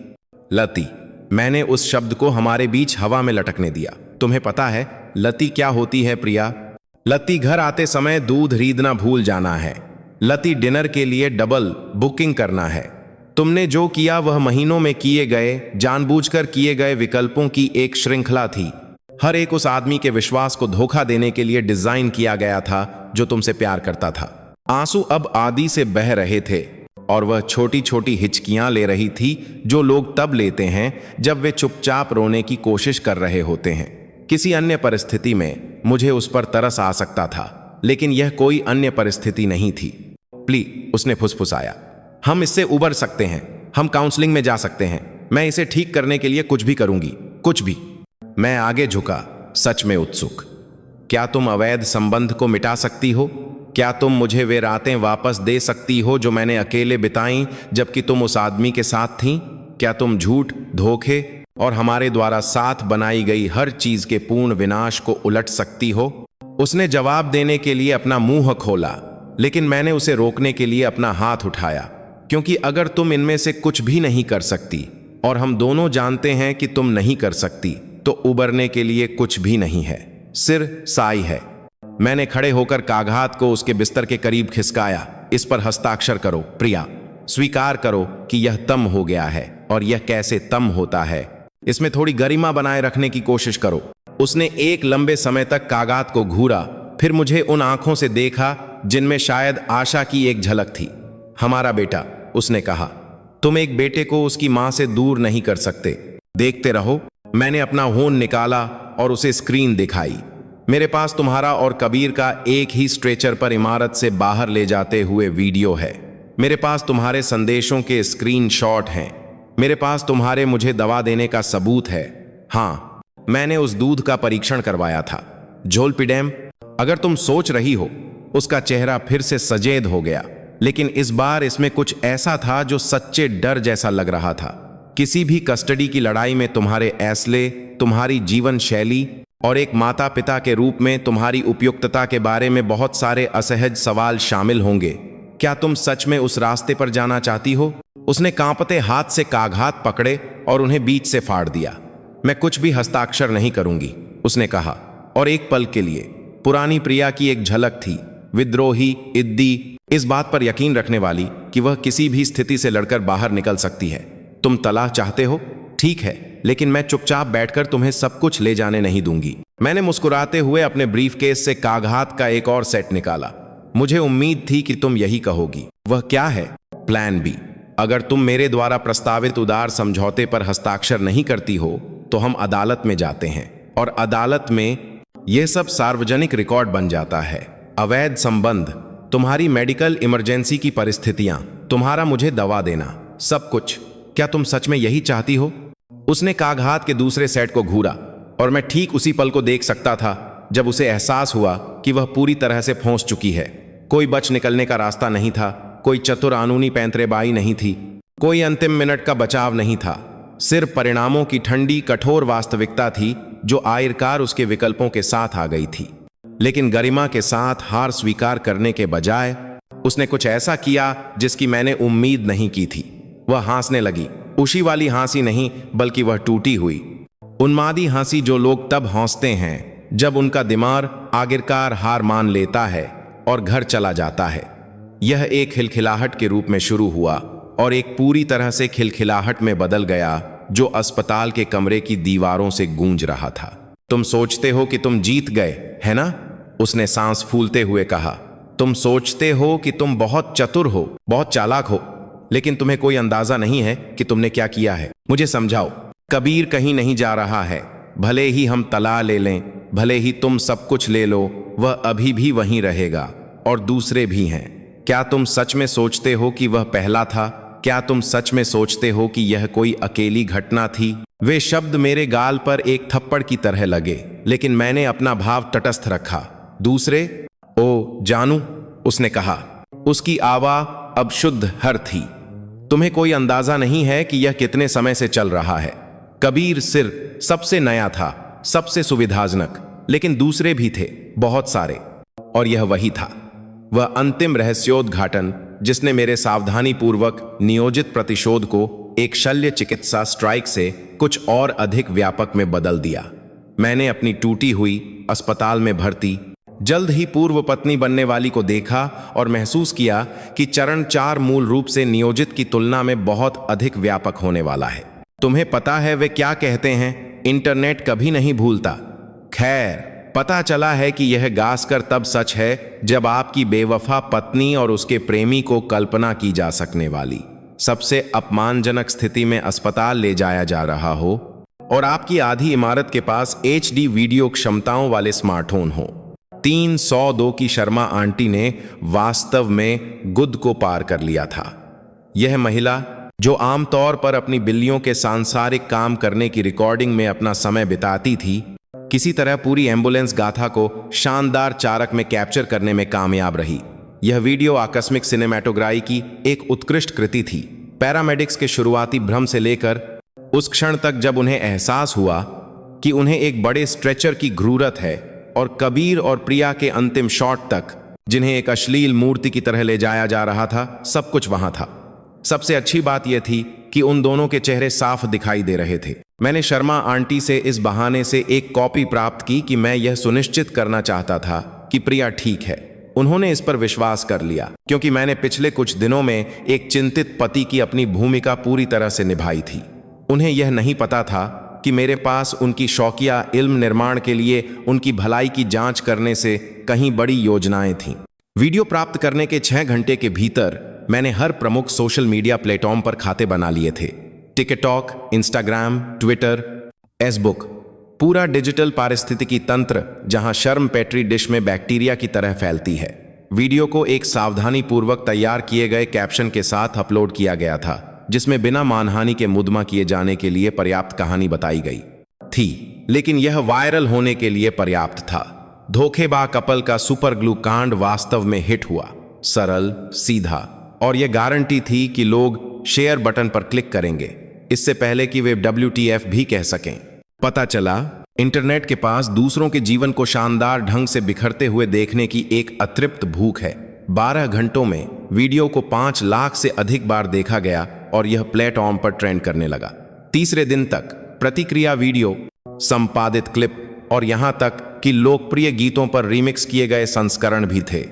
[SPEAKER 1] लती। मैंने उस शब्द को हमारे बीच हवा में लटकने दिया। तुम्हें पता है लती क्या होती है प्रिया? लती घर आते समय दूध खरीदना भूल जाना है। लती डिनर के लिए डबल बुकिंग करना है। तुमने जो किया वह महीनों में किए गए, जानबूझकर किए गए विकल्पों की एक श्रृंखला थी। हर एक उस आदमी के विश्वास को धोखा देने के लिए डिजाइन किया गया था जो तुमसे प्यार करता था। आंसू अब आदि से बह रहे थे और वह छोटी छोटी हिचकियां ले रही थी जो लोग तब लेते हैं जब वे चुपचाप रोने की कोशिश कर रहे होते हैं। किसी अन्य परिस्थिति में मुझे उस पर तरस आ सकता था, लेकिन यह कोई अन्य परिस्थिति नहीं थी। प्लीज, उसने फुसफुसाया, हम इससे उबर सकते हैं, हम काउंसलिंग में जा सकते हैं, मैं इसे ठीक करने के लिए कुछ भी करूंगी, कुछ भी। मैं आगे झुका, सच में उत्सुक। क्या तुम अवैध संबंध को मिटा सकती हो? क्या तुम मुझे वे रातें वापस दे सकती हो जो मैंने अकेले बिताई जबकि तुम उस आदमी के साथ थीं? क्या तुम झूठ, धोखे और हमारे द्वारा साथ बनाई गई हर चीज के पूर्ण विनाश को उलट सकती हो? उसने जवाब देने के लिए अपना मुंह खोला, लेकिन मैंने उसे रोकने के लिए अपना हाथ उठाया, क्योंकि अगर तुम इनमें से कुछ भी नहीं कर सकती और हम दोनों जानते हैं कि तुम नहीं कर सकती, तो उबरने के लिए कुछ भी नहीं है, सिर साई है। मैंने खड़े होकर कागहात को उसके बिस्तर के करीब खिसकाया। इस पर हस्ताक्षर करो प्रिया, स्वीकार करो कि यह तम हो गया है और यह कैसे तम होता है। इसमें थोड़ी गरिमा बनाए रखने की कोशिश करो। उसने एक लंबे समय तक कागहात को घूरा, फिर मुझे उन आंखों से देखा जिनमें शायद आशा की एक झलक थी। हमारा बेटा, उसने कहा, तुम एक बेटे को उसकी मां से दूर नहीं कर सकते। देखते रहो। मैंने अपना होन निकाला और उसे स्क्रीन दिखाई। मेरे पास तुम्हारा और कबीर का एक ही स्ट्रेचर पर इमारत से बाहर ले जाते हुए वीडियो है। मेरे पास तुम्हारे संदेशों के स्क्रीनशॉट हैं। मेरे पास तुम्हारे मुझे दवा देने का सबूत है। हाँ, मैंने उस दूध का परीक्षण करवाया था। झोलपिडेम, अगर तुम सोच रही हो। उसका चेहरा फिर से सजेद हो गया, लेकिन इस बार इसमें कुछ ऐसा था जो सच्चे डर जैसा लग रहा था। किसी भी कस्टडी की लड़ाई में तुम्हारे ऐसले, तुम्हारी जीवन शैली और एक माता पिता के रूप में तुम्हारी उपयुक्तता के बारे में बहुत सारे असहज सवाल शामिल होंगे। क्या तुम सच में उस रास्ते पर जाना चाहती हो? उसने कांपते हाथ से कागहात पकड़े और उन्हें बीच से फाड़ दिया। मैं कुछ भी हस्ताक्षर नहीं करूंगी, उसने कहा। और एक पल के लिए पुरानी प्रिया की एक झलक थी, विद्रोही, इद्दी, इस बात पर यकीन रखने वाली कि वह किसी भी स्थिति से लड़कर बाहर निकल सकती है। तुम तलाक चाहते हो? ठीक है, लेकिन मैं चुपचाप बैठकर तुम्हें सब कुछ ले जाने नहीं दूंगी। मैंने मुस्कुराते हुए अपने ब्रीफकेस से कागहात का एक और सेट निकाला। मुझे उम्मीद थी कि तुम यही कहोगी। वह क्या है? Plan B. अगर तुम मेरे द्वारा प्रस्तावित उदार समझौते पर हस्ताक्षर नहीं करती हो तो हम अदालत में जाते हैं और अदालत में यह सब सार्वजनिक रिकॉर्ड बन जाता है। अवैध संबंध, तुम्हारी मेडिकल इमरजेंसी की परिस्थितियां, तुम्हारा मुझे दवा देना, सब कुछ। क्या तुम सच में यही चाहती हो? उसने कागहात के दूसरे सेट को घूरा और मैं ठीक उसी पल को देख सकता था जब उसे एहसास हुआ कि वह पूरी तरह से फंस चुकी है। कोई बच निकलने का रास्ता नहीं था, कोई चतुर कानूनी पैंतरेबाई नहीं थी, कोई अंतिम मिनट का बचाव नहीं था। सिर्फ परिणामों की ठंडी कठोर वास्तविकता थी जो आखिरकार उसके विकल्पों के साथ आ गई थी। लेकिन गरिमा के साथ हार स्वीकार करने के बजाय उसने कुछ ऐसा किया जिसकी मैंने उम्मीद नहीं की थी। वह हंसने लगी। उसी वाली हंसी नहीं, बल्कि वह टूटी हुई उन्मादी हंसी जो लोग तब हंसते हैं जब उनका दिमाग आखिरकार हार मान लेता है और घर चला जाता है। यह एक खिलखिलाहट के रूप में शुरू हुआ और एक पूरी तरह से खिलखिलाहट में बदल गया जो अस्पताल के कमरे की दीवारों से गूंज रहा था। तुम सोचते हो कि तुम जीत गए, है ना? उसने सांस फूलते हुए कहा। तुम सोचते हो कि तुम बहुत चतुर हो, बहुत चालाक हो, लेकिन तुम्हें कोई अंदाजा नहीं है कि तुमने क्या किया है। मुझे समझाओ। कबीर कहीं नहीं जा रहा है। भले ही हम तला ले लें, भले ही तुम सब कुछ ले लो, वह अभी भी वहीं रहेगा और दूसरे भी हैं। क्या तुम सच में सोचते हो कि वह पहला था? क्या तुम सच में सोचते हो कि यह कोई अकेली घटना थी? वे शब्द मेरे गाल पर एक थप्पड़ की तरह लगे, लेकिन मैंने अपना भाव तटस्थ रखा। दूसरे? ओ जानू, उसने कहा। उसकी आवाज अब शुद्ध हर थी। तुम्हें कोई अंदाजा नहीं है कि यह कितने समय से चल रहा है। कबीर सिर सबसे नया था, सबसे सुविधाजनक, लेकिन दूसरे भी थे, बहुत सारे। और यह वही था, वह अंतिम रहस्योद्घाटन जिसने मेरे सावधानीपूर्वक नियोजित प्रतिशोध को एक शल्य चिकित्सा स्ट्राइक से कुछ और अधिक व्यापक में बदल दिया। मैंने अपनी टूटी हुई अस्पताल में भर्ती जल्द ही पूर्व पत्नी बनने वाली को देखा और महसूस किया कि चरण 4 मूल रूप से नियोजित की तुलना में बहुत अधिक व्यापक होने वाला है। तुम्हें पता है वे क्या कहते हैं, इंटरनेट कभी नहीं भूलता। खैर, पता चला है कि यह गास्कर तब सच है जब आपकी बेवफा पत्नी और उसके प्रेमी को कल्पना की जा सकने वाली सबसे अपमानजनक स्थिति में अस्पताल ले जाया जा रहा हो और आपकी आधी इमारत के पास HD वीडियो क्षमताओं वाले स्मार्टफोन हो। 302 की शर्मा आंटी ने वास्तव में गुद को पार कर लिया था। यह महिला जो आमतौर पर अपनी बिल्लियों के सांसारिक काम करने की रिकॉर्डिंग में अपना समय बिताती थी, किसी तरह पूरी एम्बुलेंस गाथा को शानदार चारक में कैप्चर करने में कामयाब रही। यह वीडियो आकस्मिक सिनेमैटोग्राफी की एक उत्कृष्ट कृति थी। पैरामेडिक्स के शुरुआती भ्रम से लेकर उस क्षण तक जब उन्हें एहसास हुआ कि उन्हें एक बड़े स्ट्रेचर की जरूरत है, और कबीर और प्रिया के अंतिम शॉट तक जिन्हें एक अश्लील मूर्ति की तरह ले जाया जा रहा था, सब कुछ वहां था। सबसे अच्छी बात यह थी कि उन दोनों के चेहरे साफ दिखाई दे रहे थे। मैंने शर्मा आंटी से इस बहाने से एक कॉपी प्राप्त की कि मैं यह सुनिश्चित करना चाहता था कि प्रिया ठीक है। उन्होंने इस पर विश्वास कर लिया क्योंकि मैंने पिछले कुछ दिनों में एक चिंतित पति की अपनी भूमिका पूरी तरह से निभाई थी। उन्हें यह नहीं पता था कि मेरे पास उनकी शौकिया इल्म निर्माण के लिए उनकी भलाई की जांच करने से कहीं बड़ी योजनाएं थीं। वीडियो प्राप्त करने के 6 घंटे के भीतर मैंने हर प्रमुख सोशल मीडिया प्लेटफॉर्म पर खाते बना लिए थे। टिकटॉक, इंस्टाग्राम, ट्विटर, फेसबुक, पूरा डिजिटल पारिस्थितिकी तंत्र जहां शर्म पेट्री डिश में बैक्टीरिया की तरह फैलती है। वीडियो को एक सावधानी पूर्वक तैयार किए गए कैप्शन के साथ अपलोड किया गया था, जिसमें बिना मानहानि के मुद्दा किए जाने के लिए पर्याप्त कहानी बताई गई थी, लेकिन यह वायरल होने के लिए पर्याप्त था। धोखेबाज कपल का सुपर ग्लू कांड वास्तव में हिट हुआ। सरल, सीधा, और यह गारंटी थी कि लोग शेयर बटन पर क्लिक करेंगे इससे पहले कि वे WTF भी कह सकें। पता चला इंटरनेट के पास दूसरों के जीवन को शानदार ढंग से बिखरते हुए देखने की एक अतृप्त भूख है। 12 घंटों में वीडियो को 5 लाख से अधिक बार देखा गया और यह प्लेटफॉर्म पर ट्रेंड करने लगा। तीसरे दिन तक प्रतिक्रिया वीडियो, संपादित क्लिप और यहां तक कि लोकप्रिय गीतों पर रीमिक्स किए गए संस्करण भी थे।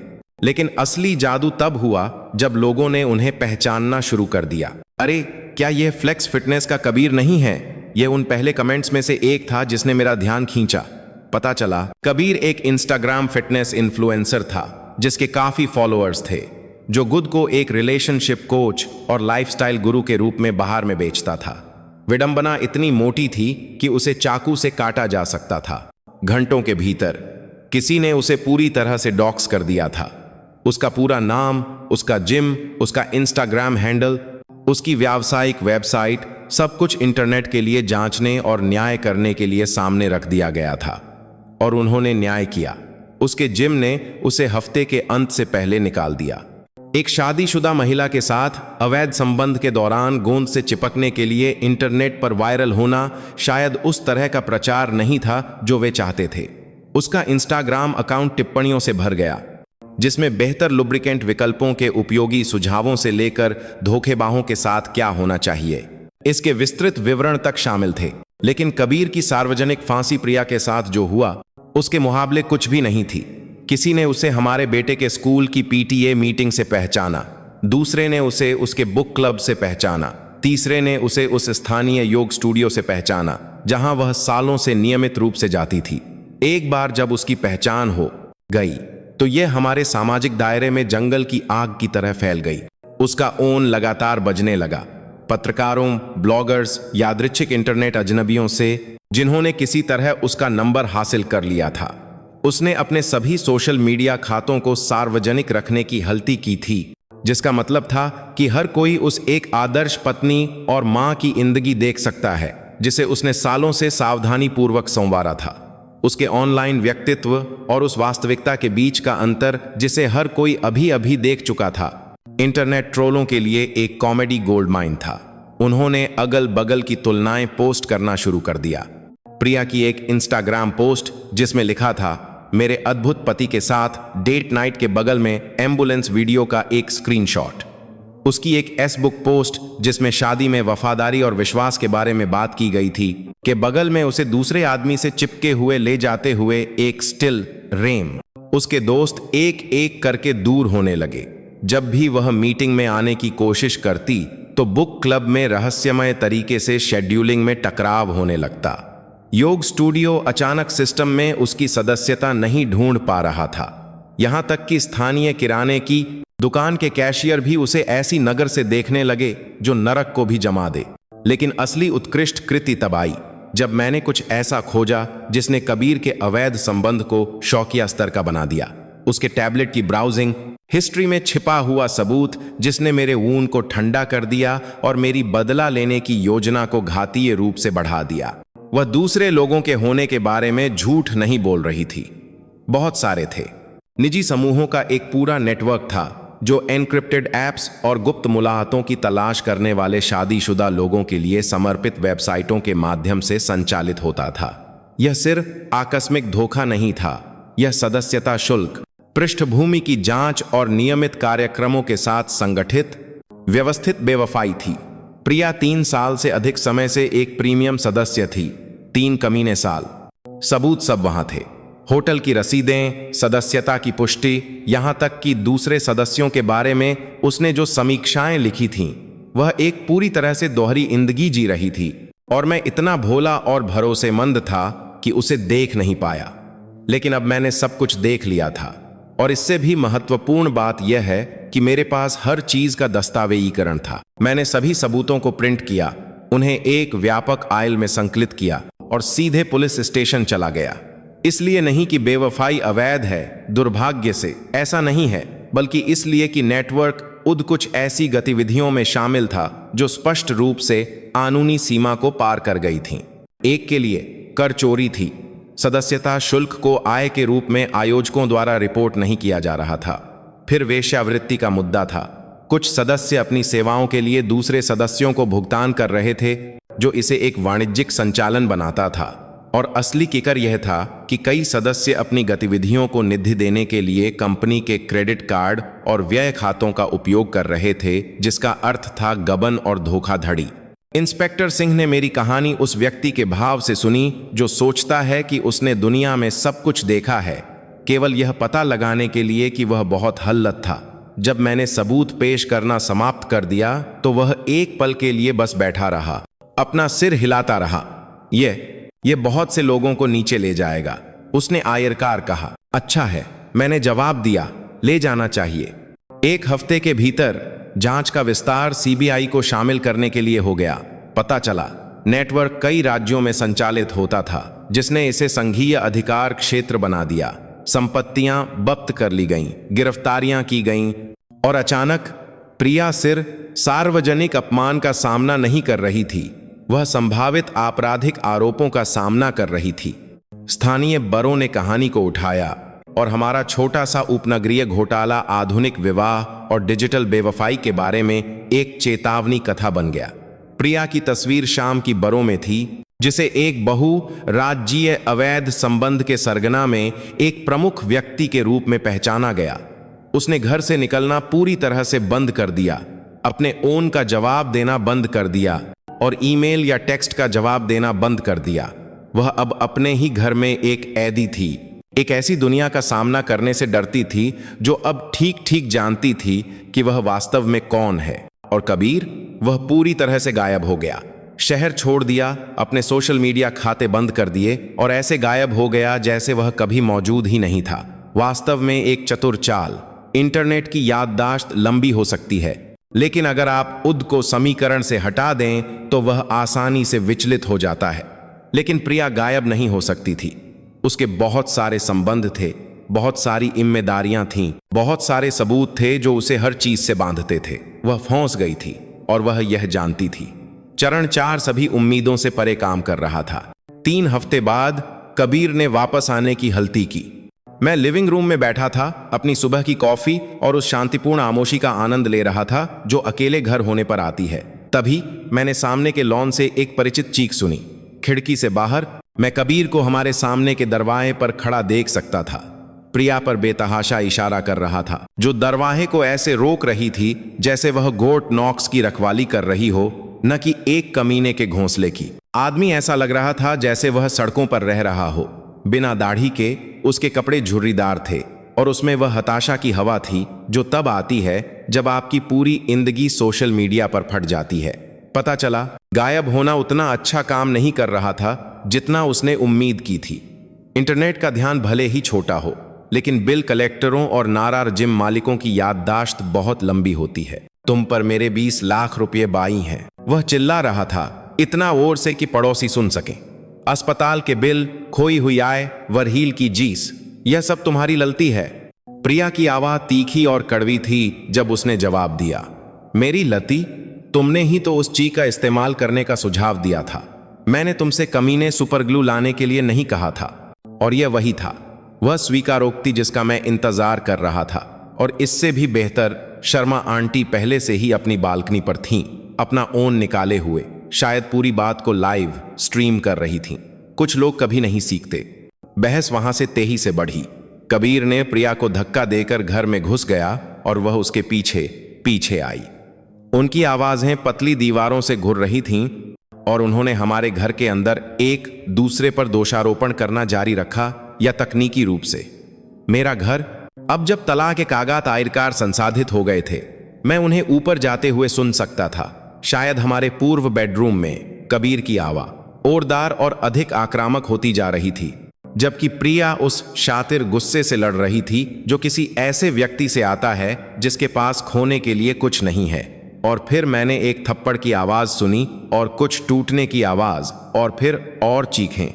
[SPEAKER 1] लेकिन असली जादू तब हुआ जब लोगों ने उन्हें पहचानना शुरू कर दिया। अरे, क्या यह फ्लेक्स फिटनेस का कबीर नहीं है? यह उन पहले कमेंट्स में से एक था जिसने मेरा ध्यान खींचा। पता चला कबीर एक इंस्टाग्राम फिटनेस इन्फ्लुएंसर था जिसके काफी फॉलोअर्स थे, जो गुद को एक रिलेशनशिप कोच और लाइफस्टाइल गुरु के रूप में बाहर में बेचता था। विडंबना इतनी मोटी थी कि उसे चाकू से काटा जा सकता था। घंटों के भीतर किसी ने उसे पूरी तरह से डॉक्स कर दिया था। उसका पूरा नाम, उसका जिम, उसका इंस्टाग्राम हैंडल, उसकी व्यावसायिक वेबसाइट, सब कुछ इंटरनेट के लिए जांचने और न्याय करने के लिए सामने रख दिया गया था। और उन्होंने न्याय किया। उसके जिम ने उसे हफ्ते के अंत से पहले निकाल दिया। एक शादीशुदा महिला के साथ अवैध संबंध के दौरान गोंद से चिपकने के लिए इंटरनेट पर वायरल होना शायद उस तरह का प्रचार नहीं था जो वे चाहते थे। उसका इंस्टाग्राम अकाउंट टिप्पणियों से भर गया, जिसमें बेहतर लुब्रिकेंट विकल्पों के उपयोगी सुझावों से लेकर धोखेबाजों के साथ क्या होना चाहिए, इसके विस्तृत विवरण तक शामिल थे। लेकिन कबीर की सार्वजनिक फांसी प्रिया के साथ जो हुआ, उसके मुकाबले कुछ भी नहीं थी। किसी ने उसे हमारे बेटे के स्कूल की PTA मीटिंग से पहचाना, दूसरे ने उसे उसके बुक क्लब से पहचाना, तीसरे ने उसे उस स्थानीय योग स्टूडियो से पहचाना जहां वह सालों से नियमित रूप से जाती थी। एक बार जब उसकी पहचान हो गई तो यह हमारे सामाजिक दायरे में जंगल की आग की तरह फैल गई। उसका ओन लगातार बजने लगा। पत्रकारों, ब्लॉगर्स, यादृच्छिक इंटरनेट अजनबियों से जिन्होंने किसी तरह उसका नंबर हासिल कर लिया था। उसने अपने सभी सोशल मीडिया खातों को सार्वजनिक रखने की हल्ती की थी, जिसका मतलब था कि हर कोई उस एक आदर्श पत्नी और मां की जिंदगी देख सकता है जिसे उसने सालों से सावधानी पूर्वक संवारा था। उसके ऑनलाइन व्यक्तित्व और उस वास्तविकता के बीच का अंतर जिसे हर कोई अभी अभी देख चुका था, इंटरनेट ट्रोलों के लिए एक कॉमेडी गोल्ड माइन था। उन्होंने अगल बगल की तुलनाएं पोस्ट करना शुरू कर दिया। प्रिया की एक इंस्टाग्राम पोस्ट जिसमें लिखा था, मेरे अद्भुत पति के साथ डेट नाइट के बगल में एम्बुलेंस वीडियो का एक स्क्रीनशॉट। उसकी एक फेसबुक पोस्ट जिसमें शादी में वफादारी और विश्वास के बारे में बात की गई थी, के बगल में उसे दूसरे आदमी से चिपके हुए ले जाते हुए एक स्टिल रेम। उसके दोस्त एक एक करके दूर होने लगे। जब भी वह मीटिंग में आने की कोशिश करती तो बुक क्लब में रहस्यमय तरीके से शेड्यूलिंग में टकराव होने लगता। योग स्टूडियो अचानक सिस्टम में उसकी सदस्यता नहीं ढूंढ पा रहा था। यहां तक कि स्थानीय किराने की दुकान के कैशियर भी उसे ऐसी नज़र से देखने लगे जो नरक को भी जमा दे। लेकिन असली उत्कृष्ट कृति तब आई जब मैंने कुछ ऐसा खोजा जिसने कबीर के अवैध संबंध को शौकिया स्तर का बना दिया। उसके टैबलेट की ब्राउजिंग हिस्ट्री में छिपा हुआ सबूत जिसने मेरे ऊन को ठंडा कर दिया और मेरी बदला लेने की योजना को घातीय रूप से बढ़ा दिया। वह दूसरे लोगों के होने के बारे में झूठ नहीं बोल रही थी। बहुत सारे थे। निजी समूहों का एक पूरा नेटवर्क था जो एन्क्रिप्टेड ऐप्स और गुप्त मुलाहतों की तलाश करने वाले शादीशुदा लोगों के लिए समर्पित वेबसाइटों के माध्यम से संचालित होता था। यह सिर्फ आकस्मिक धोखा नहीं था, यह सदस्यता शुल्क, पृष्ठभूमि की जांच और नियमित कार्यक्रमों के साथ संगठित व्यवस्थित बेवफाई थी। प्रिया 3 साल से अधिक समय से एक प्रीमियम सदस्य थी। 3 कमीने साल। सबूत सब वहां थे। होटल की रसीदें, सदस्यता की पुष्टि, यहां तक कि दूसरे सदस्यों के बारे में उसने जो समीक्षाएं लिखी थीं, वह एक पूरी तरह से दोहरी जिंदगी जी रही थी। और मैं इतना भोला और भरोसेमंद था कि उसे देख नहीं पाया। लेकिन अब मैंने सब कुछ देख लिया था। और इससे भी महत्वपूर्ण बात यह है कि मेरे पास हर चीज का दस्तावेजीकरण था। मैंने सभी सबूतों को प्रिंट किया, उन्हें एक व्यापक आयल में संकलित किया और सीधे पुलिस स्टेशन चला गया। इसलिए नहीं कि बेवफाई अवैध है, दुर्भाग्य से ऐसा नहीं है, बल्कि इसलिए कि नेटवर्क उद कुछ ऐसी गतिविधियों में शामिल था जो स्पष्ट रूप से कानूनी सीमा को पार कर गई थीं। एक के लिए कर चोरी थी। सदस्यता शुल्क को आय के रूप में आयोजकों द्वारा रिपोर्ट नहीं किया जा रहा था। फिर वेश्यावृत्ति का मुद्दा था। कुछ सदस्य अपनी सेवाओं के लिए दूसरे सदस्यों को भुगतान कर रहे थे, जो इसे एक वाणिज्यिक संचालन बनाता था। और असली किकर यह था कि कई सदस्य अपनी गतिविधियों को निधि देने के लिए कंपनी के क्रेडिट कार्ड और व्यय खातों का उपयोग कर रहे थे, जिसका अर्थ था गबन और धोखाधड़ी। इंस्पेक्टर सिंह ने मेरी कहानी उस व्यक्ति के भाव से सुनी जो सोचता है कि उसने दुनिया में सब कुछ देखा है, केवल यह पता लगाने के लिए कि वह बहुत हल्लत था। जब मैंने सबूत पेश करना समाप्त कर दिया तो वह एक पल के लिए बस बैठा रहा, अपना सिर हिलाता रहा। ये बहुत से लोगों को नीचे ले जाएगा, उसने आयरकार कहा। अच्छा है, मैंने जवाब दिया, ले जाना चाहिए। 1 हफ्ते के भीतर जांच का विस्तार सीबीआई को शामिल करने के लिए हो गया। पता चला नेटवर्क कई राज्यों में संचालित होता था, जिसने इसे संघीय अधिकार क्षेत्र बना दिया। संपत्तियां जब्त कर ली गईं, गिरफ्तारियां की गईं और अचानक प्रिया सिर सार्वजनिक अपमान का सामना नहीं कर रही थी, वह संभावित आपराधिक आरोपों का सामना कर रही थी। स्थानीय बरों ने कहानी को उठाया और हमारा छोटा सा उपनगरीय घोटाला आधुनिक विवाह और डिजिटल बेवफाई के बारे में एक चेतावनी कथा बन गया। प्रिया की तस्वीर शाम की बरों में थी, जिसे एक बहु राज्यीय अवैध संबंध के सरगना में एक प्रमुख व्यक्ति के रूप में पहचाना गया। उसने घर से निकलना पूरी तरह से बंद कर दिया, अपने ओन का जवाब देना बंद कर दिया और ईमेल या टेक्स्ट का जवाब देना बंद कर दिया। वह अब अपने ही घर में एक कैदी थी, एक ऐसी दुनिया का सामना करने से डरती थी जो अब ठीक ठीक जानती थी कि वह वास्तव में कौन है। और कबीर, वह पूरी तरह से गायब हो गया। शहर छोड़ दिया, अपने सोशल मीडिया खाते बंद कर दिए और ऐसे गायब हो गया जैसे वह कभी मौजूद ही नहीं था। वास्तव में एक चतुर चाल। इंटरनेट की याददाश्त लंबी हो सकती है, लेकिन अगर आप उद को समीकरण से हटा दें तो वह आसानी से विचलित हो जाता है। लेकिन प्रिया गायब नहीं हो सकती थी। उसके बहुत सारे संबंध थे, बहुत सारी जिम्मेदारियां थीं, बहुत सारे सबूत थे जो उसे हर चीज से बांधते थे। वह फंस गई थी और वह यह जानती थी। चरण 4 सभी उम्मीदों से परे काम कर रहा था। 3 हफ्ते बाद कबीर ने वापस आने की हल्ती की। मैं लिविंग रूम में बैठा था, अपनी सुबह की कॉफी और उस शांतिपूर्ण आमोशी का आनंद ले रहा था जो अकेले घर होने पर आती है। तभी मैंने सामने के लॉन से एक परिचित चीख सुनी। खिड़की से बाहर मैं कबीर को हमारे सामने के दरवाजे पर खड़ा देख सकता था। प्रिया पर बेतहाशा इशारा कर रहा था, जो दरवाजे को ऐसे रोक रही थी जैसे वह गोट नॉक्स की रखवाली कर रही हो, न कि एक कमीने के घोंसले की। आदमी ऐसा लग रहा था जैसे वह सड़कों पर रह रहा हो। बिना दाढ़ी के उसके कपड़े झुर्रीदार थे, और उसमें वह हताशा की हवा थी जो तब आती है जब आपकी पूरी जिंदगी सोशल मीडिया पर फट जाती है। पता चला गायब होना उतना अच्छा काम नहीं कर रहा था जितना उसने उम्मीद की थी। इंटरनेट का ध्यान भले ही छोटा हो, लेकिन बिल कलेक्टरों और नारार जिम मालिकों की याददाश्त बहुत लंबी होती है। तुम पर मेरे 20 लाख रुपये बाई हैं, वह चिल्ला रहा था, इतना जोर से कि पड़ोसी सुन सकें। अस्पताल के बिल, खोई हुई आय, वरहील की जीस, यह सब तुम्हारी ललती है। प्रिया की आवाज तीखी और कड़वी थी जब उसने जवाब दिया, मेरी लती? तुमने ही तो उस चीज का इस्तेमाल करने का सुझाव दिया था। मैंने तुमसे कमीने सुपर ग्लू लाने के लिए नहीं कहा था। और यह वही था, वह स्वीकारोक्ति जिसका मैं इंतजार कर रहा था। और इससे भी बेहतर, शर्मा आंटी पहले से ही अपनी बालकनी पर थीं, अपना ओन निकाले हुए, शायद पूरी बात को लाइव स्ट्रीम कर रही थीं। कुछ लोग कभी नहीं सीखते। बहस वहां से तेजी से बढ़ी। कबीर ने प्रिया को धक्का देकर घर में घुस गया और वह उसके पीछे पीछे आई। उनकी आवाजें पतली दीवारों से घुर रही थीं और उन्होंने हमारे घर के अंदर एक दूसरे पर दोषारोपण करना जारी रखा, या तकनीकी रूप से। मेरा घर, अब जब तलाक के कागजात आयरकार संसाधित हो गए थे, मैं उन्हें ऊपर जाते हुए सुन सकता था। शायद हमारे पूर्व बेडरूम में कबीर की आवाज ओरदार और अधिक आक्रामक होती जा रही थी, जबकि प्रिया उस शातिर गुस्से से लड़ रही थी जो किसी ऐसे व्यक्ति से आता है जिसके पास खोने के लिए कुछ नहीं है। और फिर मैंने एक थप्पड़ की आवाज सुनी और कुछ टूटने की आवाज और फिर और चीखें,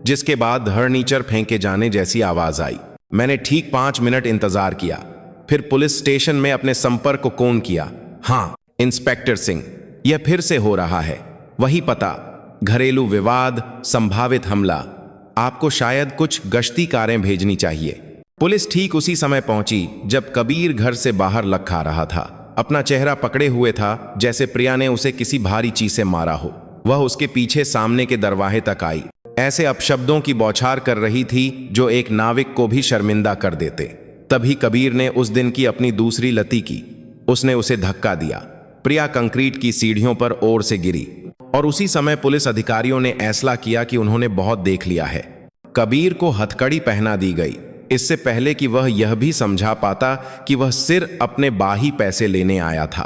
[SPEAKER 1] जिसके बाद फर्नीचर फेंके जाने जैसी आवाज आई। मैंने ठीक 5 मिनट इंतजार किया, फिर पुलिस स्टेशन में अपने संपर्क को कॉल किया। हाँ, इंस्पेक्टर सिंह, यह फिर से हो रहा है, वही पता, घरेलू विवाद, संभावित हमला। आपको शायद कुछ गश्ती कारें भेजनी चाहिए। पुलिस ठीक उसी समय पहुंची जब कबीर घर से बाहर लग खा रहा था। अपना चेहरा पकड़े हुए था, जैसे प्रिया ने उसे किसी भारी चीज से मारा हो। वह उसके पीछे सामने के दरवाजे तक आई, ऐसे अपशब्दों की बौछार कर रही थी जो एक नाविक को भी शर्मिंदा कर देते। तभी कबीर ने उस दिन की अपनी दूसरी लती की। उसने उसे धक्का दिया। प्रिया कंक्रीट की सीढ़ियों पर ओर से गिरी और उसी समय पुलिस अधिकारियों ने ऐसला किया कि उन्होंने बहुत देख लिया है। कबीर को हथकड़ी पहना दी गई, इससे पहले कि वह यह भी समझा पाता कि वह सिर्फ अपने बाही पैसे लेने आया था।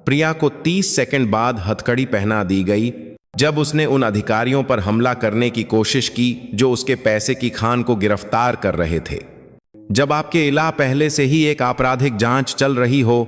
[SPEAKER 1] प्रिया को 30 सेकंड बाद हथकड़ी पहना दी गई जब उसने उन अधिकारियों पर हमला करने की कोशिश की जो उसके पैसे की खान को गिरफ्तार कर रहे थे। जब आपके इलाका पहले से ही एक आपराधिक जांच चल रही हो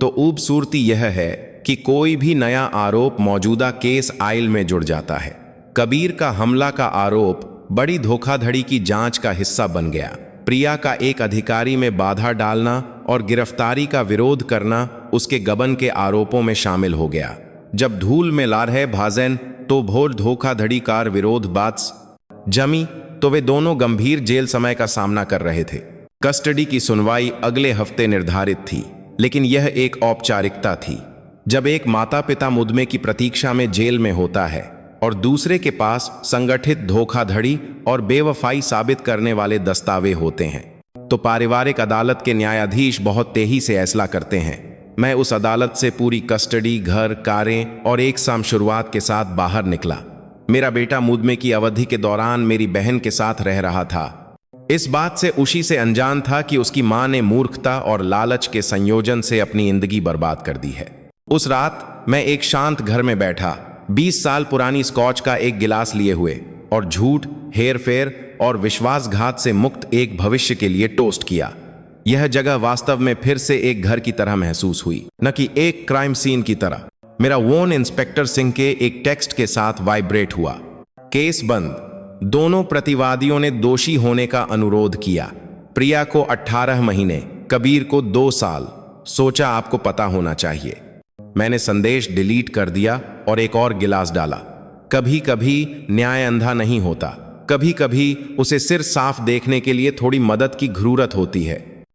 [SPEAKER 1] तो खूबसूरती यह है कि कोई भी नया आरोप मौजूदा केस आइल में जुड़ जाता है। कबीर का हमला का आरोप बड़ी धोखाधड़ी की जांच का हिस्सा बन गया। प्रिया का एक अधिकारी में बाधा डालना और गिरफ्तारी का विरोध करना उसके गबन के आरोपों में शामिल हो गया। जब धूल में ला रहे भाजन तो भोर धोखाधड़ी कार विरोध बात जमी तो वे दोनों गंभीर जेल समय का सामना कर रहे थे। कस्टडी की सुनवाई अगले हफ्ते निर्धारित थी, लेकिन यह एक औपचारिकता थी। जब एक माता पिता मुद्दे की प्रतीक्षा में जेल में होता है और दूसरे के पास संगठित धोखाधड़ी और बेवफाई साबित करने वाले दस्तावेज होते हैं, तो पारिवारिक अदालत के न्यायाधीश बहुत तेजी से फैसला करते हैं। मैं उस अदालत से पूरी कस्टडी, घर, कारें और एक साम शुरुआत के साथ बाहर निकला। मेरा बेटा मुद्दे की अवधि के दौरान मेरी बहन के साथ रह रहा था। इस बात से उसी से अनजान था कि उसकी मां ने मूर्खता और लालच के संयोजन से अपनी जिंदगी बर्बाद कर दी है। उस रात मैं एक शांत घर में बैठा, 20 साल पुरानी स्कॉच का एक गिलास लिए हुए और झूठ, हेरफेर और विश्वासघात से मुक्त एक भविष्य के लिए टोस्ट किया। यह जगह वास्तव में फिर से एक घर की तरह महसूस हुई, न कि एक क्राइम सीन की तरह। मेरा फोन इंस्पेक्टर सिंह के एक टेक्स्ट के साथ वाइब्रेट हुआ। केस बंद। दोनों प्रतिवादियों ने दोषी होने का अनुरोध किया। प्रिया को 18 महीने, कबीर को 2 साल। सोचा आपको पता होना चाहिए। मैंने संदेश डिलीट कर दिया और एक और गिलास डाला। कभी कभी न्याय अंधा नहीं होता, कभी कभी उसे सिर साफ देखने के लिए थोड़ी मदद की जरूरत होती है।